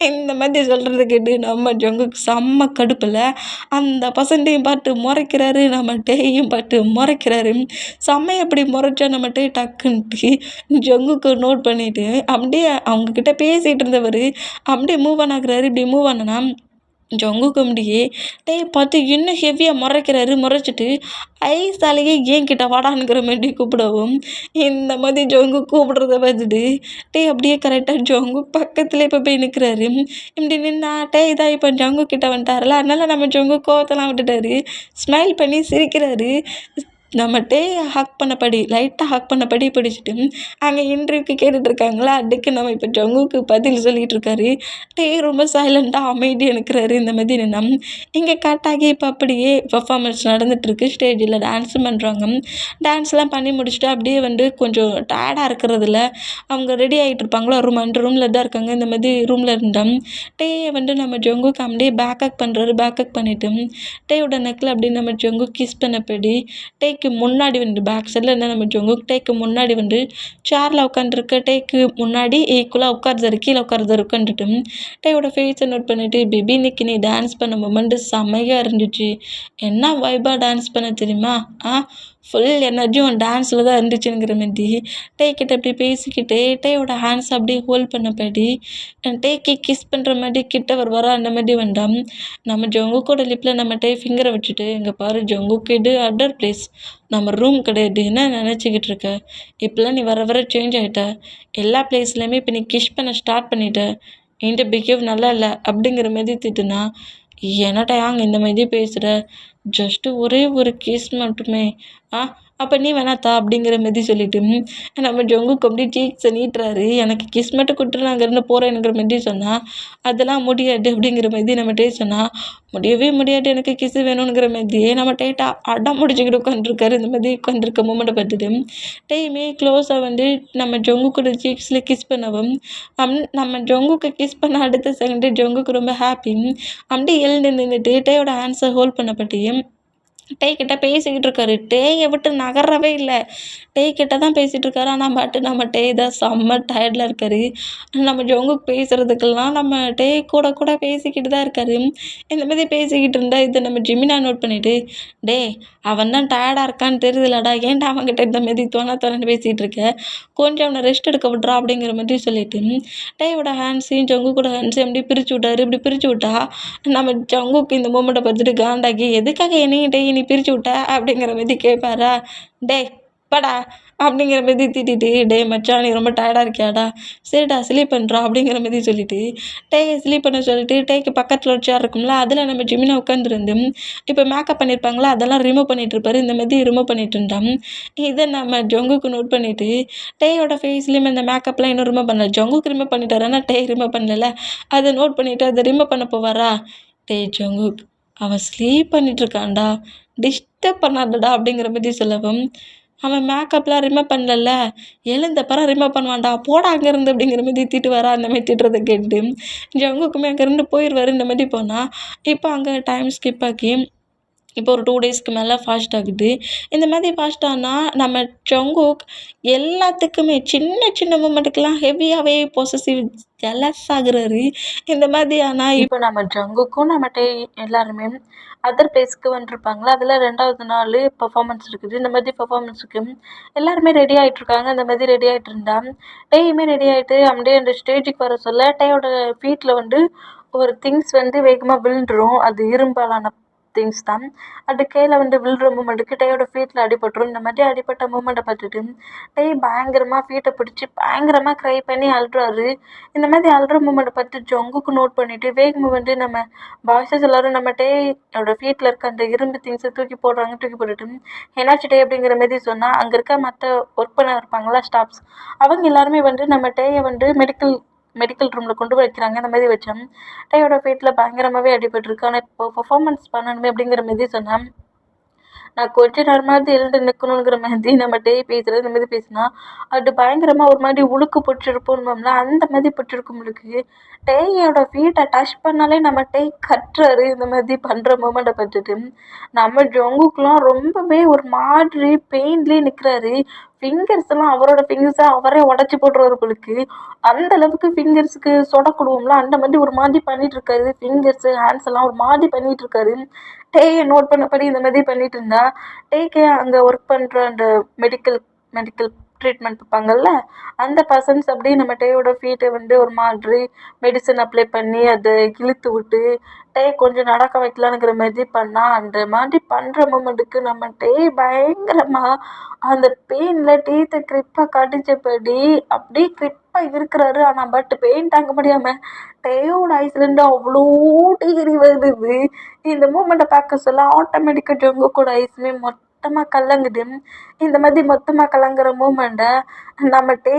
இந்த மாதிரி சொல்கிறத கேட்டு நம்ம ஜங்குக்கு செம்ம கடுப்பில் அந்த பர்சன்ட்டையும் பார்த்து முறைக்கிறாரு, நம்ம டேயும் பார்த்து முறைக்கிறாரு. செம்மையை எப்படி முறைச்சா நம்ம டே டக்குன்ட்டு ஜங்குக்கு நோட் பண்ணிவிட்டு அப்படியே அவங்கக்கிட்ட பேசிகிட்டு இருந்தவர் அப்படியே மூவ் ஆன் ஆகுறாரு. இப்படி மூவ் ஆனா ஜங்குக்கு அப்படியே டேய் பார்த்து இன்னும் ஹெவியாக முறைக்கிறாரு. முறைச்சிட்டு ஐஸாலேயே என்கிட்ட வாடானுங்கிற மாதிரி கூப்பிடவும் இந்த மாதிரி ஜங்கு கூப்பிடுறத பார்த்துட்டு டேய் அப்படியே கரெக்டாக ஜங்கு பக்கத்துலேயே இப்போ போய் நிற்கிறாரு. இப்படி நின்னா டேய் இதான் இப்போ ஜங்கு கிட்ட வந்துட்டார்ல, அதனால நம்ம ஜங்கு கோவத்தெல்லாம் விட்டுட்டாரு. ஸ்மைல் பண்ணி சிரிக்கிறாரு. நம்ம ஹக் பண்ணபடி லைட்டாக ஹக் பண்ணபடி பிடிச்சிட்டு அங்கே இன்டர்வியூக்கு கேட்டுட்ருக்காங்களா, அதுக்கு நம்ம இப்போ ஜங்குக்கு பதில் சொல்லிகிட்டு இருக்காரு. ரொம்ப சைலண்ட்டாக அமைதியாக நிற்கிறாரு. இந்த மாதிரி நம் இங்கே கட்டாகி இப்போ அப்படியே பர்ஃபார்மன்ஸ் நடந்துகிட்ருக்கு. ஸ்டேஜில் டான்ஸும் பண்ணுறாங்க. டான்ஸ்லாம் பண்ணி முடிச்சுட்டு அப்படியே கொஞ்சம் டயர்டாக இருக்கிறதுல அவங்க ரெடி ஆகிட்டு இருப்பாங்களா, அந்த ரூமில் தான் இருக்காங்க. இந்த மாதிரி ரூமில் இருந்தோம். நம்ம ஜங்குக்கு அப்படியே பேக்கப் பண்ணுறாரு. பேக்கப் பண்ணிவிட்டு டேயோட நெக்கில் அப்படியே நம்ம ஜங்கு கிஸ் பண்ணபடி டேக்கு முன்னாடி பேக் சைடில் இருந்தால் நம்ம ஜங்குக் டேக்கு முன்னாடி சேரில் உட்காந்துருக்க டேக்கு முன்னாடி ஈக்குவலாக உட்காருதாரு, கீழே உட்காருதாரு உட்காந்துட்டு டேயோட ஃபேஸை நோட் பண்ணிவிட்டு பேபி இன்னைக்கு நீ டான்ஸ் பண்ண மொமெண்ட்டு செம்மையாக இருந்துச்சு, என்ன வைபாக டான்ஸ் பண்ண தெரியுமா, ஃபுல் எனர்ஜியும் டான்ஸில் தான் இருந்துச்சுங்கிற மாதிரி கிட்ட அப்படி பேசிக்கிட்டே டேயோட ஹேண்ட்ஸ் அப்படியே ஹோல்ட் பண்ணபடி டேக்கு கிஸ் பண்ணுற மாதிரி கிட்ட வருவாரா, அந்த மாதிரி வேண்டாம். நம்ம ஜங்குக்கோட லிப்பில் நம்ம ஃபிங்கரை வச்சுட்டு இங்கே பாரு ஜங்குக்கு இது அதர் பிளேஸ், நம்ம ரூம் கிடையாது, என்ன நினச்சிக்கிட்டு இருக்க, இப்போலாம் நீ வர வர சேஞ்ச் ஆகிட்ட, எல்லா பிளேஸ்லையுமே இப்போ நீ கிஸ் பண்ண ஸ்டார்ட் பண்ணிட்ட, என்கிட்ட பிஹேவ் நல்லா இல்லை அப்படிங்கிற மாதிரி திட்டுனா என்னடா யாங்க இந்த மாதிரி பேசுகிற, ஜஸ்ட்டு ஒரே ஒரு கிஸ் மட்டுமே, அப்போ நீ வேணாத்தா அப்படிங்கிற மாதிரி சொல்லிட்டு நம்ம ஜங்குக்கு அப்படியே சீக்ஸை நீட்டுறாரு. எனக்கு கிஸ் மட்டும் கொடுத்துட்டு நான் அங்கேருந்து போகிறேனுங்கிற மாதிரி சொன்னால் அதெல்லாம் முடியாது அப்படிங்கிற மாதிரி நம்ம சொன்னால் முடியவே முடியாது, எனக்கு கிஸ் வேணுங்கிற மாதிரியே நம்ம அடம் முடிச்சுக்கிட்டு உட்காந்துருக்காரு. இந்த மாதிரி உட்காந்துருக்க மூமெண்ட்டை பார்த்துட்டு டைமே க்ளோஸாக நம்ம ஜங்குக்கூட சீக்ஸில் கிஸ் பண்ணவும் நம்ம ஜங்குக்கு கிஸ் பண்ண அடுத்த செகண்டு ஜங்குக்கு ரொம்ப ஹாப்பி. அப்படியே எழுந்து நின்றுட்டு டேயோட ஹேண்ட்ஸை ஹோல்ட் பண்ணப்பட்டியும் கிட்ட பேசிக்கிட்டு இருக்காரு. டேயை விட்டு நகரவே இல்லை. கிட்ட தான் பேசிகிட்டு இருக்காரு. ஆனால் நம்ம தான் செம்ம டயர்டில் இருக்காரு. நம்ம ஜங்குக்கு பேசுகிறதுக்கெல்லாம் நம்ம கூட பேசிக்கிட்டு தான் இருக்காரு. இந்த மாதிரி பேசிக்கிட்டு இருந்தால் இதை நம்ம ஜிமினா நோட் பண்ணிவிட்டு அவன் தான் டயர்டாக இருக்கான்னு தெரியுதுலடா, ஏன்டா அவன்கிட்ட இந்த மாதிரி தோணான்னு பேசிகிட்டு இருக்க, கொஞ்சம் அவனை ரெஸ்ட் எடுக்க விட்றா அப்படிங்கிற மாதிரி சொல்லிட்டு டேயோட ஹேண்ட்ஸையும் ஜங்குக்கூட ஹேண்ட்ஸையும் அப்படி பிரித்து விட்டாரு. இப்படி பிரித்து விட்டா நம்ம ஜங்குக்கு இந்த மூமெண்ட்டை பார்த்துட்டு காண்டாகி எதுக்காக என்னையும் நீ பிரித்து விட்ட அப்படிங்கிற மாதிரி கேட்பாரா, படா அப்படிங்கிற மாதிரி திட்டிட்டு மச்சான் நீ ரொம்ப டயர்டாக இருக்கியாடா, சரிடா ஸ்லீப் பண்ணுறா அப்படிங்கிற மாதிரி சொல்லிவிட்டு ஸ்லீப் பண்ண சொல்லிட்டு டேக்கு பக்கத்தில் ஒரு சேர் இருக்கும்ல, அதில் நம்ம ஜிமினா உட்காந்துருந்து இப்போ மேக்கப் பண்ணியிருப்பாங்களா அதெல்லாம் ரிமூவ் பண்ணிகிட்டு இருப்பாரு. இந்த மாதிரி ரிமூவ் பண்ணிட்டு இருந்தான். இதை நம்ம ஜங்குக்கு நோட் பண்ணிவிட்டு டேயோட ஃபேஸ்லேயும் இந்த மேக்கப்லாம் இன்னும் ரிமூவ் பண்ணல, ஜங்குக்கு ரிமூவ் பண்ணிட்டாரு, ஆனால் ரிமூவ் பண்ணல. அதை நோட் பண்ணிவிட்டு அதை ரிமூவ் பண்ண போவாரா, ஜங்குக் அவன் ஸ்லீப் பண்ணிகிட்ருக்கான்டா, டிஸ்டர்ப் பண்ணாதடா அப்படிங்கிற மாதிரி சொல்லவும் அவன் மேக்கப்லாம் ரிமூவ் பண்ணல, எழுந்தப்பறம் ரிமூவ் பண்ணுவான்டா, போடா அங்கேருந்து அப்படிங்கிற மாதிரி திட்டுவாரா. அந்த மாதிரி திட்டுறதை கேட்டு ஜங்குக்குமே அங்கேருந்து போயிடுவார். இந்த மாதிரி போனால் இப்போ அங்கே டைம் ஸ்கிப் ஆகி இப்போ ஒரு 2 டேஸ்க்கு மேலே ஃபாஸ்ட் ஆகுது. இந்த மாதிரி ஃபாஸ்ட் ஆனால் நம்ம ஜங்குக் எல்லாத்துக்குமே சின்ன சின்ன மூமெண்ட்டுக்கெல்லாம் ஹெவியாகவே பொசசிவ் ஜெலஸ் ஆகுறாரு. இந்த மாதிரி ஆனால் இப்போ நம்ம ஜங்குக்கும் நம்ம எல்லாருமே அதர் பிளேஸ்க்கு வந்துருப்பாங்களா, அதில் 2வது நாள் பர்ஃபார்மன்ஸ் இருக்குது. இந்த மாதிரி பர்ஃபார்மன்ஸுக்கு எல்லாருமே ரெடி ஆகிட்ருக்காங்க. இந்த மாதிரி ரெடி ஆகிட்டு இருந்தா டேயுமே ரெடி ஆகிட்டு அப்படியே அந்த ஸ்டேஜுக்கு வர சொல்ல டேயோட ஃபீட்டில் ஒரு திங்ஸ் வேகமாக விழுந்துடும். அது இரும்பாலான திங்ஸ் தான். அது கீழே விழுற மூமெண்ட்டுக்கு டேயோட ஃபீட்டில் அடிபட்டுரும். இந்த மாதிரி அடிபட்ட மூமெண்ட்டை பார்த்துட்டு டே பயங்கரமாக ஃபீட்டை பிடிச்சி பயங்கரமாக க்ரை பண்ணி அழுறாரு. இந்த மாதிரி அழுற மூமெண்ட்டை பார்த்து ஜங்குக்கு நோட் பண்ணிவிட்டு வேகமாக நம்ம பாய்ஸஸ் எல்லோரும் நம்ம டேயோட ஃபீட்டில் இருக்க அந்த இரும்பு திங்ஸை தூக்கி போட்டுட்டு என்னாச்சு டே அப்படிங்கிற மாதிரி சொன்னால் அங்கே இருக்க மற்ற ஒர்க் பண்ண இருப்பாங்களா ஸ்டாஃப்ஸ் அவங்க எல்லாருமே நம்ம டேயை மெடிக்கல் ரூமில் கொண்டு வைக்கிறாங்க. இந்த மாதிரி வச்சோம் டேயோட ஃபீட்டில் பயங்கரமாகவே அடிபட்டிருக்கு. ஆனால் இப்போ பர்ஃபார்மன்ஸ் பண்ணணுமே அப்படிங்கிற மாதிரி சொன்னேன். நான் கொஞ்ச நேரமாவது எழுந்து நிற்கணுங்கிற மாதிரி நம்ம டே பேசுகிறது இந்த மாதிரி பேசினா அது பயங்கரமாக ஒரு மாதிரி உழுக்கு பிடிச்சிருப்போம்ல அந்த மாதிரி பிடிச்சிருக்கும் உங்களுக்கு. டேயோட ஃபீட்டை டச் பண்ணாலே நம்ம டே கட்டுறாரு. இந்த மாதிரி பண்ணுற மூமெண்ட்டை பார்த்துட்டு நம்ம ஜங்குக்குலாம் ரொம்பவே ஒரு மாதிரி பெயின்லேயே நிற்கிறாரு. ஃபிங்கர்ஸ் எல்லாம் அவரோட ஃபிங்கர்ஸை அவரே உடச்சி போட்டுருவாரு உங்களுக்கு. அந்த அளவுக்கு ஃபிங்கர்ஸுக்கு சொடக்கிடுவோம்ல அந்த மாதிரி ஒரு மாதிரி பண்ணிட்டு இருக்காரு. ஃபிங்கர்ஸு ஹேண்ட்ஸ் எல்லாம் ஒரு மாதிரி பண்ணிட்டு இருக்காரு. டேயை நோட் பண்ணபடி இந்த மாதிரி பண்ணிட்டு இருந்தா டேக்கே அங்கே ஒர்க் பண்ணுற அந்த மெடிக்கல் ட்ரீட்மெண்ட் பார்ப்பாங்கல்ல அந்த பர்சன்ஸ் அப்படியே நம்ம டேயோட ஃபீட்டை ஒரு மாதிரி மெடிசன் அப்ளை பண்ணி அதை இழுத்து விட்டு டே கொஞ்சம் நடக்க வைக்கலான்னுங்கிற மாதிரி பண்ணால் அந்த மாதிரி பண்ணுற மூமெண்ட்டுக்கு நம்ம டே பயங்கரமாக அந்த பெயினில் டீத்தை கிரிப்பாக கடிச்சபடி அப்படியே கிரிப்பாக இருக்கிறாரு. ஆனால் பட் பெயின் தாங்க முடியாமல் டேயோட ஐஸ்லேருந்து அவ்வளோ டிகிரி வருது. இந்த மூமெண்ட்டை பார்க்க சொல்ல ஆட்டோமேட்டிக்காக ஜங்குக்கோட ஐஸுமே மொத்தமாக கலங்குது. இந்த மாதிரி மொத்தமாக கலங்குற மூமெண்ட்டை நம்ம டே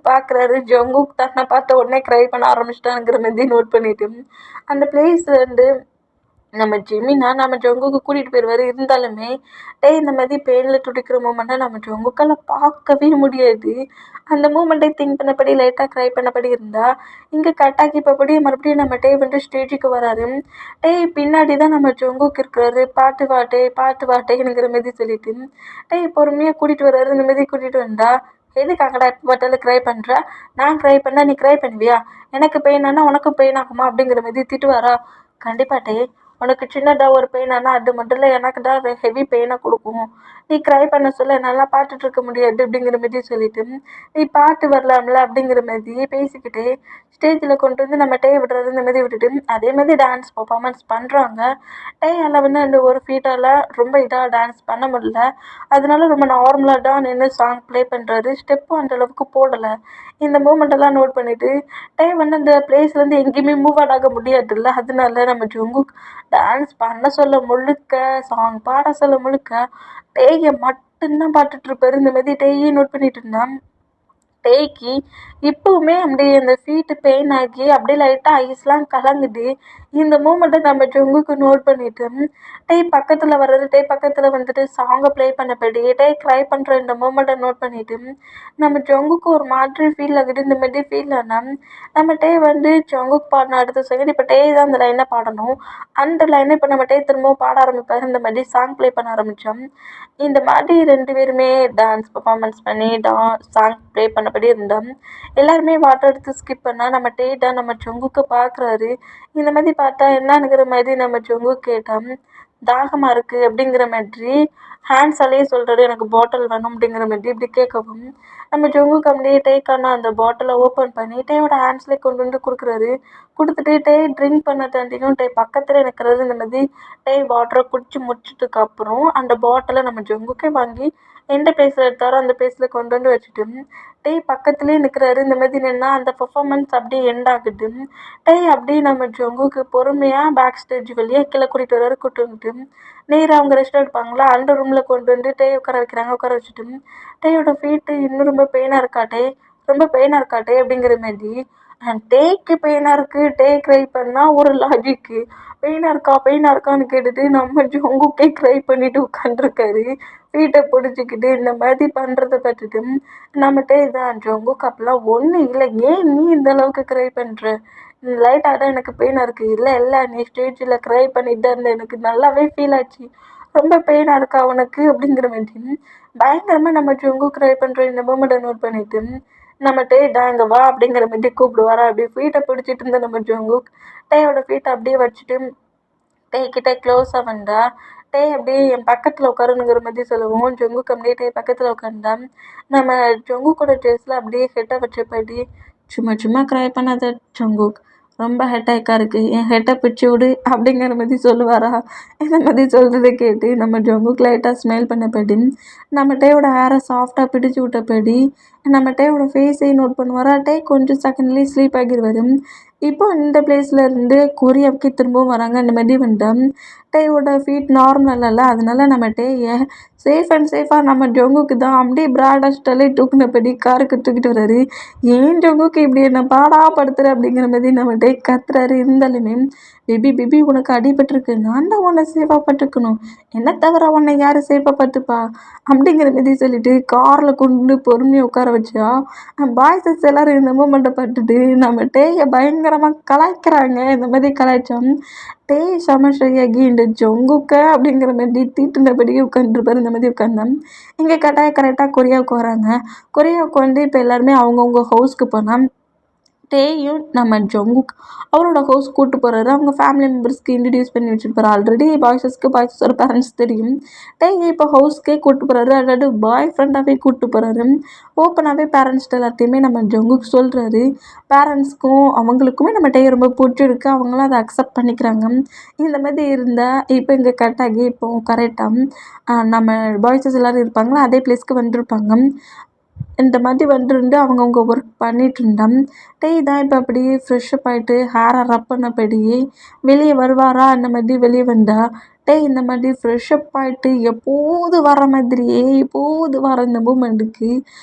பார்க்குறாரு. ஜங்குக் தன்னை பார்த்த உடனே க்ரை பண்ண ஆரம்பிச்சிட்டாங்கிற மாதிரி நோட் பண்ணிட்டு அந்த பிளேஸ்லேருந்து நம்ம ஜெமினா நம்ம ஜங்குக்கு கூட்டிகிட்டு போயிடுவார். இருந்தாலுமே டே இந்த மாதிரி பெயினில் துடிக்கிற மூமெண்ட்டை நம்ம ஜங்குக்கால் பார்க்கவே முடியாது. அந்த மூமெண்ட்டை திங்க் பண்ணபடி லைட்டாக க்ரை பண்ணபடி இருந்தால் இங்கே கட்டாக்கிப்பபடி மறுபடியும் நம்ம டே ஸ்டேஜுக்கு வராரு. டே பின்னாடி தான் நம்ம ஜங்குக்கு இருக்கிறாரு. பாட்டு வாட்டேங்கிற மாதிரி சொல்லிட்டு டே பொறுமையாக கூட்டிகிட்டு வர்றாரு. இந்த மாதிரி கூட்டிகிட்டு வந்தா எதுக்காகடா எப்போ பார்த்தாலும் க்ரை பண்ணுற? நான் க்ரை பண்ணால் நீ க்ரை பண்ணுவியா? எனக்கு பெயின் ஆனால் உனக்கும் பெயின் ஆகுமா அப்படிங்கிற மாதிரி திட்டுவாரா? கண்டிப்பாக டே உனக்கு சின்னதாக ஒரு பெயின் ஆனால் அது மட்டும் இல்லை எனக்கு தான் ஹெவி பெயினை கொடுக்கும். நீ க்ரை பண்ண சொல்ல என்னால் பார்த்துட்ருக்க முடியாது அப்படிங்கிற மாதிரி சொல்லிட்டு நீ பாட்டு வரலாம்ல அப்படிங்கிற மாதிரி பேசிக்கிட்டே ஸ்டேஜில் கொண்டு நம்ம டே விடுறது இந்த மாதிரி விட்டுட்டு அதே மாதிரி டான்ஸ் பர்ஃபார்மன்ஸ் பண்ணுறாங்க. டேயால் அந்த ஒரு ஃபீட்டால் ரொம்ப இதாக டான்ஸ் பண்ண முடியல. அதனால ரொம்ப நார்மலாக தான் நின்று சாங் ப்ளே பண்ணுறாரு. ஸ்டெப்பும் அந்தளவுக்கு போடலை. இந்த மூமெண்ட்டெல்லாம் நோட் பண்ணிவிட்டு டே அந்த பிளேஸ்லேருந்து எங்கேயுமே மூவ் ஆக முடியாதுல்ல. அதனால நம்ம ஜங்குக் டான்ஸ் பண்ண சொல்ல முழுக்க சாங் பாட சொல்ல முழுக்க டேயை மட்டும்தான் பார்த்துட்ருப்பாரு. இந்த மாதிரி டேயை நோட் பண்ணிட்டு இருந்தான். டேக்கு இப்போவுமே அப்படியே அந்த ஃபீட்டு பெயின் ஆகி அப்படியே லைட்டாக ஐஸ்லாம் கலங்குது. இந்த மூமெண்ட்டை நம்ம ஜங்குக்கு நோட் பண்ணிவிட்டு டே பக்கத்தில் வர்றது டே பக்கத்தில் சாங்கை ப்ளே பண்ணபடி டே க்ரை பண்ணுற இந்த மூமெண்ட்டை நோட் பண்ணிவிட்டு நம்ம ஜங்குக்கு ஒரு மாதிரி ஃபீல் ஆகுது. இந்த மாதிரி ஃபீல் ஆனால் நம்ம டே ஜங்குக்கு பாடின அடுத்த செகண்ட் இப்போ டே தான் அந்த லைனை பாடணும். அந்த லைனை இப்போ நம்ம டே திரும்பவும் பாட ஆரம்பிப்பார். இந்த மாதிரி சாங் ப்ளே பண்ண ஆரம்பித்தோம். இந்த மாதிரி 2 பேருமே டான்ஸ் பர்ஃபார்மன்ஸ் பண்ணி சாங் ப்ளே பண்ணபடி இருந்தோம். எல்லாருமே வாட்டர் எடுத்து ஸ்கிப் பண்ணால் நம்ம டே தான் நம்ம ஜங்குக்கு பார்க்குறாரு. இந்த மாதிரி பார்த்தா என்னங்கிற மாதிரி நம்ம ஜங்குக்கு கேட்டோம். தாகமாக இருக்குது அப்படிங்கிற மாதிரி ஹேண்ட்ஸாலேயே சொல்கிறாரு எனக்கு பாட்டில் வேணும் அப்படிங்கிற மாதிரி இப்படி கேட்கவும் நம்ம ஜங்குக்கு அப்படியே டேக்கான அந்த பாட்டிலை ஓப்பன் பண்ணி டேயோட ஹேண்ட்ஸ்லேயே கொண்டு கொடுக்குறாரு. கொடுத்துட்டு டே ட்ரிங்க் பண்ண தாண்டியும் டே பக்கத்தில் நிற்கிறது. இந்த மாதிரி டே வாட்டரை குடிச்சு முடிச்சதுக்கப்புறம் அந்த பாட்டிலை நம்ம ஜங்குக்கே வாங்கி எந்த பிளேஸில் எடுத்தாரோ அந்த பிளேஸில் கொண்டு வச்சுட்டு டே பக்கத்துலேயே நிற்கிறாரு. இந்த மாதிரி நின்னா அந்த பர்ஃபார்மன்ஸ் அப்படியே எண்ட் ஆகுது. டே அப்படியே நம்ம ஜங்குக்கு பொறுமையாக பேக் ஸ்டேஜ் வழியாக கீழே கூட்டிகிட்டு வர்றாரு. கூட்டு நேராக அவங்க ரெஸ்ட் எடுப்பாங்களா அந்த ரூமில் கொண்டு டே உட்கார வைக்கிறாங்க. உட்கார வச்சுட்டு டேயோட ஃபீட்டு இன்னும் ரொம்ப பெயினாக இருக்காட்டே அப்படிங்கிற மாதிரி டேக்கு பெயினாக இருக்குது. டே க்ரை பண்ணால் ஒரு லாஜிக்கு பெயினாக இருக்கான்னு கேட்டுட்டு நம்ம ஜங்குக்கே க்ரை பண்ணிட்டு உட்காந்துருக்காரு. ஃபீட்டை பிடிச்சிக்கிட்டு இந்த மாதிரி பண்ணுறத பார்த்துட்டு நம்ம டே தான் ஜங்குக்கு அப்பெல்லாம் ஒன்றும் இல்லை. ஏன் நீ இந்த அளவுக்கு க்ரை பண்ணுற? லைட்டாக தான் எனக்கு பெயினாக இருக்குது. இல்லை நீ ஸ்டேஜில் க்ரை பண்ணிட்டு தான் இருந்த எனக்கு நல்லாவே ஃபீல் ஆச்சு. ரொம்ப பெயினாக இருக்கா உனக்கு அப்படிங்கிற மாதிரி பயங்கரமாக நம்ம ஜங்கு க்ரை பண்ணுற இந்த மூமெண்ட்டை நோட் பண்ணிவிட்டு நம்ம டே இங்கே வா அப்படிங்கிற மாதிரி கூப்பிடுவாரா. அப்படியே ஃபீட்டை பிடிச்சிட்டு இருந்த நம்ம ஜங்குக் டேயோட ஃபீட்டை அப்படியே வச்சுட்டு டே கிட்டே க்ளோஸாக வந்தா டே அப்படியே என் பக்கத்தில் உட்காருங்கிற மாதிரி சொல்லுவோம். ஜங்குக் அப்படியே டே பக்கத்தில் உட்காந்தா நம்ம ஜங்குக்கோட ட்ரெஸ்ஸில் அப்படியே ஹெட்டை வச்சபடி சும்மா க்ரை பண்ணாத ஜங்குக், ரொம்ப ஹெட்டேக்காக இருக்குது, என் ஹெட்டை பிடிச்சி விடு அப்படிங்கிற மாதிரி சொல்லுவாரா. இந்த மாதிரி சொல்கிறத கேட்டு நம்ம ஜங்குக்கு லைட்டாக ஸ்மைல் பண்ணபடி நம்ம டேயோட ஹேரை சாஃப்டாக பிடிச்சி விட்டபடி நம்ம டேயோட ஃபேஸை நோட் பண்ணுவாரா. டே கொஞ்சம் செகண்ட்லேயே ஸ்லீப் ஆகிடுவார். இப்போ இந்த பிளேஸில் இருந்து கொரியாவுக்கு திரும்பவும் வராங்க. இந்த மாதிரி வந்துட்டு டேயோட ஃபீட் நார்மல் இல்லை, அதனால நம்ம டேயை சேஃப் அண்ட் சேஃபாக நம்ம ஜங்குக்கு தான் அப்படியே பிராடஸ்டாலே தூக்குனபடி காருக்கு தூக்கிட்டு வர்றாரு. ஏன் ஜங்குக்கு இப்படி என்ன பாடாப்படுத்துற அப்படிங்கிற மாதிரி நம்ம டே கத்துறாரு. இருந்தாலுமே பேபி பேபி உனக்கு அடிபட்டிருக்கு, நான் தான் உன்னை சேஃபாக பட்டுக்கணும், என்ன தவிர உன்னை யார் சேஃபாக பார்த்துப்பா அப்படிங்கிற மாதிரி சொல்லிட்டு காரில் கொண்டு பொறுமையை உட்கார வச்சா பாய்ஸஸ் எல்லோரும் இந்த மூமெண்ட்டை பட்டுட்டு நம்ம டேயை பயங்கரமாக கலாய்க்கிறாங்க. இந்த மாதிரி கலாய்ச்சோம் டே சமஷையாகி இந்த ஜங்குக்க அப்படிங்கிற மாதிரி தீட்டுனபடியே உட்காந்துருப்பாரு. இந்த மாதிரி உட்காந்தேன். இங்கே கரெக்டாக கொரியாவுக்கு வராங்க. கொரியாவுக்கு வந்து இப்போ எல்லாருமே அவங்கவுங்க ஹவுஸ்க்கு போனால் டேயும் நம்ம ஜங்குக் அவரோட ஹவுஸ் கூப்பிட்டு போகிறாரு. அவங்க ஃபேமிலி மெம்பர்ஸ்க்கு இன்ட்ரடியூஸ் பண்ணி வச்சுருப்பாரு. ஆல்ரெடி பாய்ஸஸோட பேரண்ட்ஸ் தெரியும். டேயை இப்போ ஹவுஸ்க்கே கூப்பிட்டு போகிறாரு. அதாவது பாய் ஃப்ரெண்டாகவே கூப்பிட்டு போகிறாரு. ஓப்பனாகவே பேரண்ட்ஸ்கிட்ட எல்லாத்தையுமே நம்ம ஜங்குக் சொல்கிறாரு. பேரண்ட்ஸ்க்கும் அவங்களுக்குமே நம்ம டே ரொம்ப பிடிச்சிருக்கு, அவங்களும் அதை அக்செப்ட் பண்ணிக்கிறாங்க. இந்த மாதிரி இருந்தால் இப்போ இங்கே கட்டாகி இப்போ கரெக்டாக நம்ம பாய்ஸஸ் எல்லோரும் இருப்பாங்களா, அதே பிளேஸ்க்கு வந்திருப்பாங்க. இந்த மாதிரி வந்துருந்து அவங்கவுங்க ஒர்க் பண்ணிட்டு இருந்தான். டேய் தான் இப்போ அப்படியே ஃப்ரெஷ்ஷப் ஆகிட்டு ஹேரை ரப் பண்ணபடியே வெளியே வருவாரா. அந்த மாதிரி வெளியே வந்தா டேய் இந்த மாதிரி ஃப்ரெஷ்ஷப் ஆகிட்டு எப்போது வர மாதிரியே எப்போது வர இந்த மூமெண்ட்டுக்கு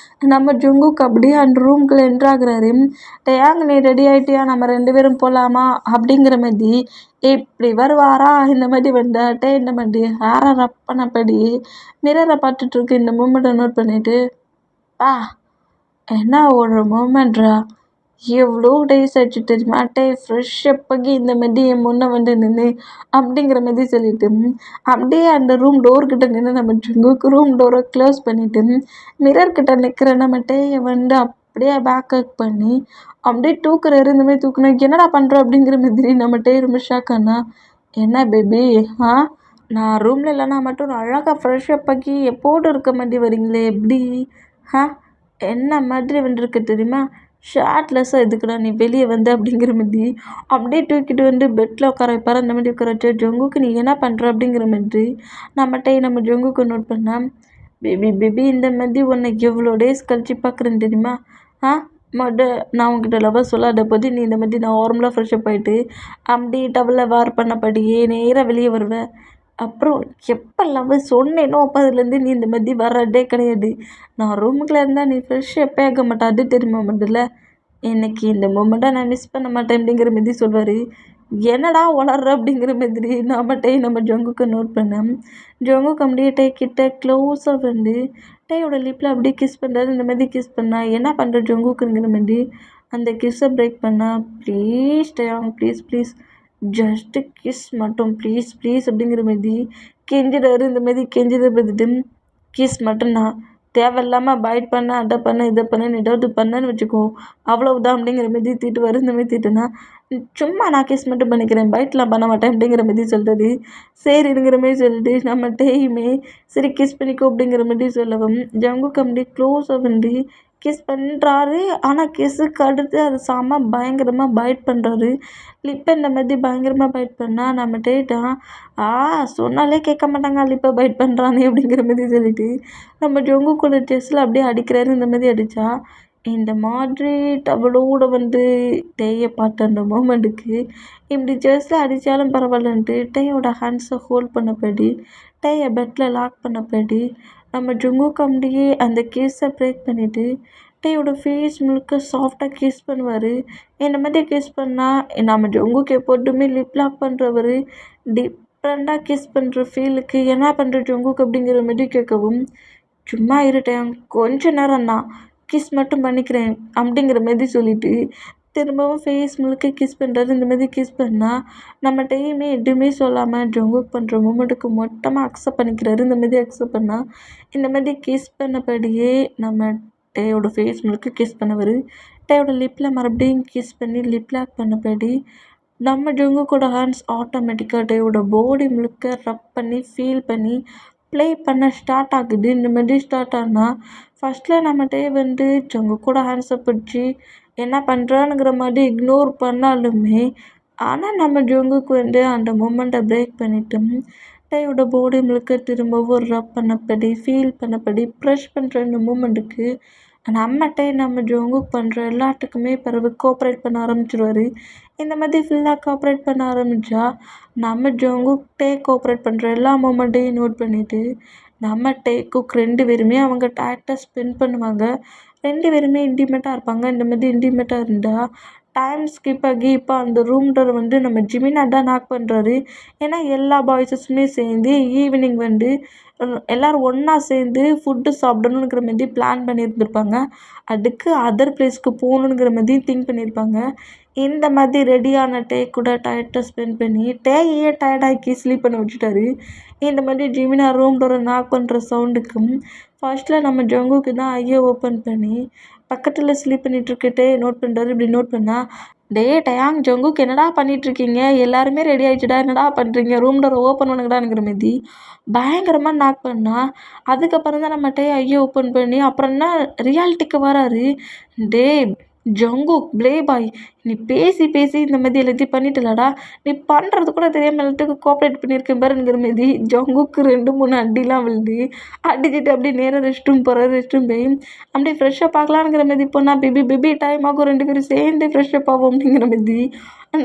நம்ம ஜங்குக்கு அப்படியே அந்த ரூம்குள்ளே என்ட்ராகிறாரு. டேயாங்க நீ ரெடி ஆகிட்டியா, நம்ம 2 பேரும் போகலாமா அப்படிங்கிற மாதிரி இப்படி வருவாரா. இந்த மாதிரி வந்தா டே இந்த மாதிரி ஹேரை ரப் பண்ணபடி மிரரை பார்த்துட்ருக்கு. இந்த மூமெண்ட்டை நோட் பண்ணிவிட்டு என்ன ஒரு மூமெண்ட்ரா, எவ்வளோ டேஸ் ஆச்சு தெரியுமா, டே ஃப்ரெஷ்ஷப் ஆகி இந்த மாதிரி என் முன்னே வந்து நின்று அப்படிங்கிற மாதிரி சொல்லிட்டு அப்படியே அந்த ரூம் டோர்கிட்ட நின்று நம்ம ஜங்குக்கு ரூம் டோரை க்ளோஸ் பண்ணிவிட்டு மிரர்கிட்ட நிற்கிற நம்ம டேயை வந்து அப்படியே பேக்கப் பண்ணி அப்படியே தூக்குறாரு. இந்த மாதிரி தூக்குனா என்னடா பண்ணுறோம் அப்படிங்கிற மாதிரி நம்ம டே ரொம்ப ஷாக் ஆனா. என்ன பேபி, நான் ரூமில் இல்லைனா மட்டும் அழகாக ஃப்ரெஷ்ஷப் ஆகி எப்போது இருக்க மாதிரி வரீங்களே எப்படி, என்ன மாதிரி வந்துருக்கு தெரியுமா, ஷார்ட்லெஸ்ஸாக எதுக்குடா நீ வெளியே வந்து அப்படிங்கிற மாதிரி அப்படியே தூக்கிட்டு வந்து பெட்டில் உட்கார வைப்பார். அந்த மாதிரி உட்கார வச்சா ஜங்குக்கு நீ என்ன பண்ணுற அப்படிங்கிற மாதிரி நம்ம ஜங்குக்கு நோட் பண்ணால் பேபி பேபி இந்த மாதிரி உன்னை எவ்வளோ டேஸ் கழிச்சு பார்க்குறேன்னு தெரியுமா. நான் உங்ககிட்ட லவ்வர் சொல்லாத போது நீ இந்த மாதிரி நார்மலாக ஃப்ரெஷ்ஷப் ஆகிட்டு அப்படி டவலில் வார் பண்ணபடியே நேராக வெளியே வருவேன். அப்புறம் எப்போ லவ் சொன்னேனோ அப்போ அதுலேருந்து நீ இந்த மாதிரி வர்றதே கிடையாது. நான் ரூமுக்குள்ளே இருந்தால் நீ ஃப்ரெஷ்ஷப்பே ஆக மாட்டேன், அது தெரியுமா முதல்ல. இன்னைக்கு இந்த மூமெண்ட்டை நான் மிஸ் பண்ண மாட்டேன் அப்படிங்கிற மாதிரி சொல்வார். என்னடா வளர்ற அப்படிங்கிற மாதிரி நம்ம ஜங்குக்கு நோட் பண்ணேன். ஜங்குக்கு அப்படியே டே கிட்ட க்ளோஸாக வந்து டேயோட லிப்பில் அப்படியே கிஸ் பண்ணுறாரு. இந்த மாதிரி கிஸ் பண்ணா என்ன பண்ணுற ஜங்குக்குங்கிற மாதிரி அந்த கிஸ்ஸை பிரேக் பண்ணா please Taeyang please please just kiss மட்டும் ப்ளீஸ் ப்ளீஸ் அப்படிங்கிற மாதிரி கெஞ்சிடாரு. இந்த மாதிரி கெஞ்சிட பார்த்துட்டு கிஸ் மட்டும்தான், தேவையில்லாமல் பைட் பண்ண அதை பண்ண இதை பண்ணு ஏதாவது பண்ணேன்னு வச்சுக்கோ அவ்வளவுதான் அப்படிங்கிற மாதிரி திட்டுவார். இந்த மாதிரி திட்டுனா சும்மா நான் கிஸ் மட்டும் பண்ணிக்கிறேன், பைட்லாம் பண்ண மாட்டேன் அப்படிங்கிற மாதிரி சொல்கிறது. சரிங்கிற மாதிரி சொல்லிட்டு நம்ம டேயுமே சரி கிஸ் பண்ணிக்கோ அப்படிங்கிற மாதிரி சொல்லவும் ஜங்குக்கு அப்படியே க்ளோஸாக வந்து கிஸ் பண்ணுறாரு. ஆனால் கிஸ்ஸுக்கு அடுத்து அது செம்ம பயங்கரமாக பைட் பண்ணுறாரு. லிப்பை இந்த மாதிரி பயங்கரமாக பைட் பண்ணால் நம்ம டேட்டான் சொன்னாலே கேட்க மாட்டாங்க, லிப்பை பைட் பண்ணுறானே அப்படிங்கிற மாதிரி சொல்லிட்டு நம்ம ஜங்குக்கோட ட்ரெஸ்ஸில் அப்படியே அடிக்கிறாரு. இந்த மாதிரி அடித்தா இந்த மாதிரி டவலோட வந்து டேயை பார்த்த அந்த மூமெண்ட்டுக்கு இப்படி ட்ரெஸ்ஸில் அடித்தாலும் பரவாயில்லன்ட்டு டேயோட ஹேண்ட்ஸை ஹோல்ட் பண்ணபடி டேயை பெட்டில் லாக் பண்ணபடி நம்ம ஜங்குக்கு அப்படியே அந்த கிஸ்ஸை பிரேக் பண்ணிவிட்டு டேயோட ஃபேஸ் முழுக்க சாஃப்டாக கிஸ் பண்ணுவார். இந்த மாதிரி கிஸ் பண்ணால் நம்ம ஜங்குக்கு எப்போதுமே லிப் லாக் பண்ணுறவர் டிஃப்ரெண்ட்டாக கிஸ் பண்ணுற ஃபீலுக்கு என்ன பண்ணுற ஜங்குக்கு அப்படிங்கிற மாதிரி கேட்கவும் சும்மா இருட்டேன் கொஞ்ச நேரம் தான் கிஸ் மட்டும் பண்ணிக்கிறேன் அப்படிங்கிற மாதிரி சொல்லிவிட்டு திரும்பவும் ஃபேஸ் முழுக்க கிஸ் பண்ணுறாரு. இந்த மாதிரி கிஸ் பண்ணால் நம்ம டேயுமே எதுவுமே சொல்லாமல் ஜங்குக் பண்ணுற மூமெண்ட்டுக்கு மொத்தமாக அக்செப்ட் பண்ணிக்கிறாரு. இந்த மாதிரி அக்செப்ட் பண்ணால் இந்த மாதிரி கிஸ் பண்ணபடியே நம்ம டேயோட ஃபேஸ் முழுக்க கிஸ் பண்ணவர். டேயோட லிப்பில் மறுபடியும் கிஸ் பண்ணி லிப் லாக் பண்ணபடி நம்ம ஜங்குக்கோட ஹேண்ட்ஸ் ஆட்டோமேட்டிக்காக டேயோட பாடி முழுக்க ரப் பண்ணி ஃபீல் பண்ணி ப்ளே பண்ண ஸ்டார்ட் ஆகுது. இந்த மாதிரி ஸ்டார்ட் ஆனால் ஃபஸ்ட்டில் நம்ம டே வந்து ஜங்குக்கோட ஹேண்ட்ஸை பிடிச்சி என்ன பண்ணுறானுங்கிற மாதிரி இக்னோர் பண்ணாலுமே ஆனால் நம்ம ஜங்குக்கு வந்து அந்த மூமெண்ட்டை பிரேக் பண்ணிட்டு டேயோட பாடி முழுக்க திரும்பவும் ரப் பண்ணப்படி ஃபீல் பண்ணப்படி ப்ரெஷ் பண்ணுற இந்த மூமெண்ட்டுக்கு நம்ம ஜங்குக் பண்ணுற எல்லாத்துக்குமே பிறகு கோஆப்ரேட் பண்ண ஆரம்பிச்சிருவாரு. இந்த மாதிரி ஃபுல்லாக கோஆப்ரேட் பண்ண ஆரம்பித்தா நம்ம ஜங்குக் கோஆப்ரேட் பண்ணுற எல்லா மூமெண்ட்டையும் நோட் பண்ணிவிட்டு நம்ம குக் 2 பேருமே அவங்க டேரக்டாக ஸ்பெண்ட் பண்ணுவாங்க. 2 பேருமே இன்டிமேட்டாக இருப்பாங்க. இந்த மாதிரி இன்டிமேட்டாக இருந்தால் டைம் ஸ்கிப் ஆகி இப்போ அந்த ரூம் டோரை வந்து நம்ம ஜிமினா தான் நாக் பண்ணுறாரு. ஏன்னா எல்லா பாய்ஸஸுமே சேர்ந்து ஈவினிங் வந்து எல்லோரும் ஒன்றா சேர்ந்து ஃபுட்டு சாப்பிடணுங்கிற மாதிரி பிளான் பண்ணியிருந்துருப்பாங்க. அதுக்கு அதர் பிளேஸ்க்கு போகணுங்கிற மாதிரி திங்க் பண்ணியிருப்பாங்க. இந்த மாதிரி ரெடியான கூட டயத்தை ஸ்பெண்ட் பண்ணி ஏன் டயர்டாக்கி ஸ்லீப் பண்ண வச்சுட்டாரு. இந்த மாதிரி ஜிமினா ரூம் டோரை நாக் பண்ணுற சவுண்டுக்கும் ஃபர்ஸ்ட்டில் நம்ம ஜங்குக்கு தான் ஐயை ஓப்பன் பண்ணி பக்கத்தில் ஸ்லீப் பண்ணிகிட்ருக்கிட்டே நோட் பண்ணுறாரு. இப்படி நோட் பண்ணால் டயாங் ஜங்குக்கு என்னடா பண்ணிகிட்ருக்கீங்க, எல்லாருமே ரெடி ஆகிடுச்சுடா, என்னடா பண்ணுறீங்க, ரூம் டோரை ஓப்பன் பண்ணுங்கடாங்கிற மாதிரி பயங்கரமாக நாக் பண்ணால் அதுக்கப்புறம் தான் நம்ம ஐயை ஓப்பன் பண்ணி அப்புறம் என்ன ரியாலிட்டிக்கு வராரு. ஜங்குக் ப்ளே பாய், நீ பேசி பேசி இந்த மாதிரி எல்லாத்தையும் பண்ணிட்டலடா, நீ பண்ணுறது கூட தெரியாமல் எல்லாத்துக்கும் கோஆப்ரேட் பண்ணியிருக்கேன் பாருங்கிற மாதிரி ஜங்குக்கு 2-3 அடிலாம் விழுது. அடிச்சுட்டு அப்படியே நேராக ரெஸ்ட் ரூம் போகிறாரு. ரெஸ்ட் ரூம் போய் அப்படியே ஃப்ரெஷ்ஷப் பார்க்கலாங்கிற மாதிரி போனால் பேபி டைம் ஆகும், 2 பேரும் சேர்ந்து ஃப்ரெஷ்ஷப் ஆகும் அப்படிங்கிற மாதிரி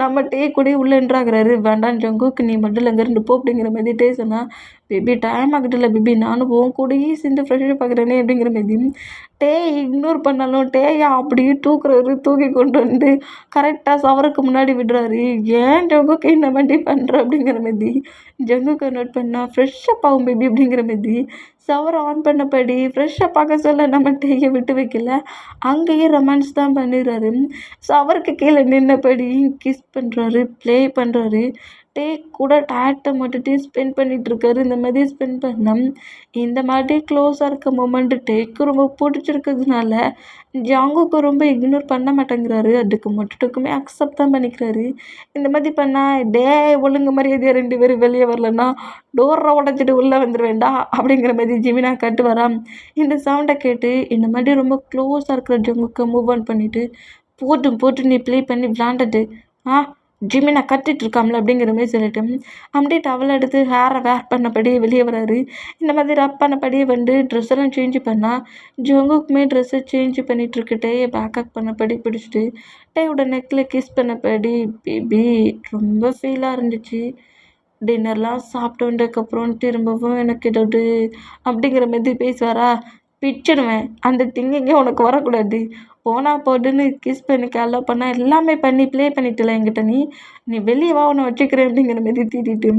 நம்ம கூட உள்ளே என்ட்ராகிறாரு. வேண்டாம் ஜங்குக், நீ மட்டும் இங்கேருந்து போ அப்படிங்கிற மாதிரி சொன்னால் பேபி டைம் ஆகிட்டுல பேபி, நானும் போவோம் கூடயே சேர்ந்து ஃப்ரெஷ்ஷப் பார்க்குறேனே அப்படிங்கிற மாதிரி இக்னோர் பண்ணாலும் அப்படியே தூக்கி கொண்டு வந்து கரெக்டாக சவருக்கு முன்னாடி விடுறாரு. ஏன் ஜங்குக்கு இந்த மாதிரி பண்ணுற அப்படிங்கிற மாதிரி ஜங்குக்கு நோட் பண்ணால் ஃப்ரெஷ்ஷப் ஆகும் பேபி அப்படிங்கிற மாதிரி சவரை ஆன் பண்ணபடி ஃப்ரெஷ்ஷப் பார்க்க சொல்ல நம்ம விட்டு வைக்கல, அங்கேயே ரொமான்ஸ் தான் பண்ணிடுறாரு. சவருக்கு கீழே நின்னபடி கிஸ் பண்ணுறாரு, ப்ளே பண்ணுறாரு. கூட டயத்தை மட்டும் ஸ்பெண்ட் பண்ணிகிட்ருக்காரு. இந்த மாதிரி ஸ்பெண்ட் பண்ணால் இந்த மாதிரி க்ளோஸாக இருக்க மூமெண்ட்டு ரொம்ப பிடிச்சிருக்கிறதுனால ஜங்குக்கு ரொம்ப இக்னோர் பண்ண மாட்டேங்கிறாரு. அதுக்கு மட்டுக்குமே அக்செப்ட் தான் பண்ணிக்கிறாரு. இந்த மாதிரி பண்ணால் ஒழுங்கு மரியாதையாக 2 பேரும் வெளியே வரலன்னா டோரை உடச்சிட்டு உள்ளே வந்துடுவேண்டா அப்படிங்கிற மாதிரி ஜிமினா கட்டு வரான். இந்த சவுண்டை கேட்டு இந்த மாதிரி ரொம்ப க்ளோஸாக இருக்கிற ஜங்குக்கை மூவ் ஆன் பண்ணிவிட்டு போட்டு நீ ப்ளே பண்ணி விளாண்டது ஜிமினா கத்திட்டு இருக்காம்ல அப்படிங்கிற மாதிரி சொல்லிட்டு அப்படியே டவல் எடுத்து ஹேரை வேர் பண்ணபடியே வெளியே வராரு. இந்த மாதிரி ரப் பண்ணபடியே வந்து ட்ரெஸ் எல்லாம் சேஞ்ச் பண்ணால் ஜங்குக்குமே ட்ரெஸ்ஸை சேஞ்ச் பண்ணிகிட்ருக்கிட்டே பேக்கப் பண்ணபடி பிடிச்சிட்டு டேயோட நெக்கில் கிஸ் பண்ணபடி பேபி ரொம்ப ஃபீலாக இருந்துச்சு. டின்னர்லாம் சாப்பிட்டு வந்ததுக்கப்புறம் திரும்பவும் எனக்கு ஏதாவது அப்படிங்கிற மாதிரி பேசுவாரா, பிச்சிடுவேன், அந்த திங்கிங்கே உனக்கு வரக்கூடாது, போனால் போட்டுன்னு கிஸ் பண்ணி அலோ பண்ணால் எல்லாமே பண்ணி ப்ளே பண்ணிட்டல என்கிட்ட, நீ வெளியே வா உன்னை வச்சுக்கிறேன் அப்படிங்கிற மாதிரி தீட்டிட்டு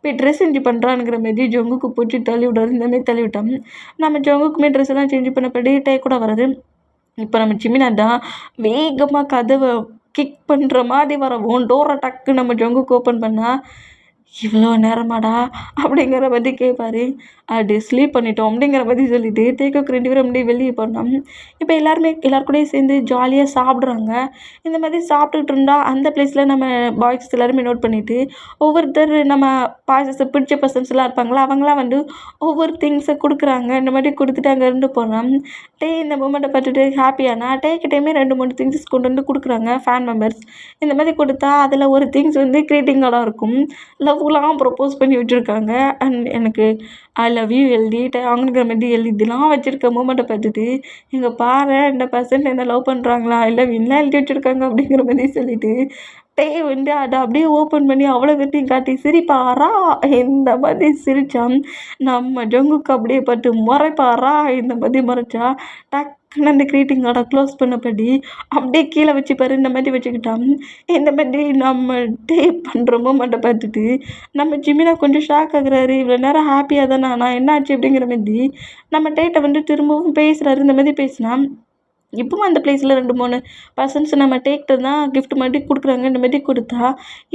போய் ட்ரெஸ் சேஞ்ச் பண்ணுறானுங்கிற மாதிரி ஜங்குக்கு பிடிச்சி தள்ளி விடாரு. இந்த மாதிரி தள்ளி விட்டோம். நம்ம ஜங்குக்குமே ட்ரெஸ் எல்லாம் சேஞ்ச் பண்ண கூட வராரு. இப்போ நம்ம ஜிமினா தான் வேகமாக கதவை கிக் பண்ணுற மாதிரி வரவும் டோரை டக்கு நம்ம ஜங்குக்கு ஓப்பன் பண்ணால் இவ்வளோ நேரமாடா அப்படிங்கிற மாதிரி கேட்பாரு. அப்படி ஸ்லீப் பண்ணிட்டோம் அப்படிங்கிற மாதிரி சொல்லிட்டு டேக்குக்கு 2 பேரும் அப்படியே வெளியே போனோம். இப்போ எல்லார் கூடயும் சேர்ந்து ஜாலியாக சாப்பிட்றாங்க. இந்த மாதிரி சாப்பிட்டுட்டு இருந்தால் அந்த பிளேஸில் நம்ம பாய்ஸ் எல்லாருமே நோட் பண்ணிவிட்டு ஒவ்வொருத்தர் நம்ம பாய்ஸஸை பிடிச்ச பர்சன்ஸ்லாம் இருப்பாங்களா, அவங்களாம் வந்து ஒவ்வொரு திங்ஸை கொடுக்குறாங்க. இந்த மாதிரி கொடுத்துட்டு அங்கேருந்து போனோம். இந்த மூமெண்ட்டை பார்த்துட்டு ஹாப்பியானா கிட்டேயுமே 2-3 திங்ஸஸ் கொண்டு வந்து கொடுக்குறாங்க ஃபேன் மெம்பர்ஸ். இந்த மாதிரி கொடுத்தா அதில் ஒரு திங்ஸ் வந்து கிரீட்டிங் கார்டாக இருக்கும். லவ்லாம் ப்ரப்போஸ் பண்ணி வச்சுருக்காங்க. அண்ட் எனக்கு ஐ லவ் யூ எழுதிட்டு அவங்கிற மாதிரி இதெல்லாம் வச்சுருக்க மூமெண்ட்டை பார்த்துட்டு இங்கே பாரு இந்த பர்சன் என்ன லவ் பண்ணுறாங்களா, ஐ லவ் யூலாம் எழுதி வச்சுருக்காங்க அப்படிங்கிற மாதிரி சொல்லிட்டு வந்து அதை அப்படியே ஓப்பன் பண்ணி அவ்வளோ வெட்டியும் காட்டி சிரிப்பாரா இந்த மாதிரி சிரித்தான். நம்ம ஜங்குக்கு அப்படியே பார்த்து முறைப்பாரா இந்த மாதிரி முறைச்சா டக்குன்னு அந்த க்ரீட்டிங் கார்டை க்ளோஸ் பண்ணபடி அப்படியே கீழே வச்சுப்பாரு. இந்த மாதிரி வச்சுக்கிட்டான். இந்த மாதிரி நம்ம பண்ணுற மூமெண்ட்டை பார்த்துட்டு நம்ம ஜிமினா கொஞ்சம் ஷாக் ஆகுறாரு. இவ்வளோ நேரம் ஹாப்பியாக தானே நான் என்னாச்சு அப்படிங்கிற மாதிரி நம்ம வந்து திரும்பவும் பேசுகிறாரு. இந்த மாதிரி பேசினா இப்பவும் அந்த பிளேஸில் 2-3 பர்சன்ஸ் நம்ம தான் கிஃப்ட் மாதிரி கொடுக்குறாங்க. இந்த மாதிரி கொடுத்தா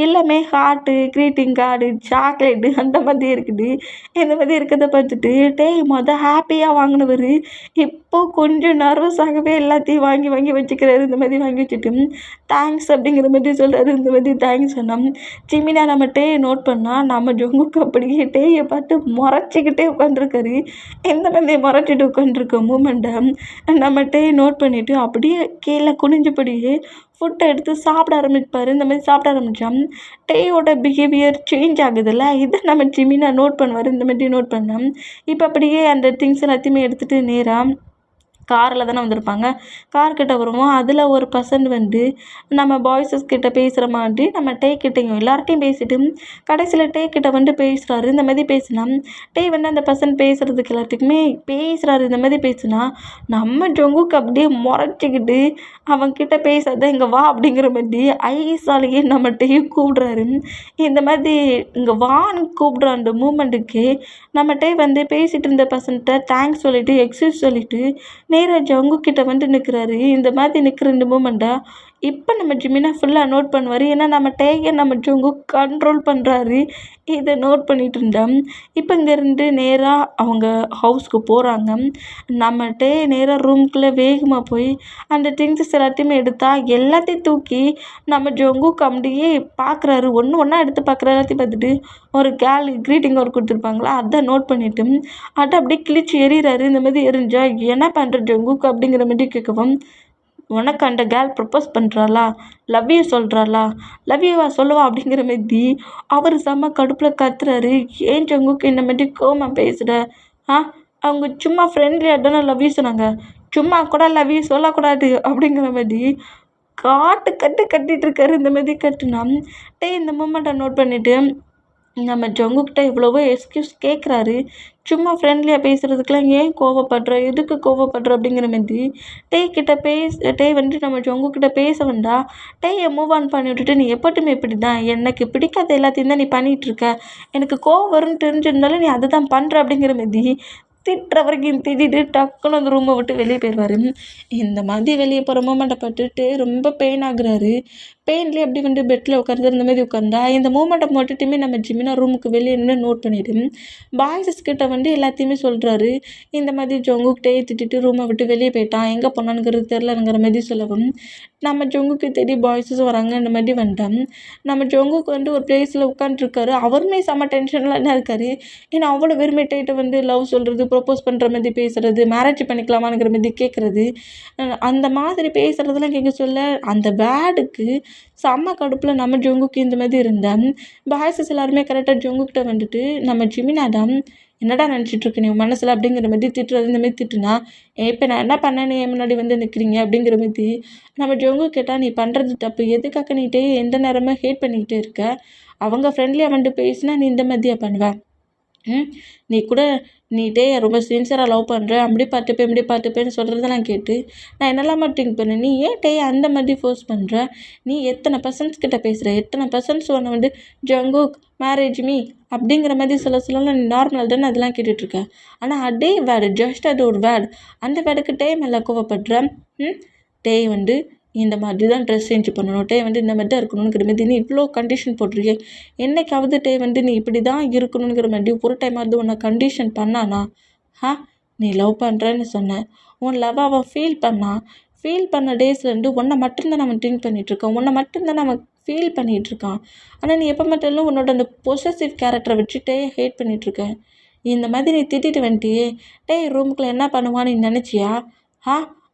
எல்லாமே ஹார்ட்டு, க்ரீட்டிங் கார்டு, சாக்லேட்டு அந்த மாதிரி இருக்குது. இந்த மாதிரி இருக்கிறத பார்த்துட்டு ஹாப்பியாக வாங்கினவர் இப்போது கொஞ்சம் நர்வஸாகவே எல்லாத்தையும் வாங்கி வச்சுக்கிறாரு. இந்த மாதிரி வாங்கி வச்சுட்டு தேங்க்ஸ் அப்படிங்கிற மாதிரி சொல்கிறாரு. இந்த மாதிரி தேங்க்ஸ் சொன்னோம். ஜிமினா நம்ம நோட் பண்ணால் நம்ம ஜங்குக்கு அப்படியே பார்த்து முறைச்சிக்கிட்டே உட்காந்துருக்காரு. இந்த மாதிரி முறைச்சிட்டு உட்காந்துருக்க மூமெண்ட்டை நம்ம நோட் பண்ணிவிட்டு அப்படியே கீழே குனிஞ்சபடியே ஃபுட்டை எடுத்து சாப்பிட ஆரம்பிப்பார். இந்த மாதிரி சாப்பிட ஆரம்பித்தான் டேயோட பிஹேவியர் சேஞ்ச் ஆகுதுல்ல, இதை நம்ம ஜிமினா நோட் பண்ணுவார். இந்த மாதிரி நோட் பண்ணேன். இப்போ அப்படியே அந்த திங்ஸ் எல்லாத்தையுமே எடுத்துகிட்டு நேராக காரில் தானே வந்திருப்பாங்க. கார்கிட்ட வருவோம். அதில் ஒரு பர்சன் வந்து நம்ம பாய்ஸஸ் கிட்ட பேசுகிற மாதிரி நம்ம டே கிட்டையும் எல்லார்ட்டையும் பேசிட்டு கடைசியில் டே கிட்ட வந்து பேசுகிறாரு. இந்த மாதிரி பேசினா டே வந்து அந்த பர்சன் பேசுகிறதுக்கு எல்லாத்துக்குமே பேசுகிறாரு. இந்த மாதிரி பேசுனா நம்ம ஜொங்குக்கு அப்படியே முறைச்சிக்கிட்டு அவன்கிட்ட பேசாத இங்கே வா அப்படிங்கிற மாதிரி ஐஸாலேயே நம்ம டேயும் கூப்பிடுறாரு. இந்த மாதிரி இங்கே வான்னு கூப்பிட்ற அந்த மூமெண்ட்டுக்கு நம்ம டே வந்து பேசிகிட்டு இருந்த பர்சன்கிட்ட தேங்க்ஸ் சொல்லிவிட்டு எக்ஸ்கியூஸ் சொல்லிவிட்டு நேராக ஜங்குக்கிட்ட வந்து நிற்கிறாரு. இந்த மாதிரி நிற்கிற இந்த மூமெண்ட்டை இப்போ நம்ம ஜிமினா ஃபுல்லாக நோட் பண்ணுவார். ஏன்னா நம்ம டேயை நம்ம ஜங்கு கண்ட்ரோல் பண்ணுறாரு. இதை நோட் பண்ணிகிட்டு இருந்தேன். இப்போ இங்கேருந்து நேராக அவங்க ஹவுஸ்க்கு போகிறாங்க. நம்ம டே நேராக ரூம்குள்ளே வேகமாக போய் அந்த திங்ஸஸ் எல்லாத்தையுமே எல்லாத்தையும் தூக்கி நம்ம ஜங்குக்கு அப்படியே பார்க்குறாரு. ஒன்று ஒன்றா எடுத்து பார்க்குற எல்லாத்தையும் பார்த்துட்டு ஒரு க்ரீட்டிங் ஒரு கொடுத்துருப்பாங்களா, அதை நோட் பண்ணிவிட்டு அதை அப்படியே கிழிச்சு எறிகிறாரு. இந்த மாதிரி எரிஞ்சா என்ன பண்ணுற ஜங்குக்கு அப்படிங்கிற மாதிரி கேட்கவும், உனக்கு அந்த கேர்ள் ப்ரப்போஸ் பண்ணுறாளா, லவ் யூ சொல்கிறாளா, லவ் யூவா சொல்லுவா அப்படிங்கிற மாதிரி அவர் செம்ம கடுப்பில் கத்துறாரு. ஏன் ஜங்குக்கு இந்த மாதிரி கோமா பேசுகிற? அவங்க சும்மா ஃப்ரெண்ட்லியாக தானே லவ் யூ சொன்னாங்க, சும்மா கூட லவ் யூ சொல்லக்கூடாது அப்படிங்கிற மாதிரி கட்டிகிட்டு இருக்காரு. இந்த மாதிரி கட்டுனா இந்த மூமெண்ட்டை நோட் பண்ணிவிட்டு நம்ம ஜங்குக்கிட்ட எவ்வளவோ எக்ஸ்கியூஸ் கேட்குறாரு. சும்மா ஃப்ரெண்ட்லியாக பேசுகிறதுக்கெலாம் ஏன் கோவப்படுற, எதுக்கு கோவப்படுற அப்படிங்கிற மாதிரி டே வந்து நம்ம ஜங்குக்கிட்ட பேச வந்தா டேயை மூவ் ஆன் பண்ணி விட்டுட்டு, நீ எப்போட்டுமே இப்படி தான், எனக்கு பிடிக்காத எல்லாத்தையும் தான் நீ பண்ணிகிட்ருக்க, எனக்கு கோவம் வரும்னு தெரிஞ்சிருந்தாலும் நீ அதை தான் பண்ணுற அப்படிங்கிற மாதிரி திட்டுற வரைக்கும் திட்டிட்டு டக்குன்னு அந்த ரூமை விட்டு வெளியே போயிடுவார். இந்த மாதிரி வெளியே போகிற மூமெண்ட்டை பார்த்துட்டு ரொம்ப பெயின் ஆகுறாரு. பெயின்லேயே அப்படி வந்து பெட்டில் உட்காந்து இந்த மாதிரி உட்காந்தா இந்த மூமெண்ட்டை மட்டுமே நம்ம ஜிமினா ரூமுக்கு வெளியே நின்று நோட் பண்ணிவிட்டு பாய்ஸஸ் கிட்ட வந்து எல்லாத்தையுமே சொல்கிறாரு. இந்த மாதிரி ஜங்குக்கிட்டே திட்டிட்டு ரூமை விட்டு வெளியே போயிட்டான், எங்கே போனானுங்கிறது தெரிலங்கிற மாதிரி சொல்லவும் நம்ம ஜங்குக்கு தேடி பாய்ஸஸ் வராங்க. இந்த மாதிரி வந்துட்டான். நம்ம ஜங்குக்கு வந்து ஒரு பிளேஸில் உட்காந்துருக்காரு. அவருமே செம்ம டென்ஷனில் என்ன இருக்காரு. ஏன்னா அவ்வளோ வெறுமையிட்ட வந்து லவ் சொல்கிறது, ப்ரப்போஸ் பண்ணுற மாதிரி பேசுகிறது, மேரேஜ் பண்ணிக்கலாமாங்கிற மாதிரி கேட்குறது, அந்த மாதிரி பேசுகிறதுலாம் கேட்க சொல்ல அந்த வேர்டுக்கு செம்ம கடுப்பில் நம்ம ஜங்குக்கு இந்த மாதிரி இருந்தேன். பாய்ஸஸ் எல்லாருமே கரெக்டாக ஜங்குக்கிட்ட வந்துட்டு நம்ம ஜிமினா தான் என்னடா நினச்சிட்ருக்க நீ மனசில் அப்படிங்கிற மாதிரி திட்டுறது. இந்த மாதிரி திட்டுனா இப்போ நான் என்ன பண்ணேன்னு என் முன்னாடி வந்து நிற்கிறீங்க அப்படிங்கிற மாதிரி நம்ம ஜங்கு கேட்டால், நீ பண்ணுறது தப்பு, எதுக்காக நீட்டே எந்த நேரமும் ஹேட் பண்ணிக்கிட்டே இருக்க, அவங்க ஃப்ரெண்ட்லியாக வந்துட்டு பேசினா நீ இந்த மாதிரியா பண்ணுவேன், நீ கூட நீட்டே ரொம்ப சின்சியராக லவ் பண்ணுறேன், அப்படி பார்த்துப்பேன் இப்படி பார்த்துப்பேன்னு சொல்கிறதெல்லாம் கேட்டு நான் என்னெல்லாமா திங்க் பண்ணேன், நீ ஏன் டே அந்த மாதிரி ஃபோர்ஸ் பண்ணுற, நீ எத்தனை பர்சன்ஸ் கிட்ட பேசுகிற, எத்தனை பர்சன்ஸ் உன்னை வந்து ஜங்குக் மேரேஜ் மீ அப்படிங்கிற மாதிரி சொல்லலாம், நீ நார்மலாக தானே அதெல்லாம் கேட்டுட்ருக்க, ஆனால் அதே வேர்டு ஜஸ்ட் அது ஒரு வேர்டு, அந்த வேர்டுக்கு டே மேலே கோவப்படுறேன். டே வந்து இந்த மாதிரி தான் ட்ரெஸ் சேஞ்ச் பண்ணணும், டே வந்து இந்த மாதிரி தான் இருக்கணுங்கிற மாதிரி நீ இவ்வளோ கண்டிஷன் போட்டிருக்கே, என்னைக்காவது டே வந்து நீ இப்படி தான் இருக்கணுங்கிற மாதிரி ஒரு டைமாவது உன்னை கண்டிஷன் பண்ணானா, நீ லவ் பண்ணுறேன்னு சொன்னேன், உன் லவ் அவன் ஃபீல் பண்ண டேஸ்லேருந்து உன்னை மட்டும்தான் அவன் திங்க் பண்ணிகிட்ருக்கான், உன்னை மட்டும்தான் அவன் ஃபீல் பண்ணிகிட்ருக்கான், ஆனால் நீ எப்போ மட்டும் உன்னோட அந்த பொசசிவ் கேரக்டரை வச்சுட்டே ஹேட் பண்ணிகிட்ருக்க, இந்த மாதிரி நீ திட்டிட்டு வந்துட்டியே, டே ரூமுக்குள்ளே என்ன பண்ணுவான்னு நீ நினச்சியா,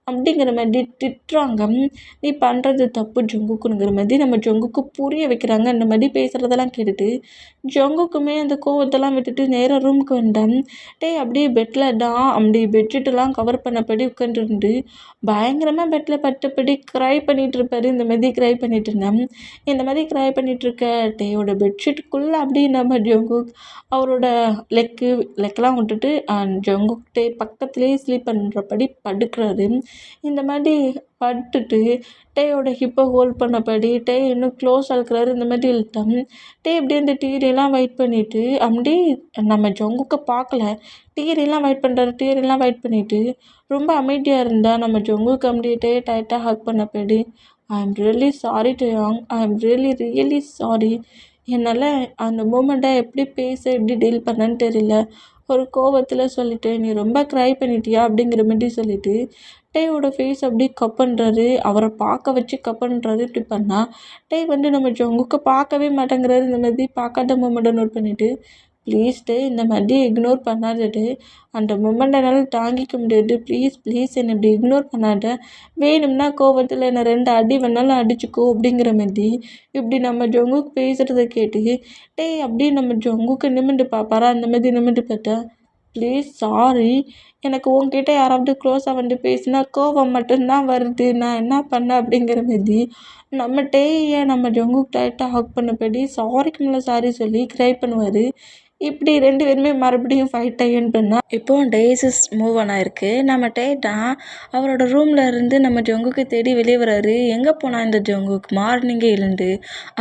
அப்படிங்கிற மாதிரி திட்டுறாங்க. நீ பண்ணுறது தப்பு ஜங்குக்குங்கிற மாதிரி நம்ம ஜங்குக்கு புரிய வைக்கிறாங்க. இந்த மாதிரி பேசுகிறதெல்லாம் கேட்டுட்டு ஜங்குக்குமே அந்த கோவத்தெல்லாம் விட்டுட்டு நேராக ரூமுக்கு வந்தேன். அப்படியே பெட்டில் தான் அப்படி பெட்ஷீட்டெல்லாம் கவர் பண்ணபடி உட்காந்துருந்து பயங்கரமாக பெட்டில் பட்டபடி க்ரை பண்ணிகிட்டு இருப்பார். இந்த மாதிரி க்ரை பண்ணிகிட்டு இருந்தேன். இந்த மாதிரி க்ரை பண்ணிகிட்ருக்க டேயோட பெட்ஷீட்டுக்குள்ளே அப்படியே நம்ம ஜங்குக் அவரோட லெக்கெலாம் விட்டுட்டு ஜங்குக் டே பக்கத்துலேயே ஸ்லீப் பண்ணுறபடி படுக்கிறாரு. இந்த மாதிரி படுத்துட்டு டேயோட ஹிப்பை ஹோல்ட் பண்ணபடி டே இன்னும் க்ளோஸாக இருக்கிறாரு. இந்த மாதிரி இழுத்தான். டே அப்படியே இந்த டீரெல்லாம் வெயிட் பண்ணிவிட்டு அப்படியே நம்ம ஜங்குக்கை பார்க்கல, டீரெல்லாம் வெயிட் பண்ணிவிட்டு ரொம்ப அமைதியாக இருந்தால் நம்ம ஜங்குக்கு அப்படியே டே டைட்டாக ஹக் பண்ணபடி I am really sorry Taeyang, I am really sorry, என்னால் அந்த மூமெண்ட்டை எப்படி பேச எப்படி டீல் பண்ணேன்னு தெரியல, ஒரு கோவத்தில் சொல்லிட்டேன், நீ ரொம்ப க்ரை பண்ணிட்டியா அப்படிங்கிற மாதிரி சொல்லிவிட்டு டேயோட ஃபேஸ் அப்படியே கப் பண்ணுறாரு. அவரை பார்க்க வச்சு கப் பண்ணுறாரு. இப்படி பண்ணால் டே வந்து நம்ம ஜங்குக்கு பார்க்கவே மாட்டேங்கிறாரு. இந்த மாதிரி பார்க்காத மூமெண்ட்டை நோட் பண்ணிவிட்டு ப்ளீஸ் டே இந்த மாதிரி இக்னோர் பண்ணாதது. அந்த மொமெண்ட் என்னால் தாங்கிக்க முடியாது. ப்ளீஸ் ப்ளீஸ் என்னை இப்படி இக்னோர் பண்ணாத. வேணும்னா கோவத்தில் என்னை 2 அடி வேணாலும் அடிச்சுக்கோ அப்படிங்கிற மாதிரி இப்படி நம்ம ஜங்குக் பேசுகிறத கேட்டு டேய் அப்படியே நம்ம ஜங்குக்கு நிமிர்ந்து பார்ப்பாரா, அந்த மாதிரி நிமிர்ந்து பார்த்தா ப்ளீஸ் சாரி, எனக்கு உன்கிட்ட யாராவது க்ளோஸாக வந்து பேசினா கோவம் மட்டும்தான் வருது, நான் என்ன பண்ணேன் அப்படிங்கிற மாதிரி நம்ம டேயை நம்ம ஜங்குக் டைட்டாக ஹக் பண்ணபடி சாரிக்கு மேலே சாரி சொல்லி க்ரை பண்ணுவார். இப்படி 2 பேருமே மறுபடியும் ஃபைட் எண்ட் பண்ணா இப்போ டேஸஸ் மூவ் ஆன் ஆயிருக்கு. நம்ம டேட்டா அவரோட ரூமில் இருந்து நம்ம ஜங்குக்கு தேடி வெளியே வராரு. எங்கே போனால் இந்த ஜங்குக் மார்னிங்கே எழுந்து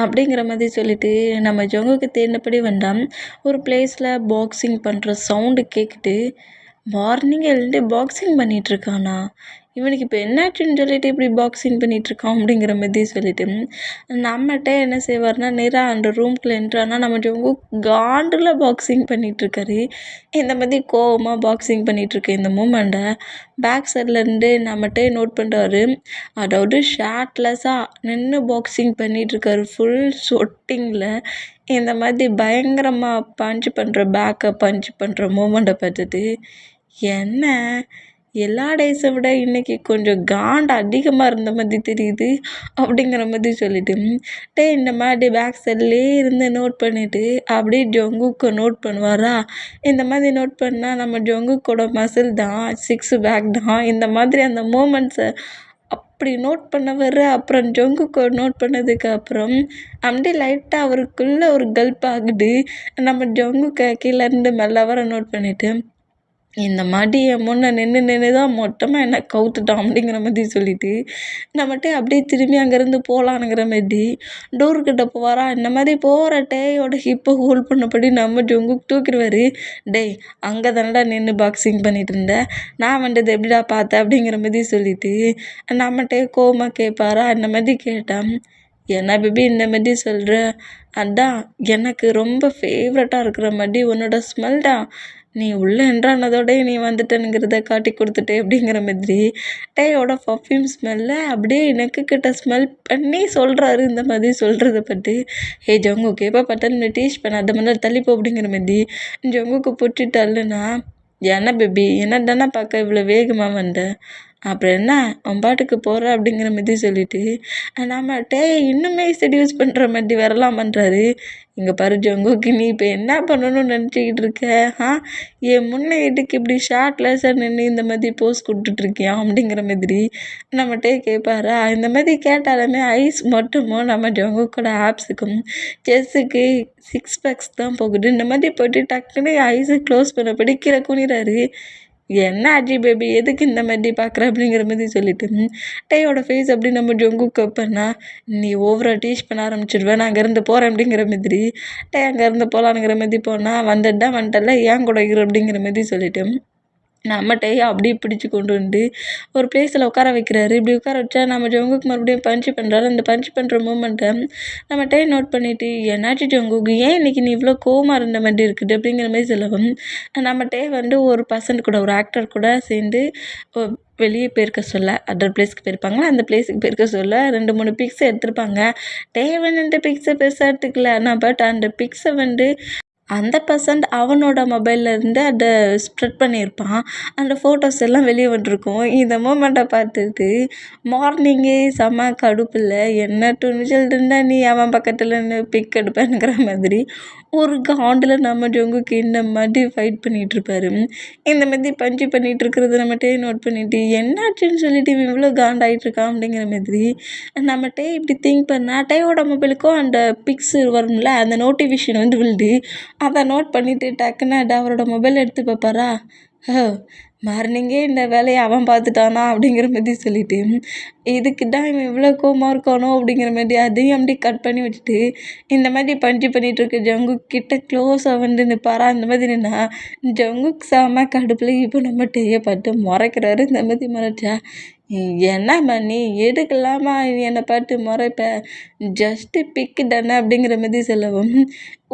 அப்படிங்கிற மாதிரி சொல்லிட்டு நம்ம ஜங்குக்கு தேடினபடி வந்தான். ஒரு பிளேஸில் பாக்ஸிங் பண்ணுற சவுண்டு கேட்குது. மார்னிங் எழுந்து பாக்ஸிங் பண்ணிகிட்ருக்கானா, இவனுக்கு இப்போ என்னாச்சுன்னு சொல்லிட்டு இப்படி பாக்ஸிங் பண்ணிகிட்ருக்கான் அப்படிங்கிற மாதிரி சொல்லிட்டு நம்மகிட்ட என்ன செய்வார்னா நேராக அந்த ரூம்குள்ளே என்ட்ரானா நம்ம ஜங்குக் காண்டில் பாக்ஸிங் பண்ணிகிட்ருக்காரு. இந்த மாதிரி கோவமாக பாக்ஸிங் பண்ணிகிட்ருக்க இந்த மூமெண்ட்டை பேக் சைட்லேருந்து நம்மகிட்ட நோட் பண்ணுறாரு. அதாவது ஷார்ட்லெஸ்ஸாக நின்று பாக்ஸிங் பண்ணிகிட்ருக்காரு ஃபுல் சொட்டிங்கில். இந்த மாதிரி பயங்கரமாக பஞ்ச் பண்ணுற பேக்கை பஞ்ச் பண்ணுற மூமெண்ட்டை பார்த்துட்டு என்ன எல்லா டேஸை விட இன்றைக்கி கொஞ்சம் காண்டு அதிகமாக இருந்த மாதிரி தெரியுது அப்படிங்கிற மாதிரி சொல்லிட்டு இந்த மாதிரி பேக் சைட்லேயே இருந்து நோட் பண்ணிவிட்டு அப்படியே ஜங்குக்கை நோட் பண்ணுவாரா. இந்த மாதிரி நோட் பண்ணால் நம்ம ஜங்குக்கோட மசில் தான் 6 பேக் தான். இந்த மாதிரி அந்த மூமெண்ட்ஸை அப்படி நோட் பண்ணவர். அப்புறம் ஜங்குக்கை நோட் பண்ணதுக்கு அப்புறம் அப்படியே லைட்டாக அவருக்குள்ளே ஒரு கல்ப் ஆகுது. நம்ம ஜங்குக்கை கீழேருந்து மெல்ல வர நோட் பண்ணிவிட்டு இந்த மாதிரி என் முன்னே நின்று தான் மொத்தமாக என்ன கவுத்துட்டான் அப்படிங்கிற மாதிரி சொல்லிட்டு நம்மகிட்ட அப்படியே திரும்பி அங்கேருந்து போகலானுங்கிற மாதிரி டோர்கிட்ட போவாரா. இந்த மாதிரி போகிற டேயோட ஹிப்பை ஹோல்ட் பண்ணபடி நம்ம ஜங்குக் தூக்கிடுவார். டேய் அங்கே தானடா நின்று பாக்ஸிங் பண்ணிட்டு இருந்தேன், நான் வந்தது எப்படிடா பார்த்தேன் அப்படிங்கிற மாதிரி சொல்லிட்டு நம்மகிட்டே கோவமாக கேட்பாரா. இந்த மாதிரி கேட்டான், என்ன பேபி இந்த மாதிரி சொல்கிற, அதான் எனக்கு ரொம்ப ஃபேவரட்டாக இருக்கிற மாதிரி உன்னோட ஸ்மெல் தான், நீ உள்ளே என்றானதோடய நீ வந்துட்டேனுங்கிறத காட்டி கொடுத்துட்டே அப்படிங்கிற மாதிரி டேயோட பர்ஃப்யூம் ஸ்மெல்ல அப்படியே எனக்கு கிட்ட ஸ்மெல் பண்ணி சொல்கிறாரு. இந்த மாதிரி சொல்கிறத பற்றி ஜங்குக்கு எப்போ பார்த்தாலும் நீ டீச் பண்ண அந்த மாதிரி தள்ளிப்போ அப்படிங்கிற மாதிரி ஜங்குக்கு பிடிச்சிட்டாலுன்னா என்ன பேபி என்ன தானே பார்க்க இவ்வளோ வேகமாக வந்தேன், அப்புறம் என்ன அவன் பாட்டுக்கு போகிற அப்படிங்கிற மாதிரி சொல்லிட்டு நம்ம இன்னுமே செடியூஸ் பண்ணுற மாதிரி வரலாம் பண்ணுறாரு. இங்கே பாரு ஜங்குக்கு, நீ இப்போ என்ன பண்ணணும்னு நினச்சிக்கிட்டு இருக்க? என் முன்னே இதுக்கு இப்படி ஷார்ட்லெஸ்ஸாக நின்று இந்த மாதிரி போஸ் கொடுத்துட்ருக்கியான் அப்படிங்கிற மாதிரி நம்மகிட்டே கேட்பாரா. இந்த மாதிரி கேட்டாலுமே ஐஸ் மட்டுமோ நம்ம ஜங்குக்கோட ஆப்ஸுக்கும் செஸ்ஸுக்கு 6 பேக்ஸ் தான் போகுது. இந்த மாதிரி போய்ட்டு டக்குன்னு ஐஸை க்ளோஸ் பண்ணபடி கீழே குனிறாரு. என்ன ஆச்சு பேபி, எதுக்கு இந்த மாதிரி பார்க்குற அப்படிங்கிற மாதிரி சொல்லிட்டு டேயோட ஃபேஸ் அப்படி நம்ம ஜங்குக்கு பண்ணா நீ ஓவராக டீச் பண்ண ஆரம்பிச்சிடுவேன், நான் அங்கேருந்து போகிறேன் அப்படிங்கிற மாதிரி டே அங்கேருந்து போகலானுங்கிற மாதிரி போனால் வந்துட்டு தான் வந்துட்டல ஏன் கூட இரு அப்படிங்கிற மாதிரி சொல்லிட்டு நம்ம டேயை அப்படியே பிடிச்சி கொண்டு வந்து ஒரு பிளேஸில் உட்கார வைக்கிறாரு. இப்படி உட்கார வச்சா நம்ம ஜங்குக்கு மறுபடியும் பஞ்ச் பண்ணுறாரு. அந்த பஞ்ச் பண்ணுற மூமெண்ட்டை நம்ம டே நோட் பண்ணிவிட்டு என்னாச்சு ஜங்குக்கு, ஏன் இன்றைக்கி நீ இவ்வளோ கோவமாக இருந்த மாதிரி இருக்குது அப்படிங்கிற மாதிரி சொல்லவும் நம்ம டே வந்து ஒரு பர்சன் கூட ஒரு ஆக்டர் கூட சேர்ந்து வெளியே போயிருக்க சொல்ல அதர் பிளேஸ்க்கு போயிருப்பாங்களா, அந்த பிளேஸுக்கு போயிருக்க சொல்ல 2-3 பிக்ஸை எடுத்திருப்பாங்க. டே வந்து இந்த பிக்ஸை பெருசாக எடுத்துக்கல, ஆனால் பட் அந்த பிக்ஸை வந்து அந்த பர்சன்ட் அவனோட மொபைல்லேருந்து அதை ஸ்ப்ரெட் பண்ணியிருப்பான். அந்த ஃபோட்டோஸ் எல்லாம் வெளியே வந்துருக்கும். இந்த மூமெண்ட்டை பார்த்துட்டு மார்னிங்கே செம்ம கடுப்பில் என்ன துணிச்சல் இருந்தால் நீ அவன் பக்கத்தில் நின்று பிக் எடுப்பேங்கிற மாதிரி ஒரு காண்டில் நம்ம ஜங்குக்கு இந்த மாதிரி ஃபைட் பண்ணிகிட்ருப்பாரு. இந்த மாதிரி பஞ்சு பண்ணிகிட்டு இருக்கிறத நம்மகிட்டே நோட் பண்ணிவிட்டு என்னாச்சுன்னு சொல்லிட்டு இவன் இவ்வளோ காண்டாகிட்ருக்கான் அப்படிங்கிற மாதிரி நம்மகிட்டே இப்படி திங்க் பண்ணால் டேயோட மொபைலுக்கும் அந்த பிக்ஸ் வரும்ல, அந்த நோட்டிஃபிகேஷன் வந்து விழுது. அதை நோட் பண்ணிவிட்டு டக்குன்னு அவரோட மொபைல் எடுத்து பார்ப்பாரா. மார்னிங்கே இந்த வேலையை அவன் பார்த்துட்டானா அப்படிங்கிற மாதிரி சொல்லிட்டு இதுக்கு தான் இவன் இவ்வளோ கோவமாக இருக்கானோ அப்படிங்கிற மாதிரி அதையும் அப்படி கட் பண்ணி வச்சுட்டு இந்த மாதிரி பஞ்சு பண்ணிகிட்ருக்க ஜங்குக் கிட்ட க்ளோஸாக வந்து நிற்பாரா. இந்த மாதிரி நின்னா ஜங்குக் செம கடுப்பில் இப்போ நம்ம டேயை பார்த்து முறைக்கிறாரு. இந்த மாதிரி முறைச்சா என்னம்மா நீ எதுக்கெல்லாமா என்னை பார்த்து முறைப்ப, ஜஸ்ட்டு பிக்கு தானே அப்படிங்கிற மாதிரி சொல்லவும்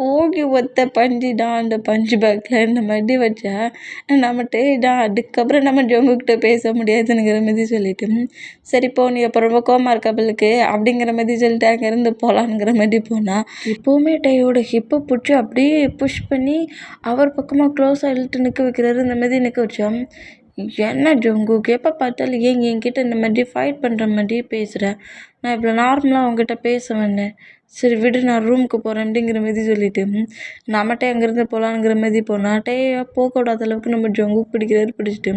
ஓங்கி ஒத்த பஞ்சுடா அந்த பஞ்சு பேக்கில் இந்த மாதிரி வச்சா நம்ம டேடா அதுக்கப்புறம் நம்ம ஜங்குக்கிட்ட பேச முடியாதுங்கிற மாதிரி சொல்லிட்டு சரி போ நீ அப்புறம் ரொம்ப கோமா இருக்க அவளுக்கு அப்படிங்கிற மாதிரி சொல்லிட்டு அங்கேருந்து போகலான்ங்கிற மாதிரி போனால் இப்போவுமே டேயோட ஹிப்பை பிடிச்சி அப்படியே புஷ் பண்ணி அவர் பக்கமாக க்ளோஸாக இழுத்து நிற்க வைக்கிறாரு. இந்த மாதிரி நிற்க வச்சா என்ன ஜங்குக் எப்போ பார்த்தாலும் ஏங்க என்கிட்ட இந்த மாதிரி ஃபைட் பண்ணுற மாதிரியே பேசுகிற, நான் இவ்வளோ நார்மலாக அவங்ககிட்ட பேச வந்தேன், சரி விடு நான் ரூமுக்கு போகிறேன் அப்படிங்கிற மாதிரி சொல்லிட்டு நம்மகிட்ட அங்கேருந்து போகலாங்கிற மாதிரி போனால் போகக்கூடாத அளவுக்கு நம்ம ஜங்குக் பிடிக்கிறாரு. பிடிச்சிட்டு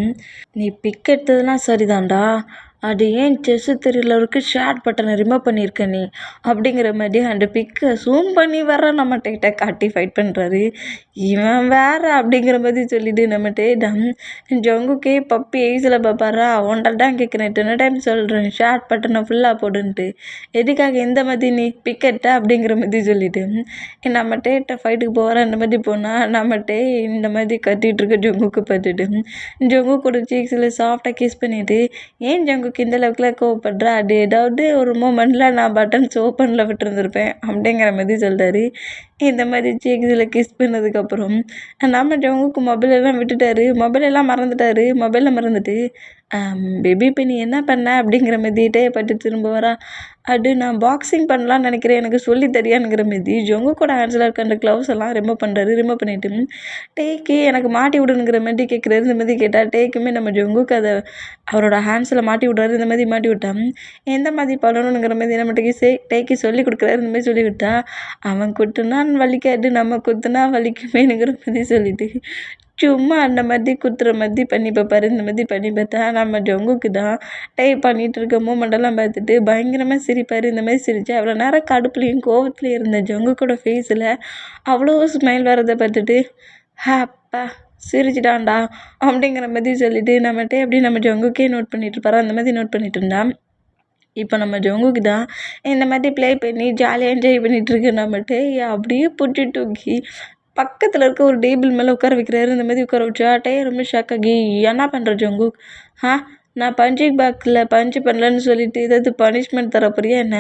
நீ பிக் எடுத்ததெல்லாம் சரிதான்டா, அது ஏன் செஸ்ஸு த்ரில்லருக்கு ஷேர் பட்டனை ரிமூவ் பண்ணியிருக்க நீ அப்படிங்கிற மாதிரி அந்த பிக்கை ஜூம் பண்ணி வர நம்ம கிட்ட காட்டி ஃபைட் பண்ணுறாரு. இவன் வேற அப்படிங்கிற மாதிரி சொல்லிட்டு நம்மகிட்ட ஜங்குக்கே பப்பி ஏசில் பார்ப்பாரா ஒன்றரை தான் கேட்குறேன், இத்தனை டைம் சொல்கிறேன் ஷேர் பட்டனை ஃபுல்லாக போடுன்ட்டு, எதுக்காக இந்த மாதிரி நீ பிக்கெட்ட அப்படிங்கிற மாதிரி சொல்லிட்டு நம்மகிட்ட ஃபைட்டுக்கு போகிற அந்த மாதிரி போனால் நம்மகிட்ட இந்த மாதிரி கத்திட்டு இருக்க ஜங்குக்கு பார்த்துட்டு ஜங்குக்கோட சீக்ஸில் சாஃப்டாக கிஸ் பண்ணிவிட்டு ஏன் ஜங்குக்கு இந்த அளவுக்குலாம் கோவப்படுறா, அது ஏதாவது ஒரு மூமெண்ட்டில் நான் பட்டன்ஸ் ஓப்பனில் விட்டுருந்துருப்பேன் அப்படிங்கிற மாதிரி சொல்கிறாரு. இந்த மாதிரி சீக்ஸில் கிஸ் பண்ணதுக்கப்புறம் நம்ம ஜங்குக்கு மொபைலெல்லாம் விட்டுட்டாரு, மொபைலெல்லாம் மறந்துட்டாரு. மொபைலில் மறந்துட்டு பேபி இப்போ நீ என்ன பண்ண அப்படிங்கிற மாதிரிட்டே பட்டு திரும்ப வரா, அது நான் பாக்ஸிங் பண்ணலான்னு நினைக்கிறேன், எனக்கு சொல்லி தரியானுங்கிற மாரி ஜங்குக்கோட ஹேண்ட்ஸில் இருக்க அந்த க்ளவுஸ் எல்லாம் ரிமூவ் பண்ணுறாரு. ரிமூவ் பண்ணிவிட்டு டேக்கு எனக்கு மாட்டி விடுங்கிற மாதிரி கேட்குறாரு. இந்த மாதிரி கேட்டால் டேக்குமே நம்ம ஜங்குக்கு அதை அவரோட ஹேண்ட்ஸில் மாட்டி விட்றாரு. இந்த மாதிரி மாட்டி விட்டான் எந்த மாதிரி பண்ணணுங்கிற மாதிரி நம்ம டேக்கி சொல்லி கொடுக்குறாரு. இந்த மாதிரி சொல்லி விட்டா அவன் குத்துனா வலிக்காது, நம்ம குத்துனா வலிக்குமேனுங்கிற மாதிரி சொல்லிட்டு சும்மா அந்த மாதிரி குத்துற மாதிரி பண்ணி பார்ப்பாரு. இந்த மாதிரி பண்ணி பார்த்தா நம்ம ஜங்குக்கு தான் பண்ணிகிட்டு இருக்க மூமெண்டெல்லாம் பார்த்துட்டு பயங்கரமாக சிரிப்பார். இந்த மாதிரி சிரித்தா அவ்வளோ நேரம் கடுப்புலையும் கோவத்துலையும் இருந்த ஜங்குக்கோட ஃபேஸில் அவ்வளோ ஸ்மைல் வரதை பார்த்துட்டு ஹாப்பா சிரிச்சிட்டான்டா அப்படிங்கிற மாதிரி சொல்லிட்டு நம்மகிட்ட எப்படி நம்ம ஜங்குக்கே நோட் பண்ணிட்டு இருப்பாரோ அந்த மாதிரி நோட் பண்ணிட்டு இருந்தான். இப்போ நம்ம ஜங்குக்கு தான் இந்த மாதிரி ப்ளே பண்ணி ஜாலியாக என்ஜாய் பண்ணிகிட்ருக்கு. நம்மகிட்ட அப்படியே புட்டு தூக்கி பக்கத்தில் இருக்க ஒரு டேபிள் மேலே உட்கார வைக்கிறாரு. இந்த மாதிரி உட்கார வச்சா ரொம்ப ஷாக் ஆகி என்ன பண்ணுற ஜங்குக், நான் பஞ்சிங் பேக்கில் பஞ்சு பண்ணலன்னு சொல்லிட்டு ஏதாவது பனிஷ்மெண்ட் தரப்போறியா என்ன,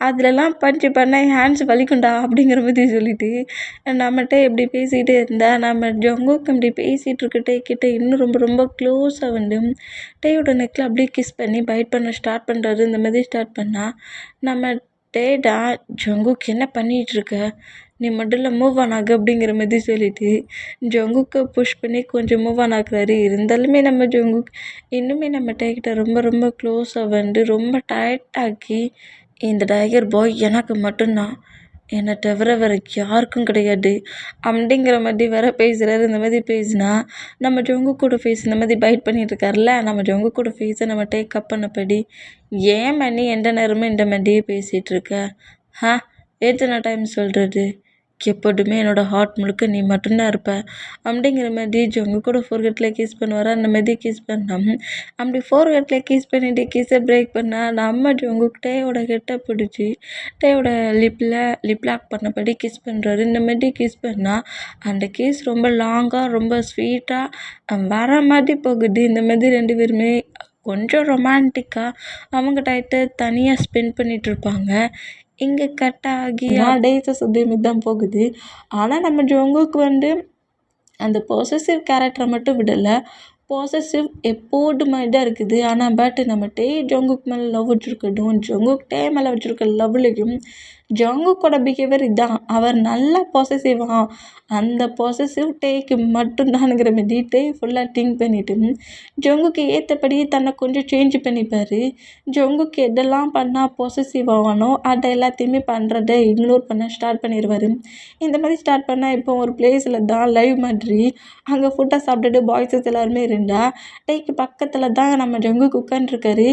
அதிலலாம் பஞ்சு பண்ண ஹேண்ட்ஸ் வலிக்குண்டா அப்படிங்கிற மாதிரி சொல்லிட்டு நம்மகிட்ட இப்படி பேசிகிட்டே இருந்தா நம்ம ஜங்குக்கு இப்படி பேசிகிட்டு இருக்க கிட்ட இன்னும் ரொம்ப ரொம்ப க்ளோஸாக வந்து டேயோட நெக்கில் அப்படியே கிஸ் பண்ணி பைட் பண்ண ஸ்டார்ட் பண்ணுறாரு. இந்த மாதிரி ஸ்டார்ட் பண்ணால் நம்ம டேடா ஜங்குக் என்ன பண்ணிகிட்ருக்க, நீ முதல்ல மூவ் ஆன் ஆகு அப்படிங்கிற மாதிரி சொல்லிட்டு ஜங்குக்கை புஷ் பண்ணி கொஞ்சம் மூவ் ஆன் ஆக்குறாரு. இருந்தாலுமே நம்ம ஜங்குக் இன்னுமே நம்ம டேக்கிட்ட ரொம்ப ரொம்ப க்ளோஸாக வந்து ரொம்ப டைட்டாக்கி இந்த டைகர் பாய் எனக்கு மட்டும்தான், என்னை தவிர வேறு யாருக்கும் கிடையாது அப்படிங்கிற மாதிரி வேற பேசுகிறாரு. இந்த மாதிரி பேசினா நம்ம ஜங்குக்கோட ஃபேஸ் இந்த மாதிரி பைட் பண்ணிட்டு இருக்காருல்ல, நம்ம ஜங்குக்கோட ஃபேஸை நம்ம டேக் அப் பண்ணபடி ஏன் மணி எந்த நேரமும் இந்த மாதிரியே பேசிகிட்டு இருக்க, எத்தனை டைம் சொல்கிறது, எப்போதுமே என்னோடய ஹார்ட் முழுக்க நீ மட்டும்தான் இருப்ப அப்படிங்கிற மாதிரி ஜங்குக்கோட ஃபோர்கெட்டில் கிஸ் பண்ணுவார். அந்த மாதிரி கிஸ் பண்ணோம். அப்படி ஃபோர்கெட்டில் கிஸ் பண்ணிவிட்டு கிஸ்ஸை பிரேக் பண்ணால் நம்ம ஜங்குக் டேயோட கெட்டை பிடிச்சி டேயோட லிப் லாக் பண்ணபடி கிஸ் பண்ணுறாரு. இந்த மாதிரி கிஸ் பண்ணால் அந்த கிஸ் ரொம்ப லாங்காக ரொம்ப ஸ்வீட்டாக வர மாதிரி போகுது. இந்த மாதிரி ரெண்டு பேருமே கொஞ்சம் ரொமான்டிக்காக அவங்க டைத்தை தனியாக ஸ்பெண்ட் பண்ணிகிட்ருப்பாங்க. இங்கே கட் ஆகி டேஸை சுற்றி தான் போகுது. ஆனால் நம்ம ஜங்குக்கு வந்து அந்த பொசசிவ் கேரக்டரை மட்டும் விடலை, பொசசிவ் எப்போதுமே தான் இருக்குது. ஆனால் பட் நம்ம ஜங்குக் மேலே லவ் வச்சுருக்கட்டும், ஜங்குக் மேலே வச்சுருக்க லவ்லையும் ஜங்குக்கோட பிஹேவியர் இதான், அவர் நல்லா பொசசிவாக அந்த பொசசிவ் டேக்கு மட்டும்தானுங்கிற மாதிரி ஃபுல்லாக திங்க் பண்ணிவிட்டு ஜங்குக்கு ஏற்றபடி தன்னை கொஞ்சம் சேஞ்ச் பண்ணிப்பார். ஜங்குக்கு எதெல்லாம் பண்ணால் பொசசிவ் ஆகணும் அதை எல்லாத்தையுமே பண்ணுறதை இக்னோர் பண்ண ஸ்டார்ட் பண்ணிடுவார். இந்த மாதிரி ஸ்டார்ட் பண்ணால் இப்போ ஒரு பிளேஸில் தான் லைவ் மாதிரி அங்கே ஃபுட்டை சாப்பிட்டுட்டு பாய்ஸஸ் எல்லாருமே இருந்தால் டேக்கு பக்கத்தில் தான் நம்ம ஜங்குக்கு உட்காந்துருக்காரு.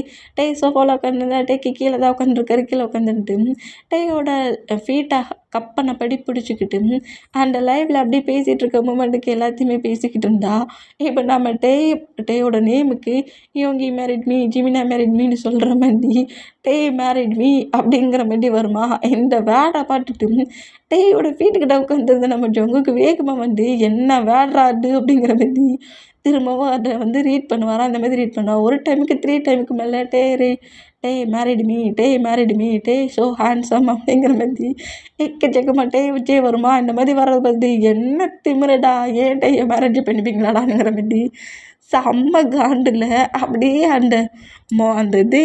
சோஃபாவில் உட்காந்துருந்தா டேக்கு கீழே தான் உட்காந்துருக்காரு. கீழே உட்காந்துட்டு டேயோட ஃபீட்டை கப் பண்ணபடி பிடிச்சிக்கிட்டு அந்த லைவில் அப்படியே பேசிகிட்டு இருக்க மூமெண்ட்டுக்கு எல்லாத்தையுமே பேசிக்கிட்டு இருந்தா இப்போ நம்ம டேயோட நேமுக்கு யோங்கி மேரிட் மீ, ஜிமினா மேரிட் மீன்னு சொல்கிற மாதிரி மேரிட் மீ அப்படிங்கிற மாதிரி வருமா. இந்த வேடை பார்த்துட்டு டேயோட ஃபீட்டுக்கிட்ட உட்காந்துருந்த நம்ம ஜங்குக்கு வேகமாக வந்து என்ன வேடுறாடு அப்படிங்கிற மாதிரி திரும்பவும் அதை வந்து ரீட் பண்ணுவாராம். அந்த மாதிரி ரீட் பண்ணுவார். ஒரு டைமுக்கு 3 டைமுக்கு மேலே டேய் married me day so handsome அப்படிங்கிற மாதிரி எக்கச்சக்கமாக வச்சே வருமா. இந்த மாதிரி வர்றது பார்த்து என்ன திமிரடா ஏன் டேயை மேரேஜ் பண்ணிப்பீங்களாடாங்கிற மாதிரி செம்ம காண்டில் அப்படியே அந்த இது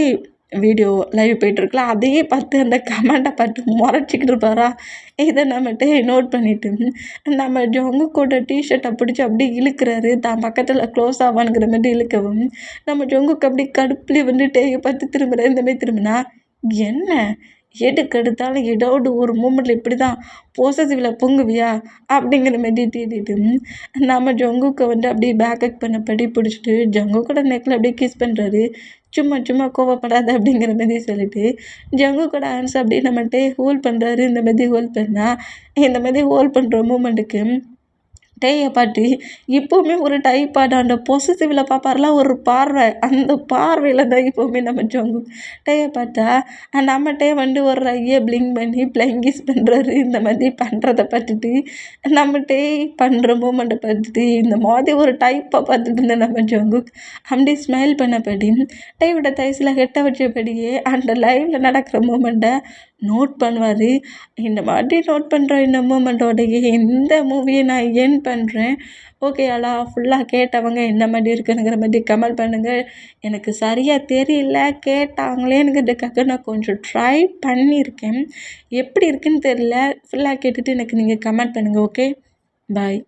வீடியோ லைவ் போயிட்டுருக்குல அதையே பார்த்து அந்த கமெண்ட்டை பார்த்து முறைச்சிக்கிட்டு இருப்பாரா. இதை நம்மகிட்ட நோட் பண்ணிவிட்டு நம்ம ஜொங்குக்கோட டிஷர்ட்டை பிடிச்சி அப்படியே இழுக்கிறாரு. தான் பக்கத்தில் க்ளோஸ் ஆவானுங்கிற மாதிரி இழுக்கவும் நம்ம ஜொங்குக்கு அப்படி கடுப்புலேயே வந்து டேயை பார்த்து திரும்புகிறாரு. இந்த மாதிரி திரும்பினா என்ன எதுக்கெடுத்தாலும் ஏதாவது ஒரு மூமெண்ட்டில் இப்படி தான் பொசசிவில் பொங்குவியா அப்படிங்கிற மாதிரி தீட்டிட்டு நம்ம ஜங்குக்கை வந்து அப்படியே பேக்கப் பண்ணபடி பிடிச்சிட்டு ஜங்குக்கோட நெக்கில் அப்படியே கிஸ் பண்ணுறாரு. சும்மா கோவப்படாத அப்படிங்கிற மாதிரி சொல்லிட்டு ஜங்குக்கோட ஆன்சர் அப்படியே நம்மகிட்ட ஹோல்ட் பண்ணுறாரு. இந்த மாதிரி ஹோல்ட் பண்ணால் இந்த மாதிரி ஹோல்ட் பண்ணுற மூமெண்ட்டுக்கு டேயை பாட்டு இப்போவுமே ஒரு டைப்பான அந்த பொசசிவில் பார்ப்பார்லாம் ஒரு பார்வை, அந்த பார்வையில் தான் இப்போவுமே நம்ம ஜங்கு டேயை பார்த்தா நம்மகிட்டே வந்து ஒரு ஐயை பிளிங்க் பண்ணி பிளைங்கிஸ் பண்ணுறாரு. இந்த மாதிரி பண்ணுறத பார்த்துட்டு நம்மகிட்டே பண்ணுற மூமெண்ட்டை பார்த்துட்டு இந்த மாதிரி ஒரு டைப்பாக பார்த்துட்டு இருந்த நம்ம ஜங்கு அப்படி ஸ்மைல் பண்ணபடி டேயோட தைஸில் கெட்ட வச்சபடியே அந்த லைவில் நடக்கிற மூமெண்ட்டை நோட் பண்ணுவார். இந்த மாதிரி நோட் பண்ணுற இந்த மூமெண்ட்டோடைய இந்த மூவியை நான் ஏன் பண்ணுறேன். ஓகேயாடா ஃபுல்லாக கேட்டவங்க என்ன மாதிரி இருக்குங்கிற மாதிரி கமெண்ட் பண்ணுங்கள். எனக்கு சரியாக தெரியல கேட்டாங்களேங்கிறதுக்காக நான் கொஞ்சம் ட்ரை பண்ணியிருக்கேன். எப்படி இருக்குன்னு தெரியல. ஃபுல்லாக கேட்டுட்டு எனக்கு நீங்கள் கமெண்ட் பண்ணுங்கள். Okay bye.